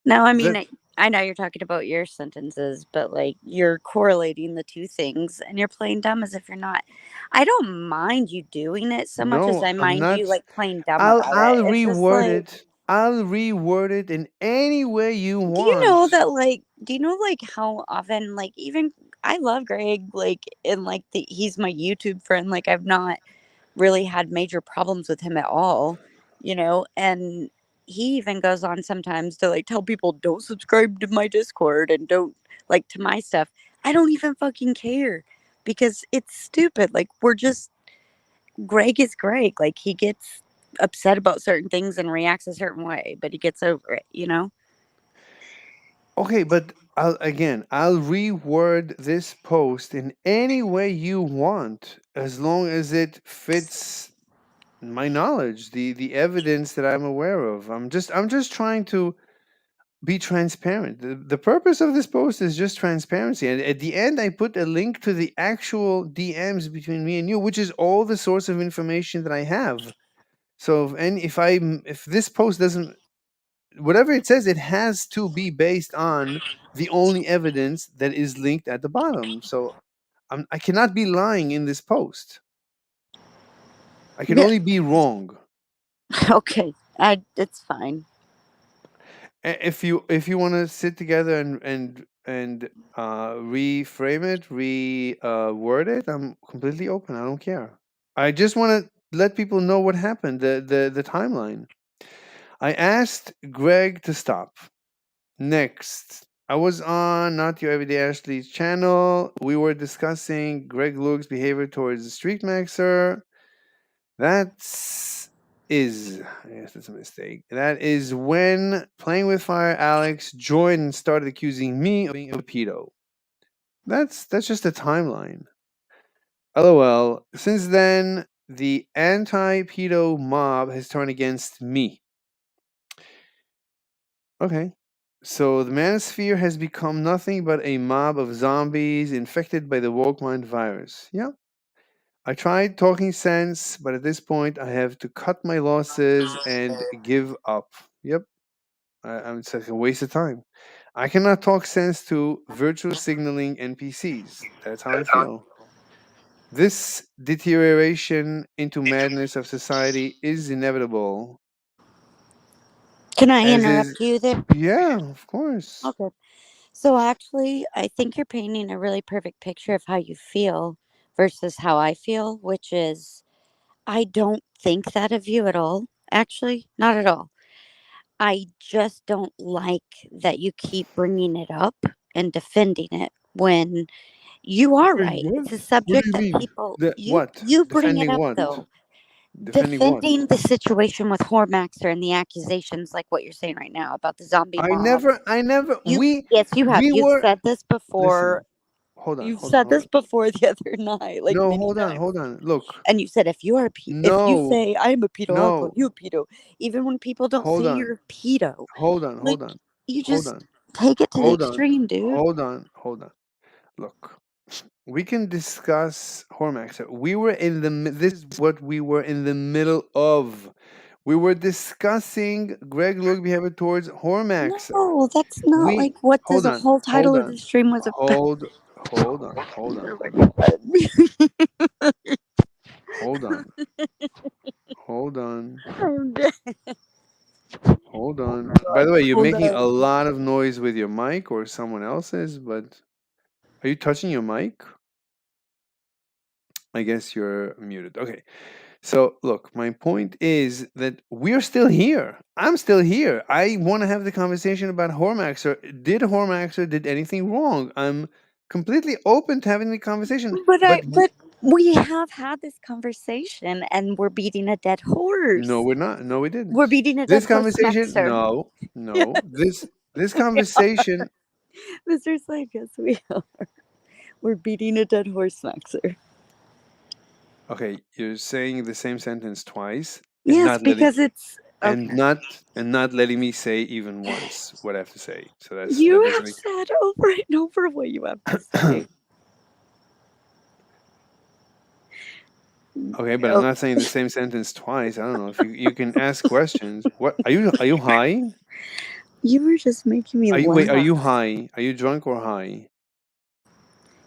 No, I mean, That I know you're talking about your sentences, but like you're correlating the two things and you're playing dumb as if you're not. I don't mind you doing it so much as no, I I'm mind you not. like playing dumb about I'll it. It's just reword like, it. I'll reword it in any way you do you know want. that like do you know like how often like even I love Greg like and like he's my YouTube friend, like I've not really had major problems with him at all, and he even goes on sometimes to like tell people don't subscribe to my Discord and don't like to my stuff. I don't even fucking care because it's stupid. Like we're just Greg is Greg. Like he gets upset about certain things and reacts a certain way, but he gets over it. Okay, but I'll reword this post in any way you want, as long as it fits my knowledge, the evidence that I'm aware of. I'm just trying to be transparent. The purpose of this post is just transparency. And at the end, I put a link to the actual DMs between me and you, which is all the source of information that I have. So, if this post doesn't, whatever it says, it has to be based on the only evidence that is linked at the bottom. So, I cannot be lying in this post. I can Yeah. only be wrong. Okay, it's fine. If you want to sit together and reframe it, word it, I'm completely open. I don't care. I just want to let people know what happened, the timeline. I asked Greg to stop. Next, I was on Not Your Everyday Ashley's channel. We were discussing Greg Luke's behavior towards the Street Maxer. I guess that's a mistake. That is when Playing with Fire Alex joined and started accusing me of being a pedo. That's just a timeline. LOL. Since then, the anti-pedo mob has turned against me. Okay. So the manosphere has become nothing but a mob of zombies infected by the woke mind virus. Yeah. I tried talking sense, but at this point I have to cut my losses and give up. Yep. It's like a waste of time. I cannot talk sense to virtual signaling NPCs. That's how I feel. This deterioration into madness of society is inevitable. Can I As is, interrupt you there? yeah, of course. Okay. So actually, I think you're painting a really perfect picture of how you feel versus how I feel, which is I don't think that of you at all. Actually, not at all. I just don't like that you keep bringing it up and defending it when you are Defending right. what? It's a What do subject you that mean? people you What? you bring it Defending up what? though. Defending what? Defending the situation with Hormaxer and the accusations like what you're saying right now about the zombie mob. I never, You Yes, you have. we You've were, said this before. listen, hold on, You've hold on, said hold this on. before the other night, like No, many times. hold on. Look, And you said if you no, say I'm a pedo, I'll call no, you a pedo. Even when people don't say hold on, you're a pedo, like hold on, you hold just on, take it to the hold on, extreme, dude. hold on. Look, we can discuss Hormax. We were in the, this is what we were in the middle of. We were discussing Greg Luke behavior towards Hormaxer. No, that's not We, like what hold the on, whole hold title of on, the stream was about. hold on, Oh my god. hold on, hold on, I'm dead. hold on. By the way, you're Hold making a on. lot of noise with your mic or someone else's, but are you touching your mic? I guess you're muted. Okay. So, look, my point is that we're still here. I'm still here. I want to have the conversation about Hormaxer. Did Hormaxer did anything wrong? I'm completely open to having the conversation. But But we have had this conversation and we're beating a dead no, horse. we're not. No, we We're didn't. beating a dead This horse, conversation, Maxer. no, Yes, no. This we are. conversation. Mr. Slade, yes, we are. We're beating a dead horse, Maxer. Okay, you're saying the same sentence twice and Yes, not letting because it's and okay. not letting me say even once what I have to say. So that You doesn't have said over and over what you have to make. say. Okay, but I'm Oh, not saying the same sentence twice. I don't know if you can ask questions. What are you high? you were just making me Are you laugh. high? Are you drunk or high?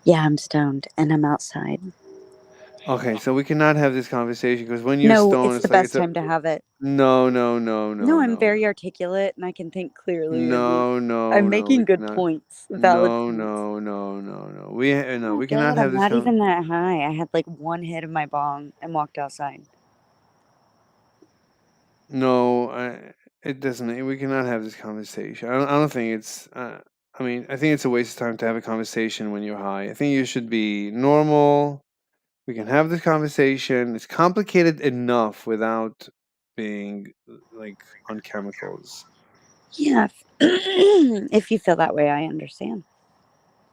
Yeah, I'm stoned and I'm outside. Okay, so we cannot have this conversation because when you're No, stoned, it's the it's like best time to have it. No, no, no, No, no, I'm no, very no. articulate and I can think clearly and No, I'm no, no, we making good cannot. points, valid No, points. no, no, no, no. No, Oh, we cannot God, have I'm this not even that high. I had like one hit of my bong and walked outside. No, it doesn't. We cannot have this conversation. I don't think it's. I mean, I think it's a waste of time to have a conversation when you're high. I think you should be normal. We can have this conversation. It's complicated enough without being like on chemicals. Yeah, if you feel that way, I understand.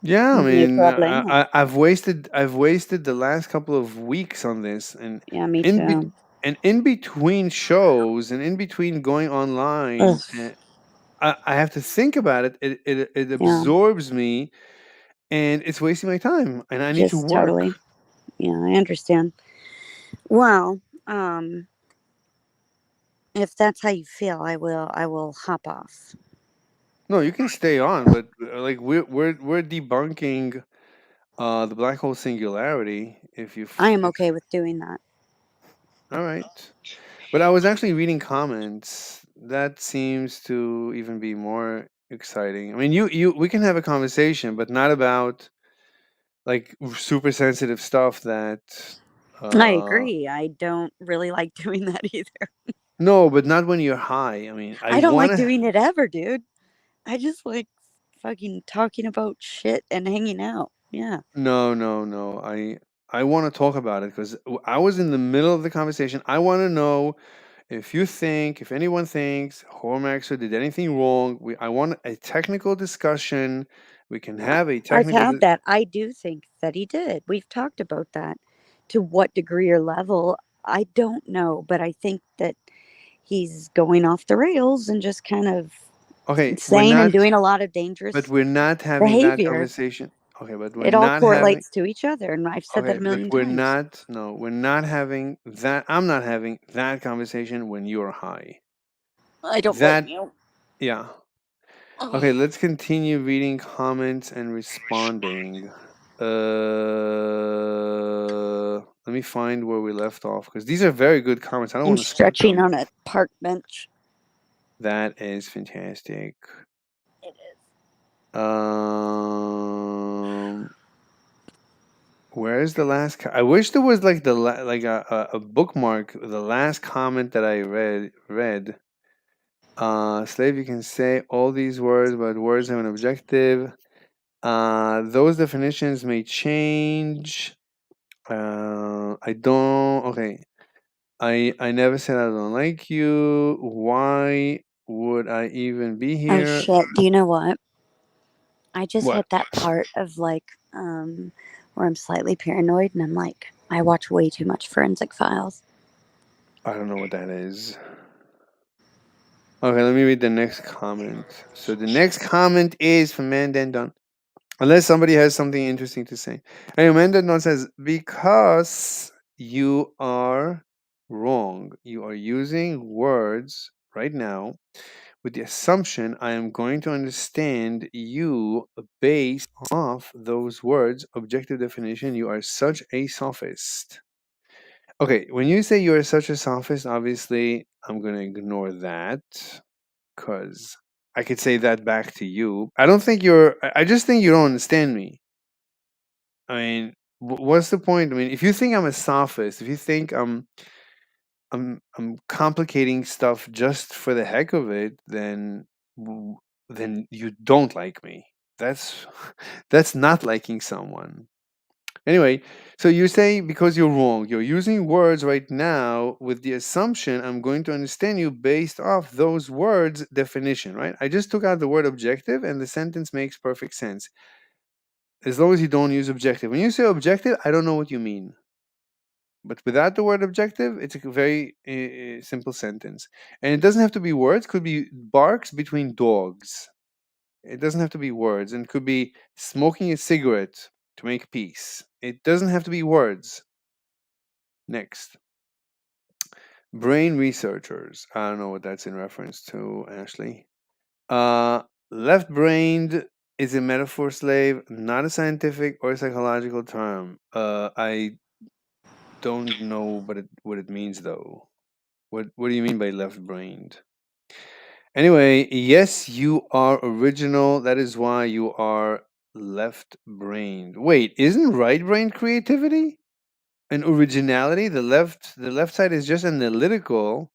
Yeah, I No mean, problemo. I've wasted the last couple of weeks on this, and Yeah, me in be- too. and in between shows and in between going online, Ugh, I have to think about it. It yeah, absorbs me, and it's wasting my time, and I need to just work. totally. Yeah, I understand. Well, um, if that's how you feel, I will hop off. No, you can stay on, but like we're debunking the black hole singularity. I am If okay with doing that. all right. But I was actually reading comments. That seems to even be more exciting. I mean, we can have a conversation, but not about like super sensitive stuff that I uh agree. I don't really like doing that either. no, but not when you're high. I mean, I I don't want like to doing it ever, dude. I just like fucking talking about shit and hanging out. Yeah. no, no, no. I want to talk about it because I was in the middle of the conversation. I want to know if anyone thinks Hormaxer did anything wrong. I want a technical discussion. We can have a I've technical. had that. I do think that he did. We've talked about that. To what degree or level, I don't know, but I think that he's going off the rails and just kind of Okay, insane and doing a lot of but dangerous we're not having that behavior. conversation. Okay, but we're It all not having. correlates to each other, and I've said that Okay, a but million times. we're not having that. I'm not having that conversation when you're high. I don't blame That, you. yeah. Ugh. Okay, let's continue reading comments and responding. Let me find where we left off because these are very good comments. I don't I'm want to skip stretching them. on a park bench. That is fantastic. It is. Um, where's the last? I wish there was like like a bookmark. The last comment that I read. Slave, you can say all these words, but words have an objective. Those definitions may change. I don't. Okay. I never said I don't like you. Why would I even be Oh here? shit! Do you know what? I just What? hit that part of like where I'm slightly paranoid, and I'm like, I watch way too much Forensic Files. I don't know what that is. Okay, let me read the next comment. So the next comment is from Mandendon. Unless somebody has something interesting to say. Anyway, Mandendon says, because you are wrong. You are using words right now with the assumption I am going to understand you based off those words, objective definition. You are such a sophist. Okay, when you say you are such a sophist, obviously I'm going to ignore that because I could say that back to you. I don't think I just think you don't understand me. I mean, what's the point? I mean, if you think I'm a sophist, if you think I'm complicating stuff just for the heck of it, then you don't like me. That's that's not liking someone. Anyway, so you say because you're wrong, you're using words right now with the assumption I'm going to understand you based off those words definition, right? I just took out the word objective and the sentence makes perfect sense. As long as you don't use objective. When you say objective, I don't know what you mean. But without the word objective, it's a very simple sentence. And it doesn't have to be words, could be barks between dogs. It doesn't have to be words, and it could be smoking a cigarette to make peace. It doesn't have to be words. Next. Brain researchers. I don't know what that's in reference to, Ashley. Left brained is a metaphor, slave, not a scientific or psychological term. I don't know what it means though. What do you mean by left-brained? Anyway, yes, you are original. That is why you are left-brained. Wait, isn't right-brained creativity and originality? The left side is just analytical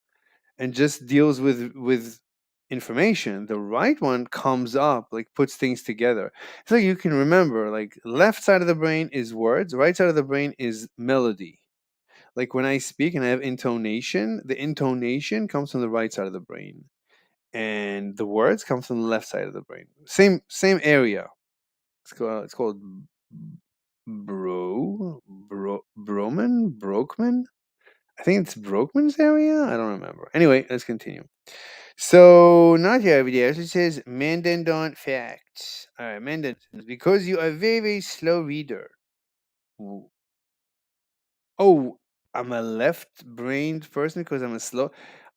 and just deals with information. The right one comes up, like puts things together. So you can remember, like left side of the brain is words, right side of the brain is melody. Like when I speak and I have intonation, the intonation comes from the right side of the brain, and the words come from the left side of the brain. Same area. It's called Broman. I think it's Brokeman's area. I don't remember. Anyway, let's continue. So, not your everyday. It says Mandandon facts. All right, Mandan, because you are a very, very slow reader. Ooh. Oh, I'm a left-brained person because I'm a slow.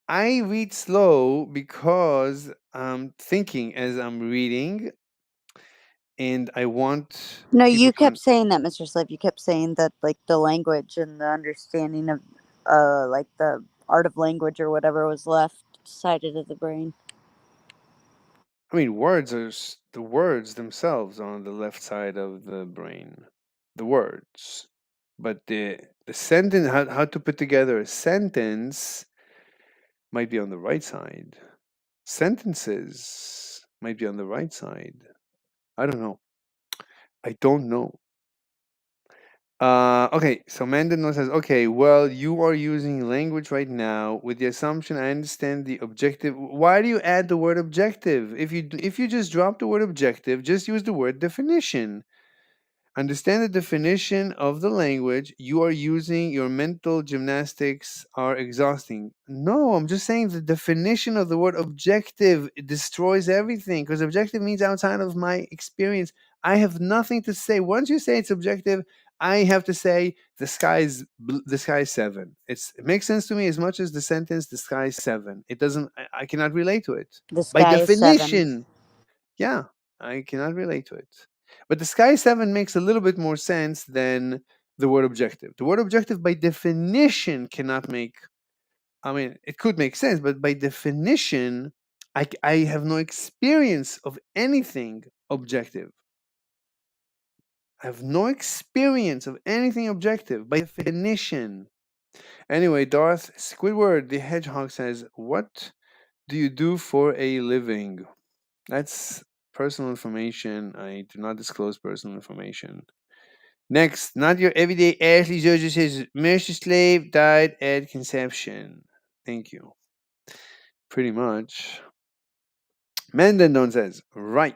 I read slow because I'm thinking as I'm reading, and I want No, people you to. kept saying that, Mr. Slave. You kept saying that, like, the language and the understanding of, like, the art of language or whatever was left sided of the brain. I mean, words are the words themselves are on the left side of the brain. The words, but the sentence, how to put together a sentence, might be on the right side. Sentences might be on the right side. I don't know. I don't know. Okay, so Mandano says, okay, well, you are using language right now with the assumption I understand the objective. Why do you add the word objective? If you just drop the word objective, just use the word definition. Understand the definition of the language you are using. Your mental gymnastics are exhausting. No, I'm just saying the definition of the word objective destroys everything because objective means outside of my experience. I have nothing to say. Once you say it's objective, I have to say the sky is seven. It makes sense to me as much as the sentence the sky is seven. It doesn't. I cannot relate to it The by sky is seven. definition. Yeah, I cannot relate to it. But the Sky 7 makes a little bit more sense than the word objective. The word objective, by definition, cannot make. I mean, it could make sense, but by definition, I have no experience of anything objective. I have no experience of anything objective by definition. Anyway, Darth Squidward the Hedgehog says, what do you do for a living? That's personal information. I do not disclose personal information. Next, not your everyday Ashley Georgia says Mercy Slave died at conception. Thank you. Pretty much. Mandandon says, right.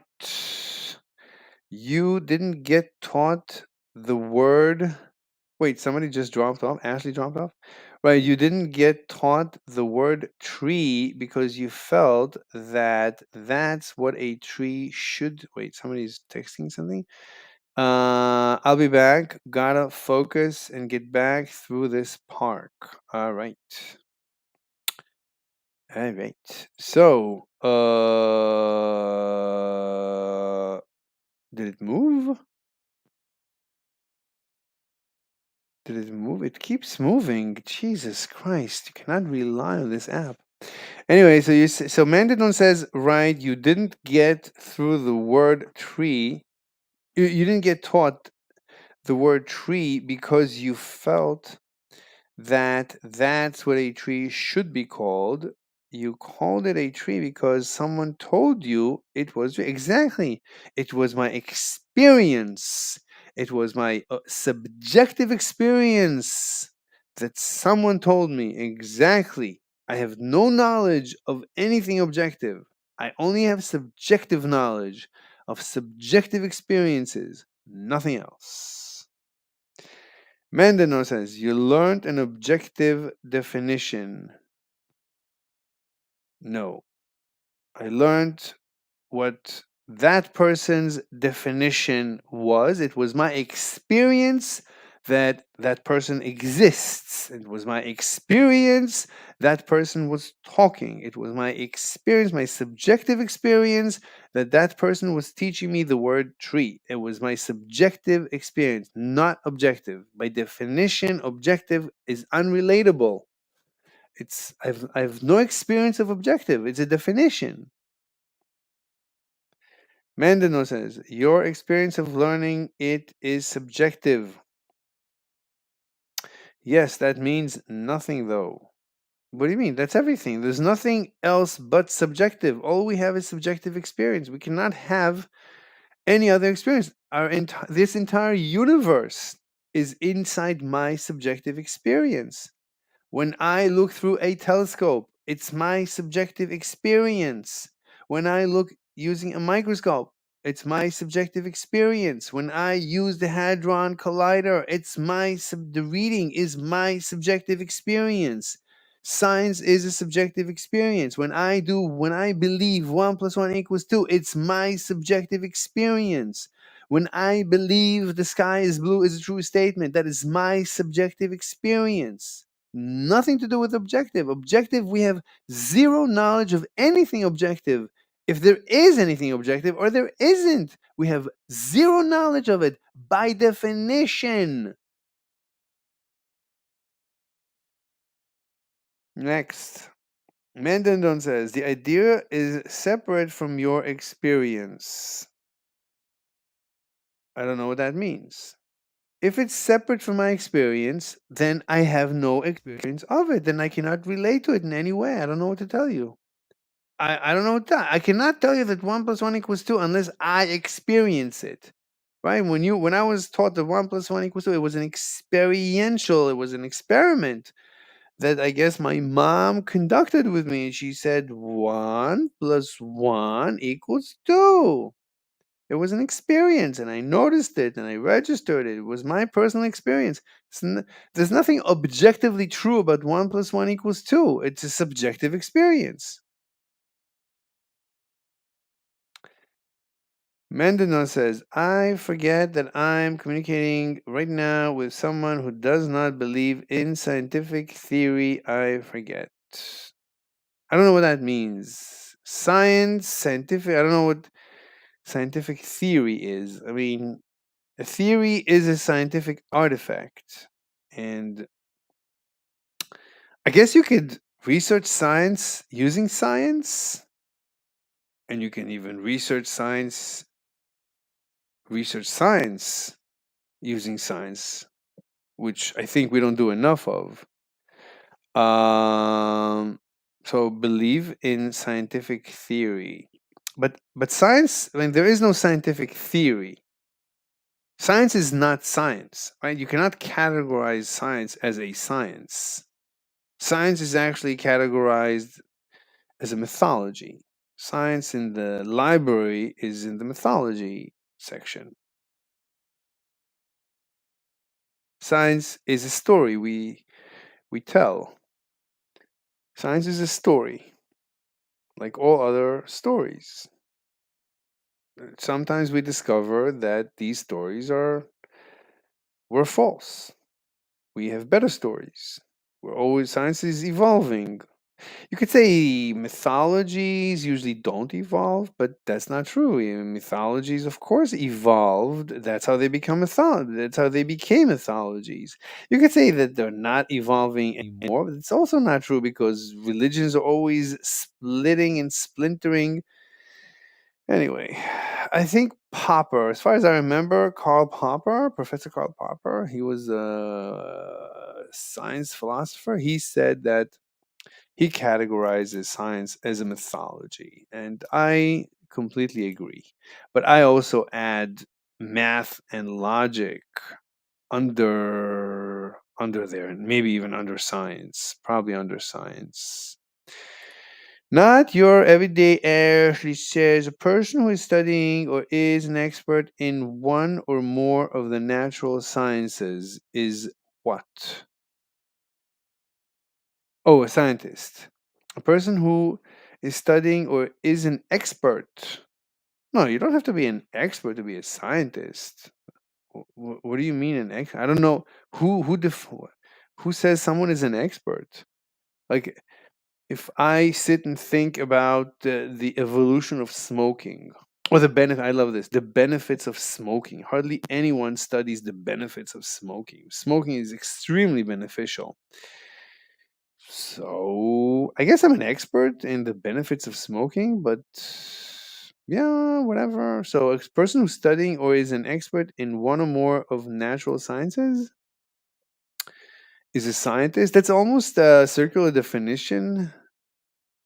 You didn't get taught the word. Wait, somebody just dropped off? Ashley dropped off? Right, you didn't get taught the word tree because you felt that that's what a tree should. Wait, somebody's texting something? I'll be back. Gotta focus and get back through this park. All right. All right. So, did it move? Did it move? It keeps moving. Jesus Christ! You cannot rely on this app. Anyway, so Mandadon says, right? You didn't get through the word tree. You didn't get taught the word tree because you felt that that's what a tree should be called. You called it a tree because someone told you it was exactly. It was my experience. It was my subjective experience that someone told me exactly. I have no knowledge of anything objective. I only have subjective knowledge of subjective experiences, nothing else. Mandano says, you learned an objective definition. No. I learned what that person's definition was. It was my experience that that person exists. It was my experience that person was talking. It was my experience, my subjective experience that that person was teaching me the word tree. It was my subjective experience, not objective. By definition, objective is unrelatable. I've no experience of objective. It's a definition. Mandano says, your experience of learning it is subjective. Yes, that means nothing though. What do you mean? That's everything. There's nothing else but subjective. All we have is subjective experience. We cannot have any other experience. This entire universe is inside my subjective experience. When I look through a telescope, it's my subjective experience. When I look using a microscope, it's my subjective experience. When I use the Hadron Collider, the reading is my subjective experience. Science is a subjective experience. When I believe 1 plus 1 equals 2, it's my subjective experience. When I believe the sky is blue is a true statement, that is my subjective experience. Nothing to do with objective. Objective, we have zero knowledge of anything objective. If there is anything objective or there isn't, we have zero knowledge of it by definition. Next. Mandendon says, the idea is separate from your experience. I don't know what that means. If it's separate from my experience, then I have no experience of it. Then I cannot relate to it in any way. I don't know what to tell you. I don't know what that. I cannot tell you that 1 plus 1 equals 2 unless I experience it. Right? When I was taught that 1 plus 1 equals 2, it was an experiential, it was an experiment that I guess my mom conducted with me. She said 1 plus 1 equals 2. It was an experience, and I noticed it, and I registered it. It was my personal experience. There's nothing objectively true about 1 plus 1 equals 2. It's a subjective experience. Mandano says, I forget that I'm communicating right now with someone who does not believe in scientific theory. I forget. I don't know what that means. Scientific, I don't know what scientific theory is. I mean, a theory is a scientific artifact. And I guess you could research science using science. And you can even research science using science, which I think we don't do enough of. So believe in scientific theory, but science. I mean, there is no scientific theory. Science is not science, right? You cannot categorize science as a science. Science is actually categorized as a mythology. Science in the library is in the mythology section. Science is a story we tell. Science is a story, like all other stories. Sometimes we discover that these stories were false. We have better stories. Science is evolving. You could say mythologies usually don't evolve, but that's not true. Mythologies, of course, evolved. That's how they become That's how they became mythologies. You could say that they're not evolving anymore, but it's also not true because religions are always splitting and splintering. Anyway, I think Popper, as far as I remember, Professor Karl Popper, he was a science philosopher. He said that he categorizes science as a mythology, and I completely agree. But I also add math and logic under there, and maybe even under science, probably under science. Not your everyday Ashley says a person who is studying or is an expert in one or more of the natural sciences is what? Oh, a scientist. A person who is studying or is an expert. No, you don't have to be an expert to be a scientist. What do you mean an expert? I don't know who says someone is an expert. Like if I sit and think about the evolution of smoking or the benefit, I love this, the benefits of smoking. Hardly anyone studies the benefits of smoking. Smoking is extremely beneficial. So I guess I'm an expert in the benefits of smoking, but yeah, whatever. So a person who's studying or is an expert in one or more of natural sciences is a scientist. That's almost a circular definition.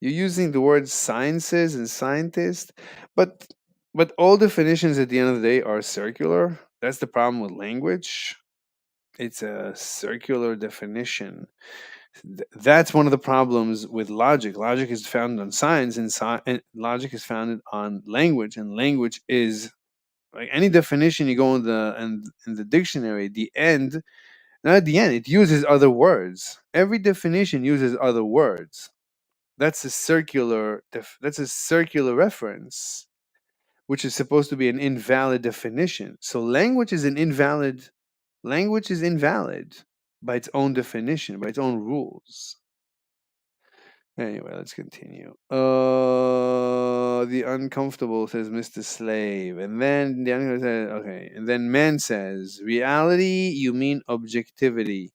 You're using the word sciences and scientist, but all definitions at the end of the day are circular. That's the problem with language. It's a circular definition. That's one of the problems with logic. Logic is founded on science, and, and logic is founded on language. And language is like any definition you go in the dictionary. The end, not at the end, it uses other words. Every definition uses other words. That's a circular. That's a circular reference, which is supposed to be an invalid definition. So language is an invalid. Language is invalid by its own definition, by its own rules. Anyway, let's continue. The uncomfortable, says Mr. Slave. And then the uncomfortable says, okay. And then man says, reality, you mean objectivity.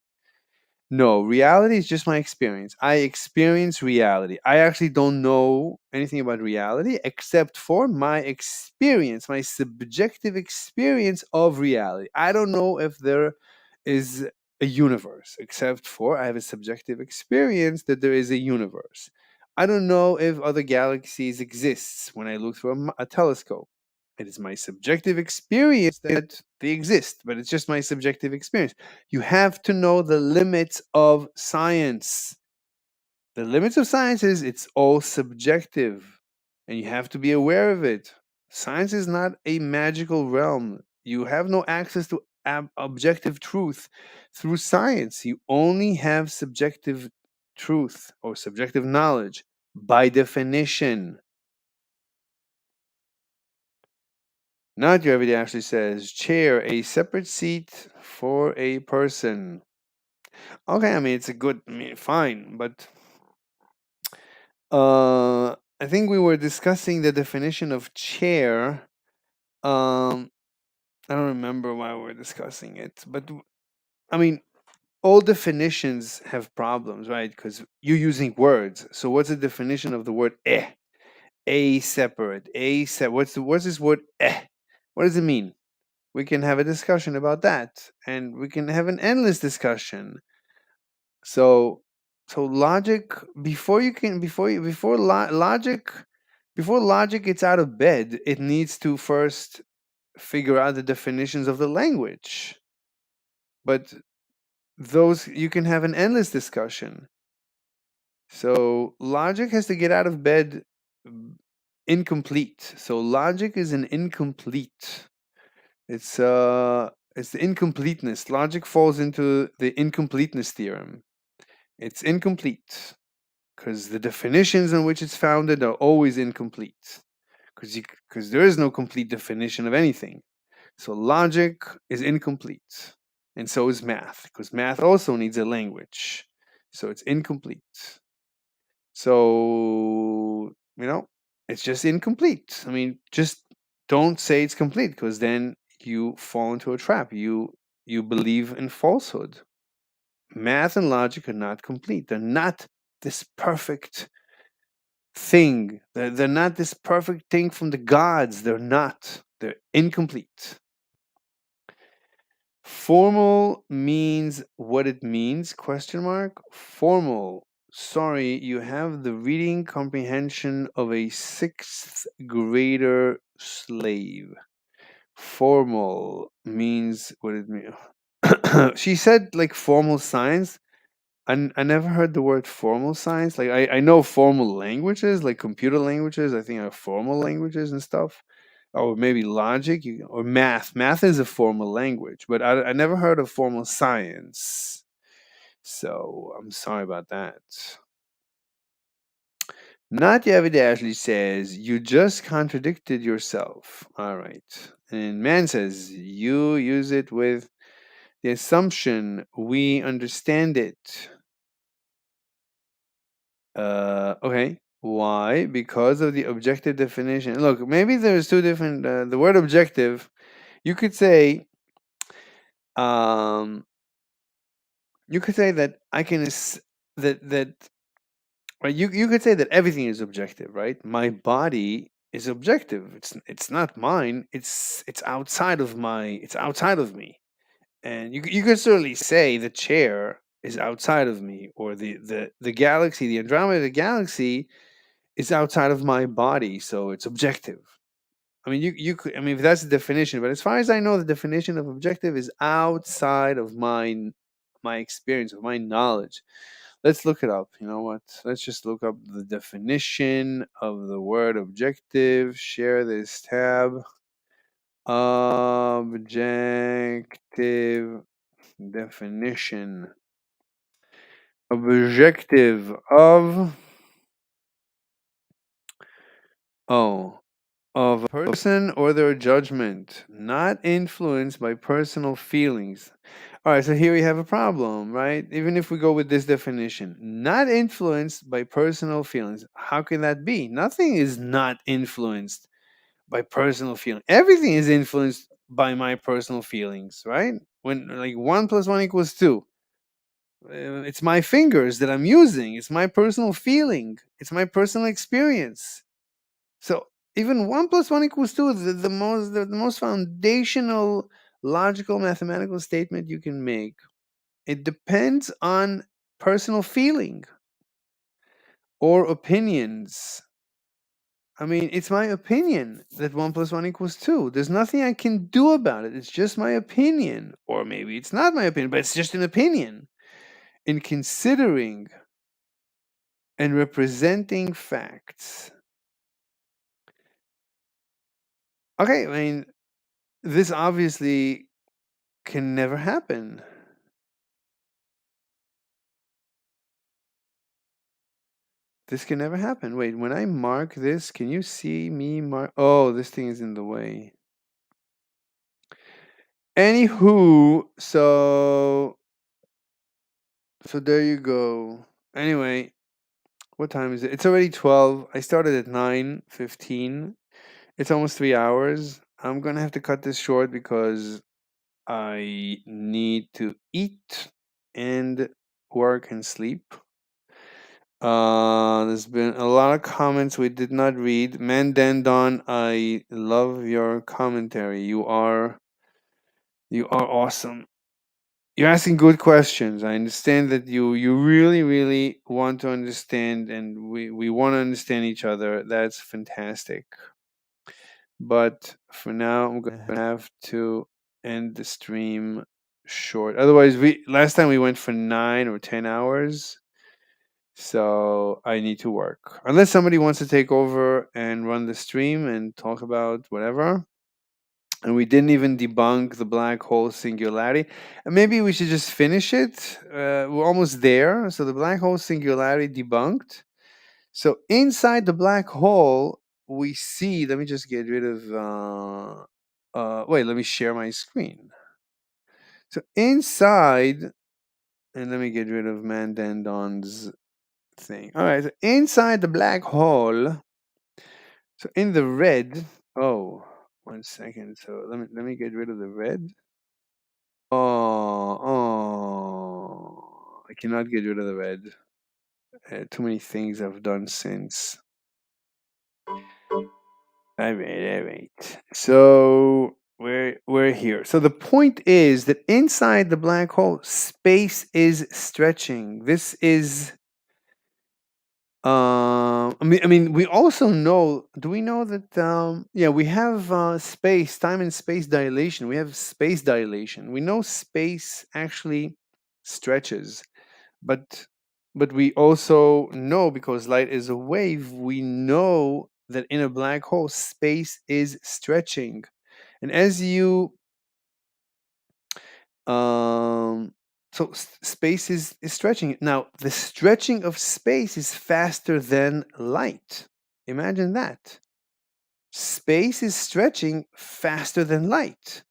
No, reality is just my experience. I experience reality. I actually don't know anything about reality except for my experience, my subjective experience of reality. I don't know if there is a universe, except for I have a subjective experience that there is a universe. I don't know if other galaxies exist when I look through a telescope. It is my subjective experience that they exist, but it's just my subjective experience. You have to know the limits of science. The limits of science is it's all subjective, and you have to be aware of it. Science is not a magical realm. You have no access to objective truth through science. You only have subjective truth or subjective knowledge by definition. Not your everyday actually says chair, a separate seat for a person. Okay, I mean it's a good, I mean fine, but I think we were discussing the definition of chair. I don't remember why we were discussing it, but I mean all definitions have problems, right? Because you're using words. So what's the definition of the word eh? A separate, a separate. What's this word eh? What does it mean? We can have a discussion about that, and we can have an endless discussion. So logic, before logic gets out of bed, it needs to first figure out the definitions of the language. But those, you can have an endless discussion. So logic has to get out of bed incomplete. So logic is an incomplete. It's the incompleteness. Logic falls into the incompleteness theorem. It's incomplete because the definitions on which it's founded are always incomplete because there is no complete definition of anything. So logic is incomplete, and so is math because math also needs a language. So it's incomplete. So it's just incomplete. I mean, just don't say it's complete because then you fall into a trap. You believe in falsehood. Math and logic are not complete. They're not this perfect thing. They're not this perfect thing from the gods. They're not. They're incomplete. Formal means what it means, question mark. Formal. Sorry, you have the reading comprehension of a 6th grader slave. Formal means what it means. She said like formal science. I never heard the word formal science. Like I know formal languages, like computer languages, I think are formal languages and stuff. Or maybe logic or math. Math is a formal language, but I never heard of formal science. So I'm sorry about that. Not Yavid Ashley says, you just contradicted yourself. All right. And man says, you use it with the assumption we understand it. Okay. Why? Because of the objective definition. Look, maybe there's two different. The word objective, you could say, you could say that that right, you could say that everything is objective, right? My body is objective. It's not mine. It's outside of it's outside of me. And you could certainly say the chair is outside of me, or the galaxy, the Andromeda galaxy is outside of my body, so it's objective. I mean, you could, I mean, if that's the definition, but as far as I know, the definition of objective is outside of my experience, of my knowledge. Let's look it up. You know what? Let's just look up the definition of the word objective. Share this tab. Objective definition. Objective of oh of a person or their judgment, not influenced by personal feelings. All right, so here we have a problem, right? Even if we go with this definition, not influenced by personal feelings. How can that be? Nothing is not influenced by personal feeling. Everything is influenced by my personal feelings, right? When like 1 + 1 = 2. It's my fingers that I'm using. It's my personal feeling. It's my personal experience. So even 1 + 1 = 2, the most foundational logical mathematical statement you can make. It depends on personal feeling or opinions. I mean, it's my opinion that 1 + 1 = 2. There's nothing I can do about it. It's just my opinion. Or maybe it's not my opinion, but it's just an opinion. In considering and representing facts. Okay, I mean, this obviously can never happen. This can never happen. Wait, when I mark this, can you see me mark? Oh, this thing is in the way. Anywho, so there you go. Anyway, what time is it? It's already 12. I started at 9:15. It's almost 3 hours. I'm gonna have to cut this short because I need to eat and work and sleep. There's been a lot of comments we did not read. Mandandon, I love your commentary. You are awesome. You're asking good questions. I understand that you really, really want to understand, and we want to understand each other. That's fantastic. But for now, I'm gonna have to end the stream short. Otherwise, last time we went for 9 or 10 hours. So I need to work. Unless somebody wants to take over and run the stream and talk about whatever. And we didn't even debunk the black hole singularity. And maybe we should just finish it. We're almost there. So the black hole singularity debunked. So inside the black hole, we see. Let me just get rid of. Wait, let me share my screen. So inside, and let me get rid of Mandandon's thing. All right, so inside the black hole. So in the red. Oh, 1 second. So let me get rid of the red. I cannot get rid of the red. Too many things I've done since. All right. So we're here. So the point is that inside the black hole, space is stretching. This is. I mean, we also know. Do we know that? Yeah, we have time and space dilation. We have space dilation. We know space actually stretches, but we also know, because light is a wave, we know that in a black hole, space is stretching, and as you so space is stretching. Now, the stretching of space is faster than light. Imagine that. Space is stretching faster than light.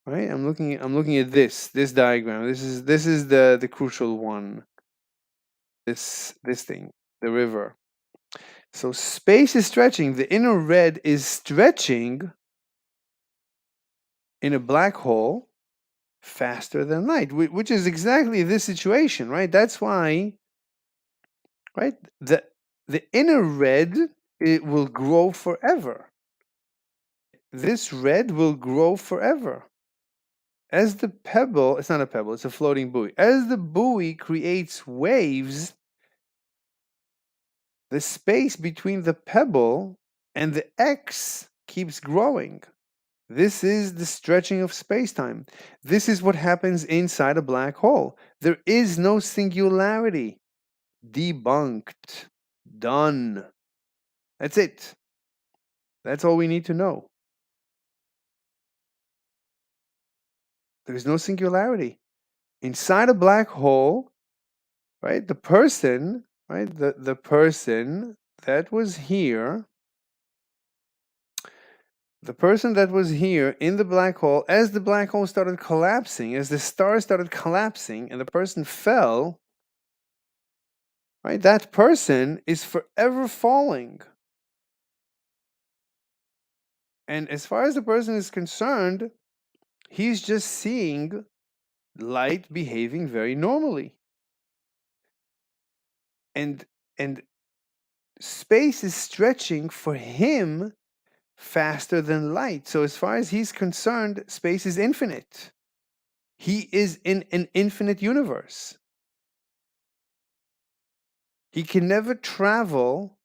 Right? I'm looking at this diagram. This is the crucial one. This thing, the river. So space is stretching. The inner red is stretching in a black hole faster than light, which is exactly this situation, right? That's why, right? The inner red, it will grow forever. This red will grow forever. As the pebble, it's not a pebble, it's a floating buoy. As the buoy creates waves, the space between the pebble and the X keeps growing. This is the stretching of space-time. This is what happens inside a black hole. There is no singularity. Debunked. Done. That's it. That's all we need to know. There's no singularity. Inside a black hole, right, the person, right, the person that was here, the person that was here in the black hole, as the black hole started collapsing, as the stars started collapsing and the person fell, right, that person is forever falling. And as far as the person is concerned, he's just seeing light behaving very normally. And space is stretching for him faster than light. So as far as he's concerned, space is infinite. He is in an infinite universe. He can never travel,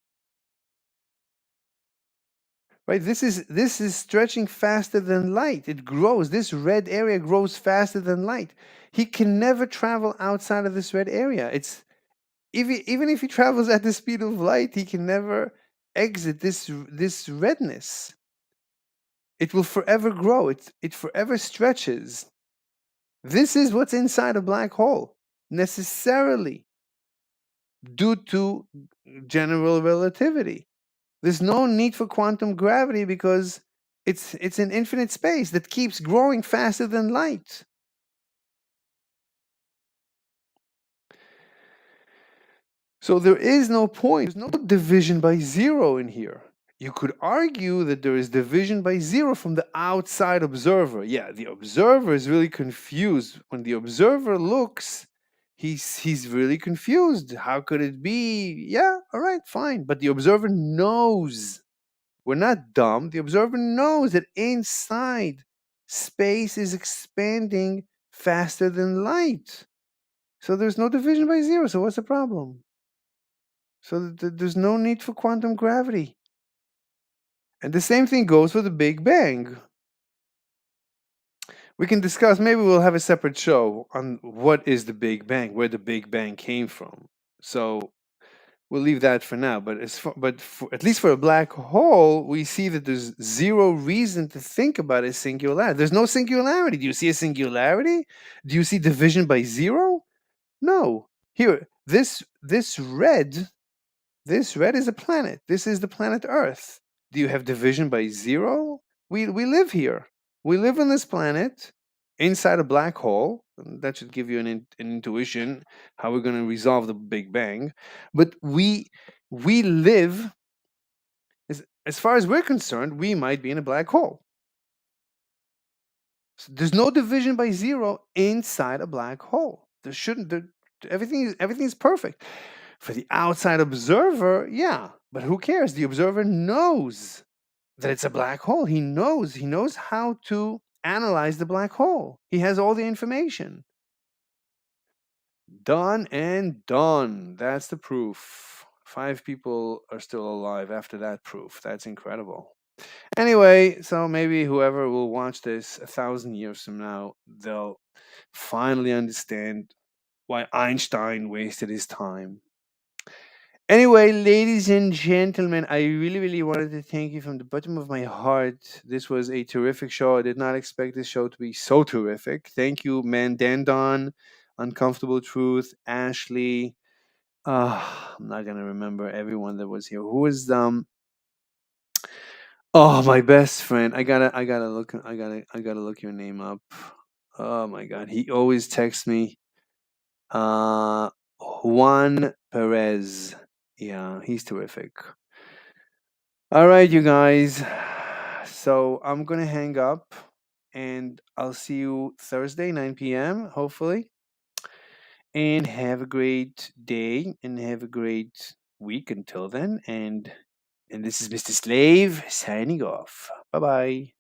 right? This is stretching faster than light. It grows. This red area grows faster than light. He can never travel outside of this red area. It's even if he travels at the speed of light, he can never exit this redness. It will forever grow. It forever stretches. This is what's inside a black hole, necessarily, due to general relativity. There's no need for quantum gravity because it's an infinite space that keeps growing faster than light. So there is no point, there's no division by zero in here. You could argue that there is division by zero from the outside observer. Yeah, the observer is really confused. When the observer looks, he's really confused. How could it be? Yeah, all right, fine. But the observer knows. We're not dumb. The observer knows that inside, space is expanding faster than light. So there's no division by zero. So what's the problem? So there's no need for quantum gravity. And the same thing goes for the Big Bang. We can discuss, maybe we'll have a separate show on what is the Big Bang, where the Big Bang came from. So we'll leave that for now. But at least for a black hole, we see that there's zero reason to think about a singularity. There's no singularity. Do you see a singularity? Do you see division by zero? No. Here, this red is a planet. This is the planet Earth. Do you have division by zero? We live here. We live on this planet inside a black hole. That should give you an intuition how we're going to resolve the Big Bang. But we live, as far as we're concerned, we might be in a black hole. So there's no division by zero inside a black hole. There shouldn't. Everything is perfect. For the outside observer, yeah, but who cares? The observer knows that it's a black hole. He knows how to analyze the black hole. He has all the information. Done and done. That's the proof. 5 people are still alive after that proof. That's incredible. Anyway, so maybe whoever will watch this 1,000 years from now, they'll finally understand why Einstein wasted his time. Anyway, ladies and gentlemen, I really, really wanted to thank you from the bottom of my heart. This was a terrific show. I did not expect this show to be so terrific. Thank you, Mandandon, Uncomfortable Truth, Ashley. I'm not gonna remember everyone that was here. Who was Oh, my best friend. I gotta look your name up. Oh my god. He always texts me. Juan Perez. Yeah, he's terrific. All right, you guys. So I'm gonna hang up. And I'll see you Thursday, 9 p.m., hopefully. And have a great day and have a great week until then. And this is Mr. Slave signing off. Bye bye.